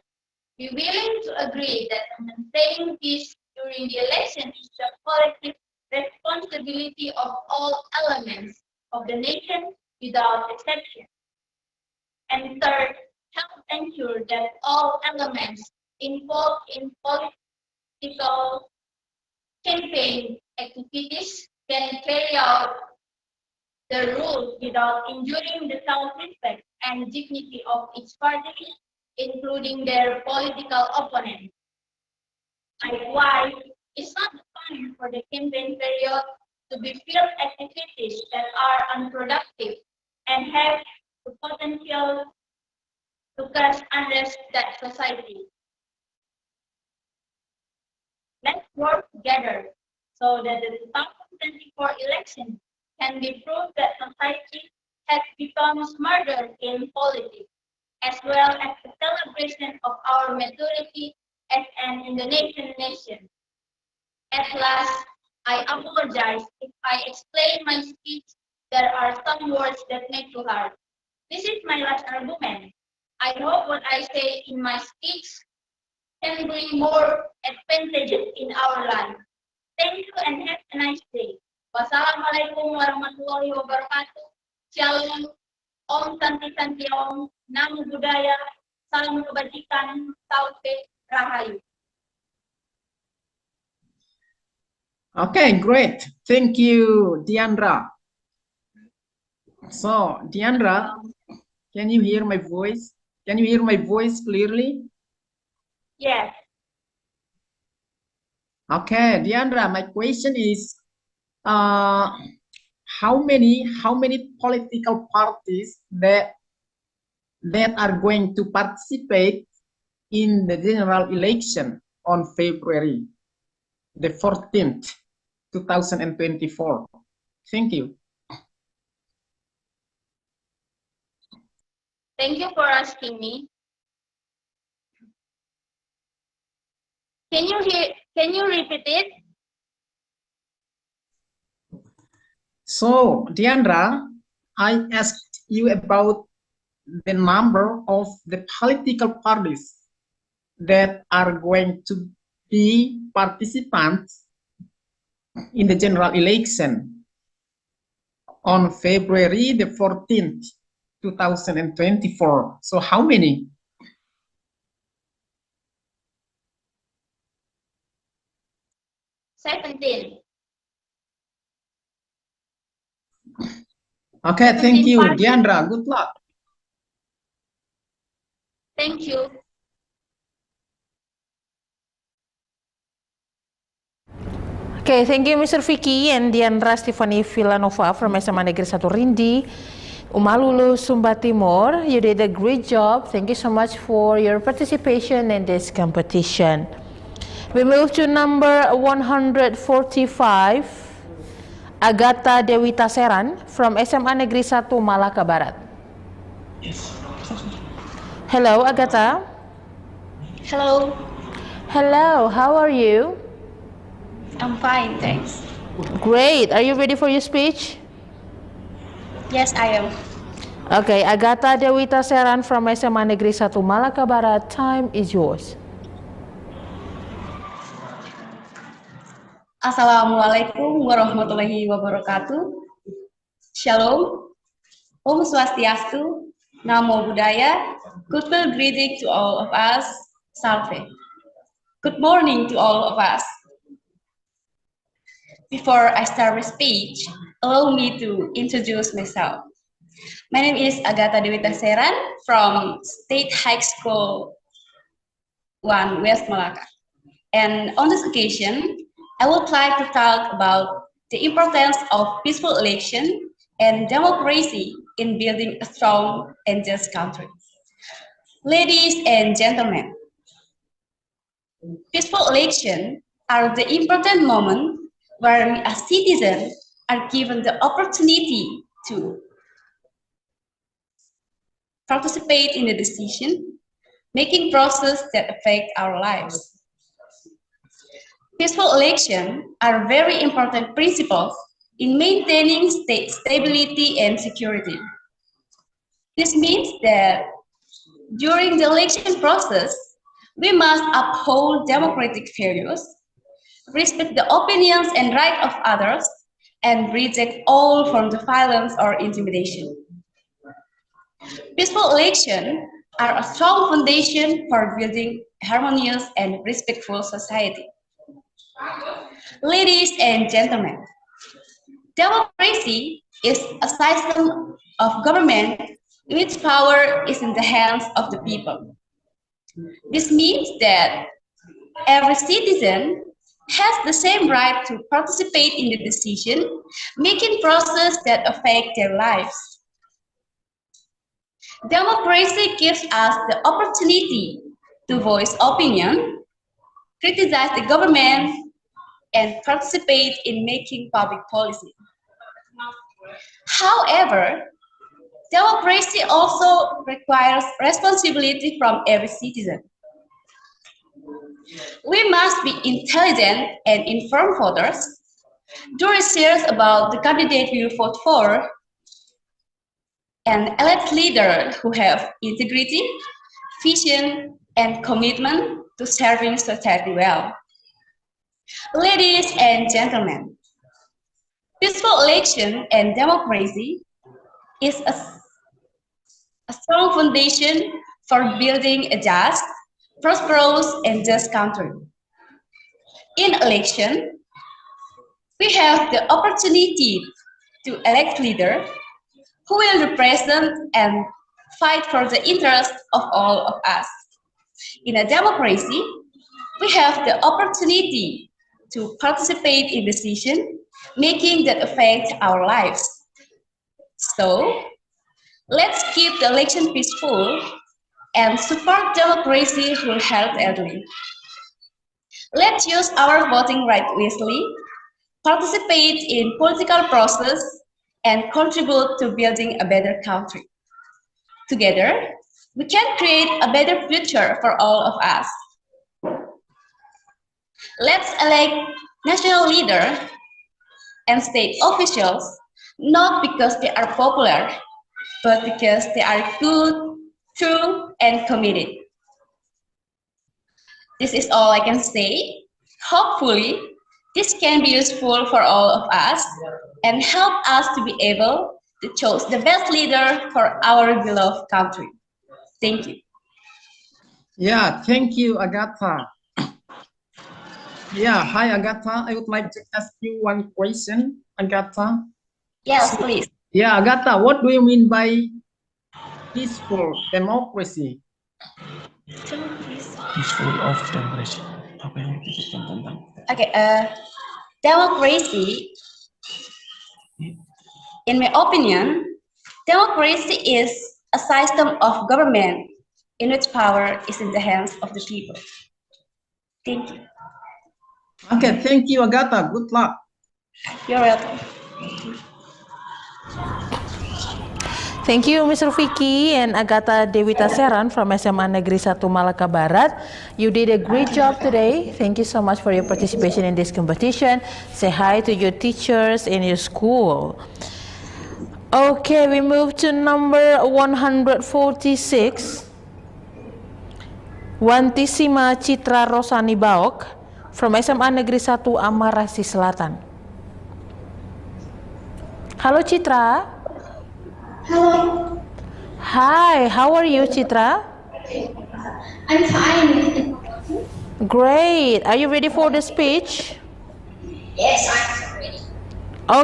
be willing to agree that maintaining peace during the election is the collective responsibility of all elements of the nation without exception. And third, help ensure that all elements involved in political campaign activities can carry out the rules without injuring the self-respect and dignity of each party, including their political opponents. Likewise, it's not the time for the campaign period to be filled activities that are unproductive and have the potential to cause unrest that society. Let's work together so that the 2024 election can be proof that society has become smarter in politics, as well as the celebration of our maturity as an Indonesian nation. At last, I apologize if I explain my speech. There are some words that make you hard. This is my last argument. I hope what I say in my speech can bring more advantages in our life. Thank you and have a nice day. Wassalamualaikum warahmatullahi wabarakatuh. Shalom. Om Santi Santi Om. Namo Buddhaya. Salam kebajikan. Saute Rahayu. Okay, great. Thank you, Deandra. So, Deandra, can you hear my voice? Can you hear my voice clearly? Yes. Okay, Deandra, my question is, how many political parties that are going to participate in the general election on February the 14th, 2024? Thank you. Thank you for asking me. Can you repeat it? So, Deandra, I asked you about the number of the political parties that are going to be participants in the general election on February the 14th, 2024. So how many? $17. Okay, thank you, parties. Deandra. Good luck. Thank you. Okay, thank you Mr. Vicky and Deandra Stephanie Villanova from SMA Negeri 1 Rindi, Umalulu, Sumba Timur. You did a great job. Thank you so much for your participation in this competition. We move to number 145, Agata Dewita Seran from SMA Negeri 1 Malaka Barat. Hello, Agata. Hello. Hello, how are you? I'm fine, thanks. Great. Are you ready for your speech? Yes, I am. Okay, Agata Dewita Seran from SMA Negeri 1 Malaka Barat, time is yours. Assalamualaikum warahmatullahi wabarakatuh. Shalom. Om Swastiastu. Namo Buddhaya. Goodwill greeting to all of us. Salve. Good morning to all of us. Before I start my speech, allow me to introduce myself. My name is Agata Dewita Seran from State High School 1 West Malaka. And on this occasion, I would like to talk about the importance of peaceful election and democracy in building a strong and just country. Ladies and gentlemen, peaceful elections are the important moment where we as citizens are given the opportunity to participate in the decision-making process that affect our lives. Peaceful elections are very important principles in maintaining state stability and security. This means that during the election process, we must uphold democratic values, respect the opinions and rights of others, and reject all forms of violence or intimidation. Peaceful elections are a strong foundation for building a harmonious and respectful society. Ladies and gentlemen, democracy is a system of government in which power is in the hands of the people. This means that every citizen has the same right to participate in the decision-making process that affect their lives. Democracy gives us the opportunity to voice opinion, criticize the government, and participate in making public policy. However, democracy also requires responsibility from every citizen. We must be intelligent and informed voters, do research about the candidate we will vote for, and elect leaders who have integrity, vision, and commitment to serving society well. Ladies and gentlemen, peaceful election and democracy is a strong foundation for building a just, prosperous, and just country. In election, we have the opportunity to elect leaders who will represent and fight for the interests of all of us. In a democracy, we have the opportunity to participate in decision-making that affect our lives. So, let's keep the election peaceful and support democracy who will help elderly. Let's use our voting right wisely, participate in political process, and contribute to building a better country. Together, we can create a better future for all of us. Let's elect national leaders and state officials, not because they are popular, but because they are good, true, and committed. This is all I can say. Hopefully, this can be useful for all of us and help us to be able to choose the best leader for our beloved country. Thank you. Yeah, thank you, Agata. Yeah, hi, Agata. I would like to ask you one question, Agata. Yes, please. Yeah, Agata, what do you mean by peaceful democracy? Peaceful of democracy. Apa yang dipikirkan tentang? Okay, democracy, in my opinion, democracy is a system of government in which power is in the hands of the people. Thank you. Okay, thank you, Agata. Good luck. You're welcome. Thank you, Mr. Vicky and Agata Dewita Seran from SMA Negeri 1 Malaka Barat. You did a great job today. Thank you so much for your participation in this competition. Say hi to your teachers in your school. Okay, we move to number 146. Wantisima Citra Rosani Baok from SMA Negeri 1 Amarasi Selatan. Halo Citra. Hello. Hi, how are you, Citra? I'm fine. Great. Are you ready for the speech? Yes, I'm ready.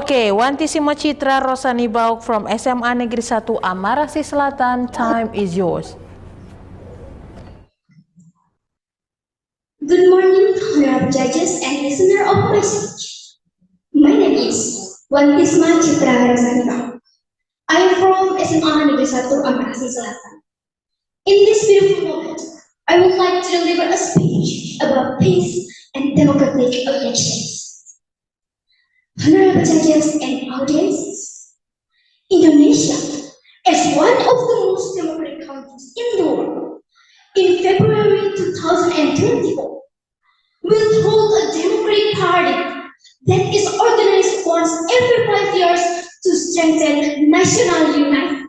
Okay, Wantisima Citra Rosani Bauk from SMA Negeri 1 Amarasi Selatan, time is yours. Good morning, honorable judges and listener of my speech. My name is Wantisima Citra Rosani Bauk. I am from SMA Negeri 1 Amarasi Selatan. In this beautiful moment, I would like to deliver a speech about peace and democratic elections. Honorable judges and audiences, countries in the world. In February 2024, we'll hold a Democratic Party that is organized once every 5 years to strengthen national unity.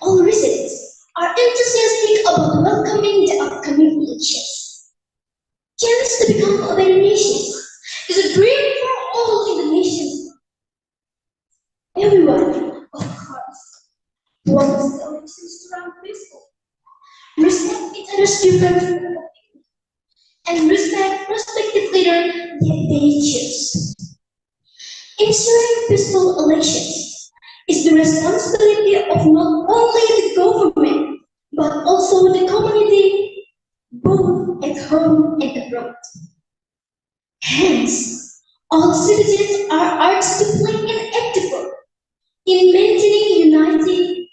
All residents are enthusiastic about welcoming the upcoming elections. Chance to become a better nation is a dream for all in the nation. Everyone, of course, wants the elections to run peaceful, respect each other's different and respect prospective leader that they choose. Ensuring peaceful elections is the responsibility of not only the government, but also the community, both at home and abroad. Hence, all citizens are urged to play an active role in maintaining unity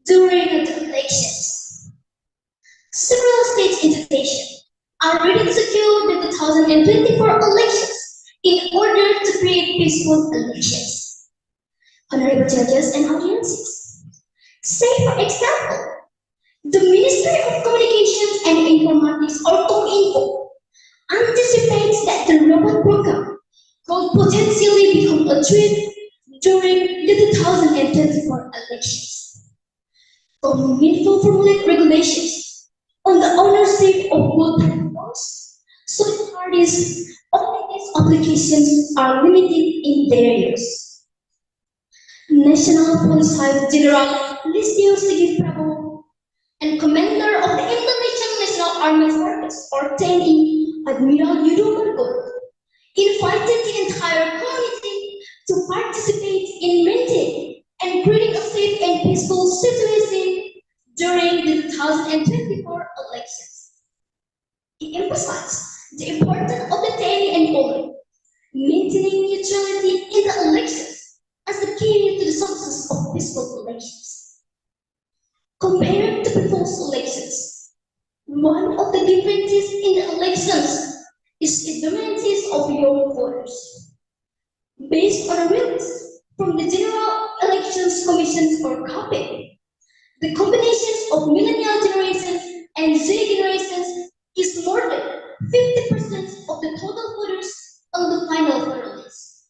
during the elections. Several states in the nation are ready to secure the 2024 elections in order to create peaceful elections. Honorable judges and audiences, say for example, the Ministry of Communications and Informatics or COMINFO anticipates that the robot program could potentially become a threat during the 2024 elections. COMINFO formulated regulations on the ownership of wood platforms, so the parties owning these applications are limited in their use. National Police General Listio Sigit Prabowo and Commander of the Indonesian National Army Forces or TNI, Admiral Yudo Margono, invited the entire community to participate in maintaining and creating a safe and peaceful situation during the 2024 elections. He emphasized the importance of the TNI and polling, maintaining neutrality in the elections as the key to the success of peaceful elections. Compared to proposed elections, one of the differences in the elections is the dominance of young voters. Based on a release from the General Elections Commission or KUPANG, the combinations of millennial generations and Z generations is more than 50% of the total voters on the final voter list.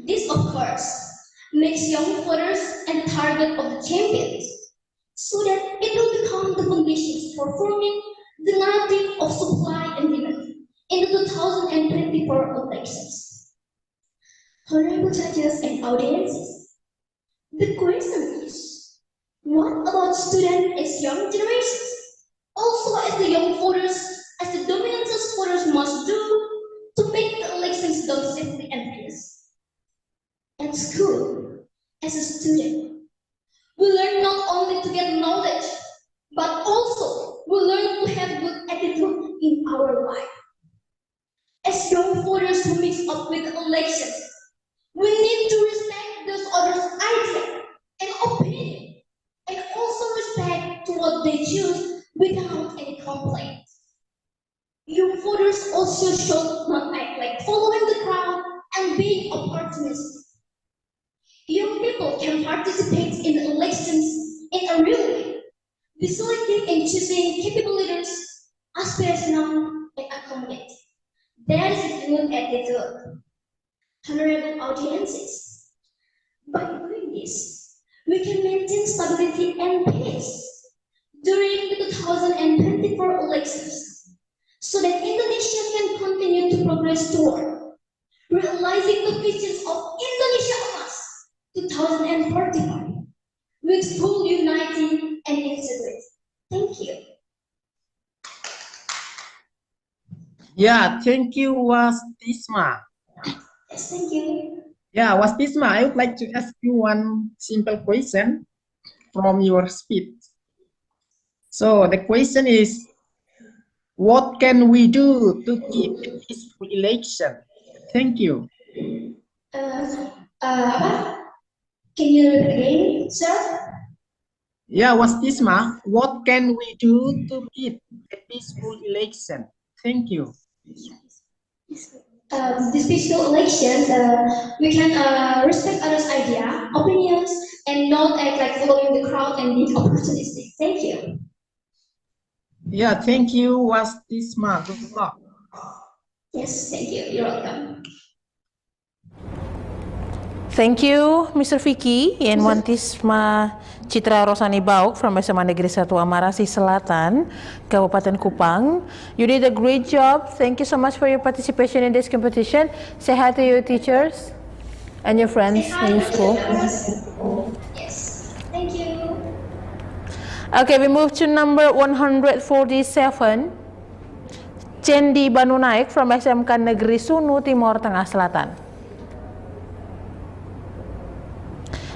This, of course, makes young voters a target of the champions, so that it will become the foundations for forming the narrative of supply and demand in the 2024 elections. Honorable judges and audiences, the question is, what about students as young generations, also as the young voters, as the dominant voters must do to make the elections done safely and peace? At school, as a student, we learn not only to get knowledge, but also we learn to have good attitude in our life. As young voters who mix up with elections, we need to respect those others' idea and opinion, and also respect to what they choose without any complaint. Young voters also should not act like following the crowd and being opportunists. Young people can participate in the elections in a real way, be selective in choosing capable leaders, aspirational and accommodating. That is a good attitude. Honorable audiences, by doing this, we can maintain stability and peace during the 2024 elections, so that Indonesia can continue to progress toward realizing the visions of Indonesia Emas 2045 with full unity and integrity. Thank you. Yeah, thank you, Wastisma. Yes, thank you. Yeah, Wastisma, I would like to ask you one simple question from your speech. So the question is, what can we do to keep a peaceful election? Thank you. Can you repeat again, sir? Yeah, Wastisma, what can we do to keep a peaceful election? Thank you. This peaceful elections, we can respect others' idea, opinions, and and not act like following the crowd and being opportunistic. Thank you. Yeah, thank you, Wastisma. Good luck. Yes, thank you. You're welcome. Thank you, Mr. Vicky and Wantisma Citra Rosani Bauk from SMA Negeri 1 Amarasi Selatan, Kabupaten Kupang. You did a great job. Thank you so much for your participation in this competition. Say hi to your teachers and your friends in your school. Yes, thank you. Okay, we move to number 147. Cendi Banunaik from SMK Negeri Sunu, Timur Tengah Selatan.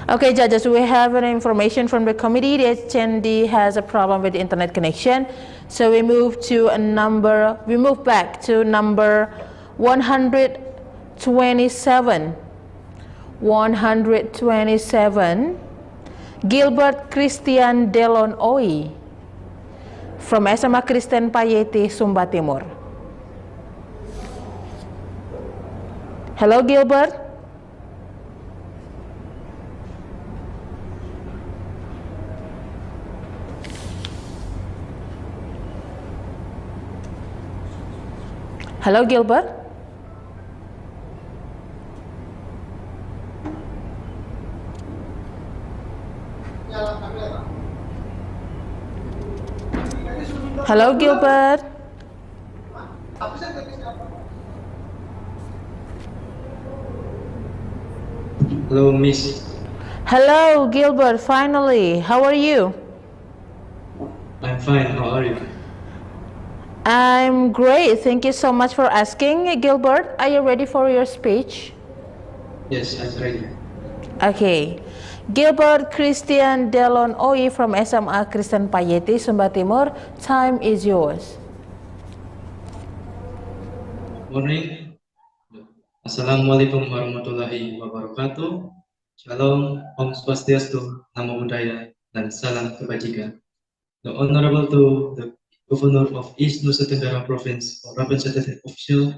Okay, judges, we have an information from the committee that Cendi has a problem with the internet connection. So we move back to number 127. 127. Gilbert Christian Delon Oi from SMA Kristen Payeti, Sumba Timur. Hello, Gilbert. Hello, Gilbert. Hello, Gilbert. Hello, Miss. Hello, Gilbert. Finally, how are you? I'm fine. How are you? I'm great. Thank you so much for asking. Gilbert, are you ready for your speech? Yes, I'm ready. Okay. Gilbert Christian Delon Oi from SMA Kristen Payeti, Sumba Timur. Time is yours. Morning. Assalamualaikum warahmatullahi wabarakatuh. Shalom, Om Swastiastu, Namo Buddhaya, dan salam kebajikan. The Honorable to the Governor of East Nusa Tenggara Province or representative official,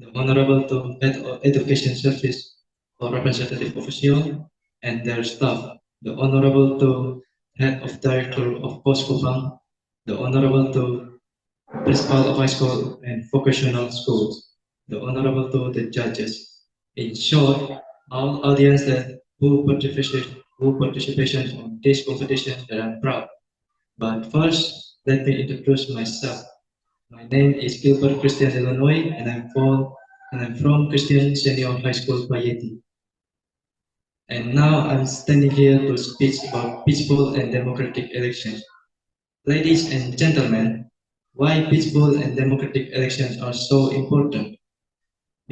the Honorable to Head of Education Service or representative official, and their staff, the Honorable to Head of Director of Post KUPANG, the Honorable to Principal of High School and Vocational Schools, the Honorable to the judges. In short, all audiences who participation on this competition that I'm proud. But first, let me introduce myself. My name is Gilbert Christian Illinois, and I'm from Christian Senior High School, Payeti. And now I'm standing here to speak about peaceful and democratic elections. Ladies and gentlemen, why peaceful and democratic elections are so important?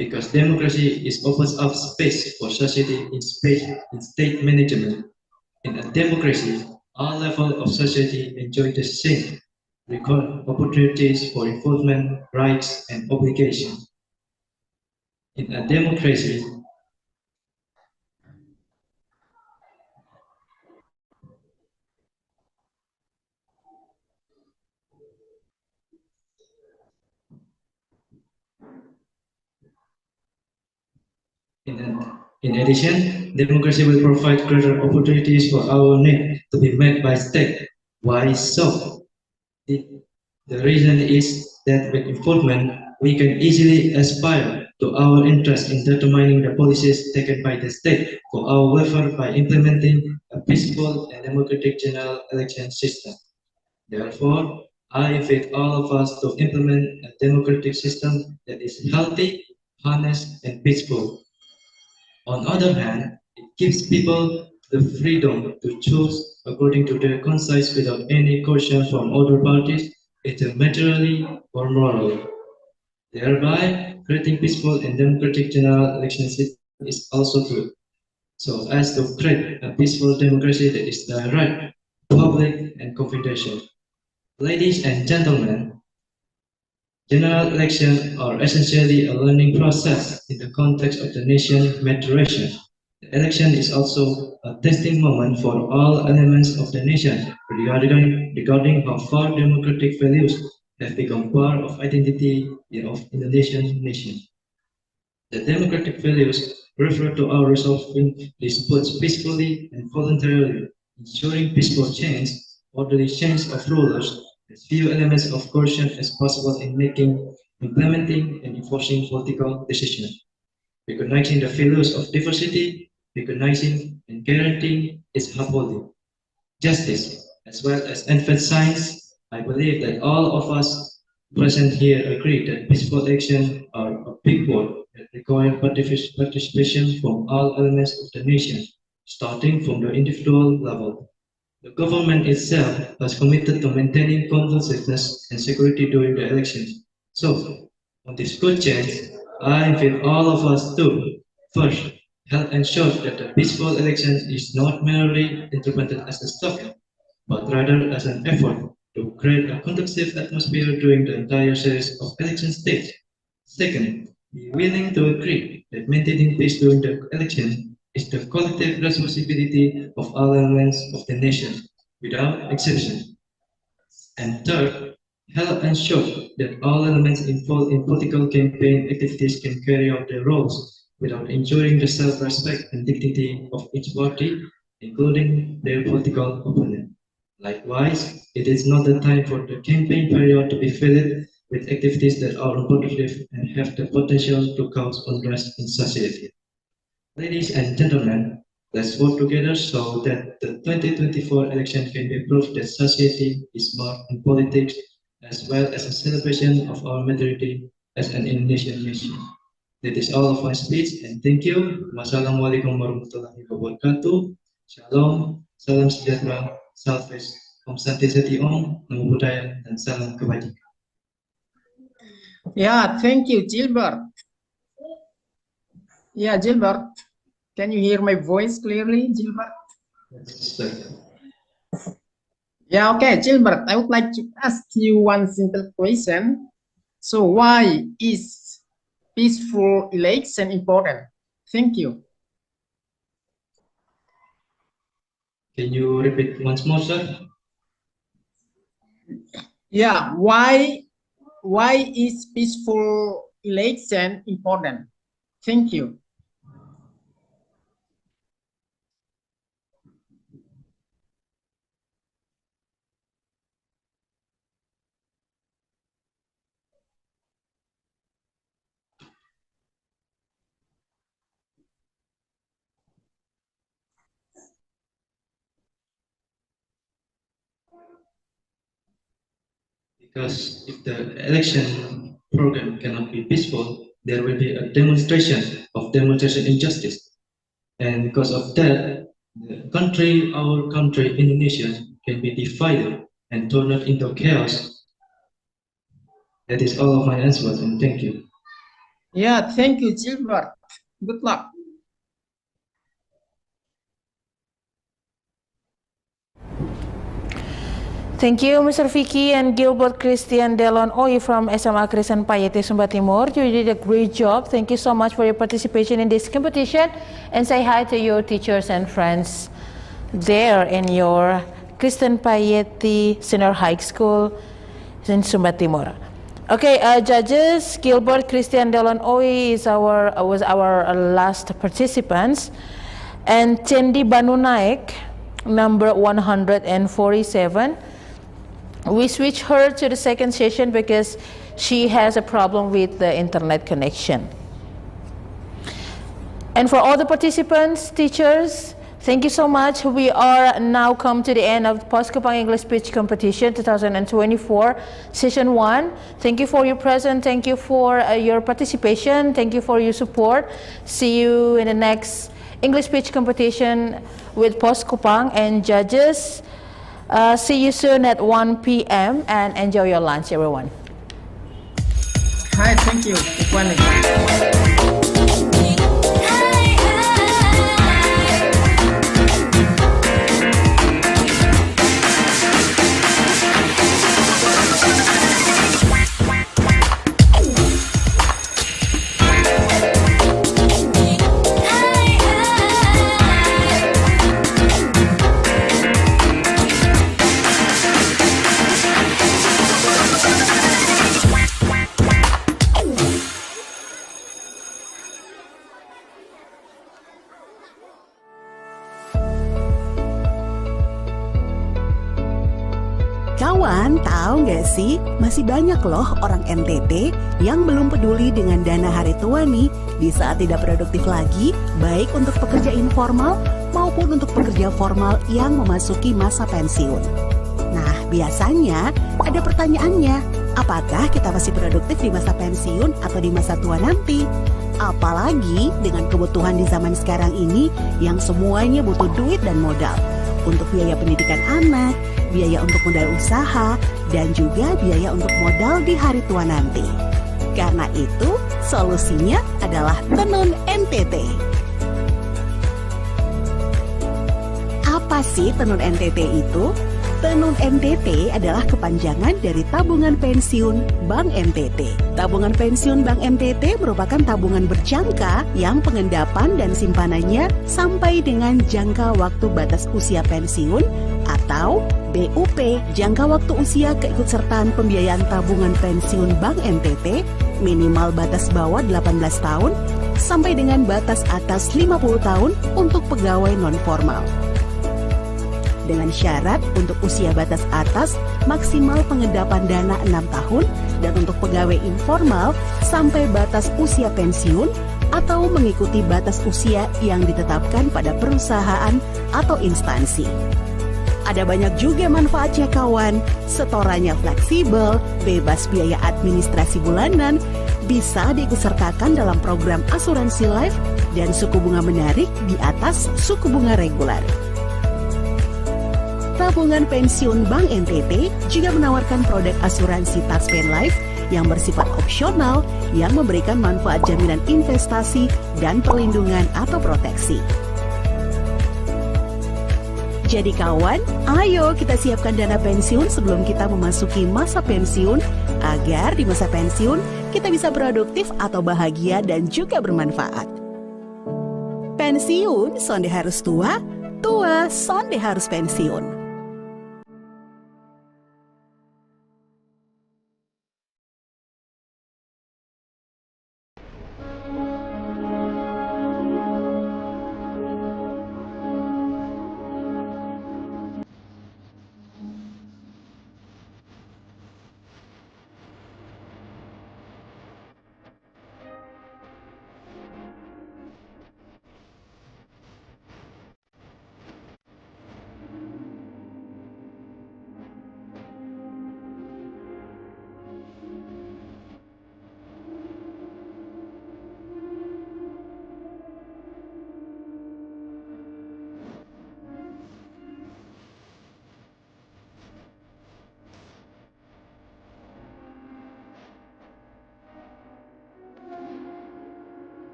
Because democracy opens up space for society in state management. In a democracy, all levels of society enjoy the same opportunities for involvement, rights, and obligations. In a democracy, in addition, democracy will provide greater opportunities for our needs to be met by state. Why so? The reason is that with involvement, we can easily aspire to our interest in determining the policies taken by the state for our welfare by implementing a peaceful and democratic general election system. Therefore, I invite all of us to implement a democratic system that is healthy, honest, and peaceful. On the other hand, it gives people the freedom to choose according to their conscience without any coercion from other parties, either materially or morally. Thereby, creating peaceful and democratic general election system is also good, so as to create a peaceful democracy that is direct, public, and confidential. Ladies and gentlemen, general elections are essentially a learning process in the context of the nation's maturation. The election is also a testing moment for all elements of the nation regarding how far democratic values have become part of identity of Indonesian nation. The democratic values refer to our resolving disputes peacefully and voluntarily, ensuring peaceful change, orderly change of rulers, as few elements of coercion as possible in making, implementing, and enforcing political decisions. Recognizing the values of diversity, recognizing and guaranteeing its upholding. Justice, as well as infant science, I believe that all of us present here agree that peaceful action are a big word that require participation from all elements of the nation, starting from the individual level. The government itself has committed to maintaining consciousness and security during the elections. So, on this good chance, I invite all of us to, first, help ensure that the peaceful elections is not merely interpreted as a slogan, but rather as an effort to create a conducive atmosphere during the entire series of election stages. Second, be willing to agree that maintaining peace during the election is the collective responsibility of all elements of the nation, without exception. And third, help ensure that all elements involved in political campaign activities can carry out their roles without injuring the self-respect and dignity of each party, including their political opponent. Likewise, it is not the time for the campaign period to be filled with activities that are unproductive and have the potential to cause unrest in society. Ladies and gentlemen, let's work together so that the 2024 election can be proof that society is marked in politics as well as a celebration of our maturity as an Indonesian nation. That is all of my speech and thank you. Wassalamualaikum warahmatullahi wabarakatuh. Shalom, salam sejahtera, salves, Om Santi Om, Namo Buddhaya, dan salam kebajikan. Yeah, thank you, Gilbert. Yeah, Gilbert, can you hear my voice clearly, Gilbert? Yeah, okay, Gilbert, I would like to ask you one simple question. So why is peaceful election important? Thank you. Can you repeat once more, sir? Yeah, why is peaceful election important? Thank you. Because if the election program cannot be peaceful, there will be a demonstration injustice. And because of that, our country, Indonesia, can be divided and turned into chaos. That is all of my answers, and thank you. Yeah, thank you, Gilbert. Good luck. Thank you, Mr. Vicky and Gilbert Christian Delon Oi from SMA Kristen Payete, Sumba Timur. You did a great job. Thank you so much for your participation in this competition. And say hi to your teachers and friends there in your Kristen Payete Senior High School in Sumba Timur. Okay, judges, Gilbert Christian Delon Oi was our last participants. And Cendi Banu Naik, number 147. We switch her to the second session because she has a problem with the internet connection. And for all the participants, teachers, thank you so much. We are now come to the end of KUPANG English Speech Competition 2024, Session 1. Thank you for your presence. Thank you for your participation. Thank you for your support. See you in the next English Speech Competition with KUPANG and judges. See you soon at 1 p.m. and enjoy your lunch, everyone. Hi, thank you. Kawan, tahu nggak sih, masih banyak loh orang NTT yang belum peduli dengan dana hari tua nih di saat tidak produktif lagi, baik untuk pekerja informal maupun untuk pekerja formal yang memasuki masa pensiun. Nah, biasanya ada pertanyaannya, apakah kita masih produktif di masa pensiun atau di masa tua nanti? Apalagi dengan kebutuhan di zaman sekarang ini yang semuanya butuh duit dan modal untuk biaya pendidikan anak, biaya untuk modal usaha, dan juga biaya untuk modal di hari tua nanti. Karena itu, solusinya adalah Tenun NTT. Apa sih Tenun NTT itu? Tenun NTT adalah kepanjangan dari Tabungan Pensiun Bank NTT. Tabungan Pensiun Bank NTT merupakan tabungan berjangka yang pengendapan dan simpanannya sampai dengan jangka waktu batas usia pensiun atau BUP, jangka waktu usia keikutsertaan pembiayaan tabungan pensiun Bank NTT, minimal batas bawah 18 tahun sampai dengan batas atas 50 tahun untuk pegawai non-formal. Dengan syarat untuk usia batas atas maksimal pengendapan dana 6 tahun dan untuk pegawai informal sampai batas usia pensiun atau mengikuti batas usia yang ditetapkan pada perusahaan atau instansi. Ada banyak juga manfaatnya kawan, setorannya fleksibel, bebas biaya administrasi bulanan, bisa diikutsertakan dalam program asuransi life dan suku bunga menarik di atas suku bunga reguler. Tabungan Pensiun Bank NTT juga menawarkan produk asuransi Touchpay Life yang bersifat opsional yang memberikan manfaat jaminan investasi dan perlindungan atau proteksi. Jadi kawan, ayo kita siapkan dana pensiun sebelum kita memasuki masa pensiun agar di masa pensiun kita bisa produktif atau bahagia dan juga bermanfaat. Pensiun sonde harus tua, tua sonde harus pensiun.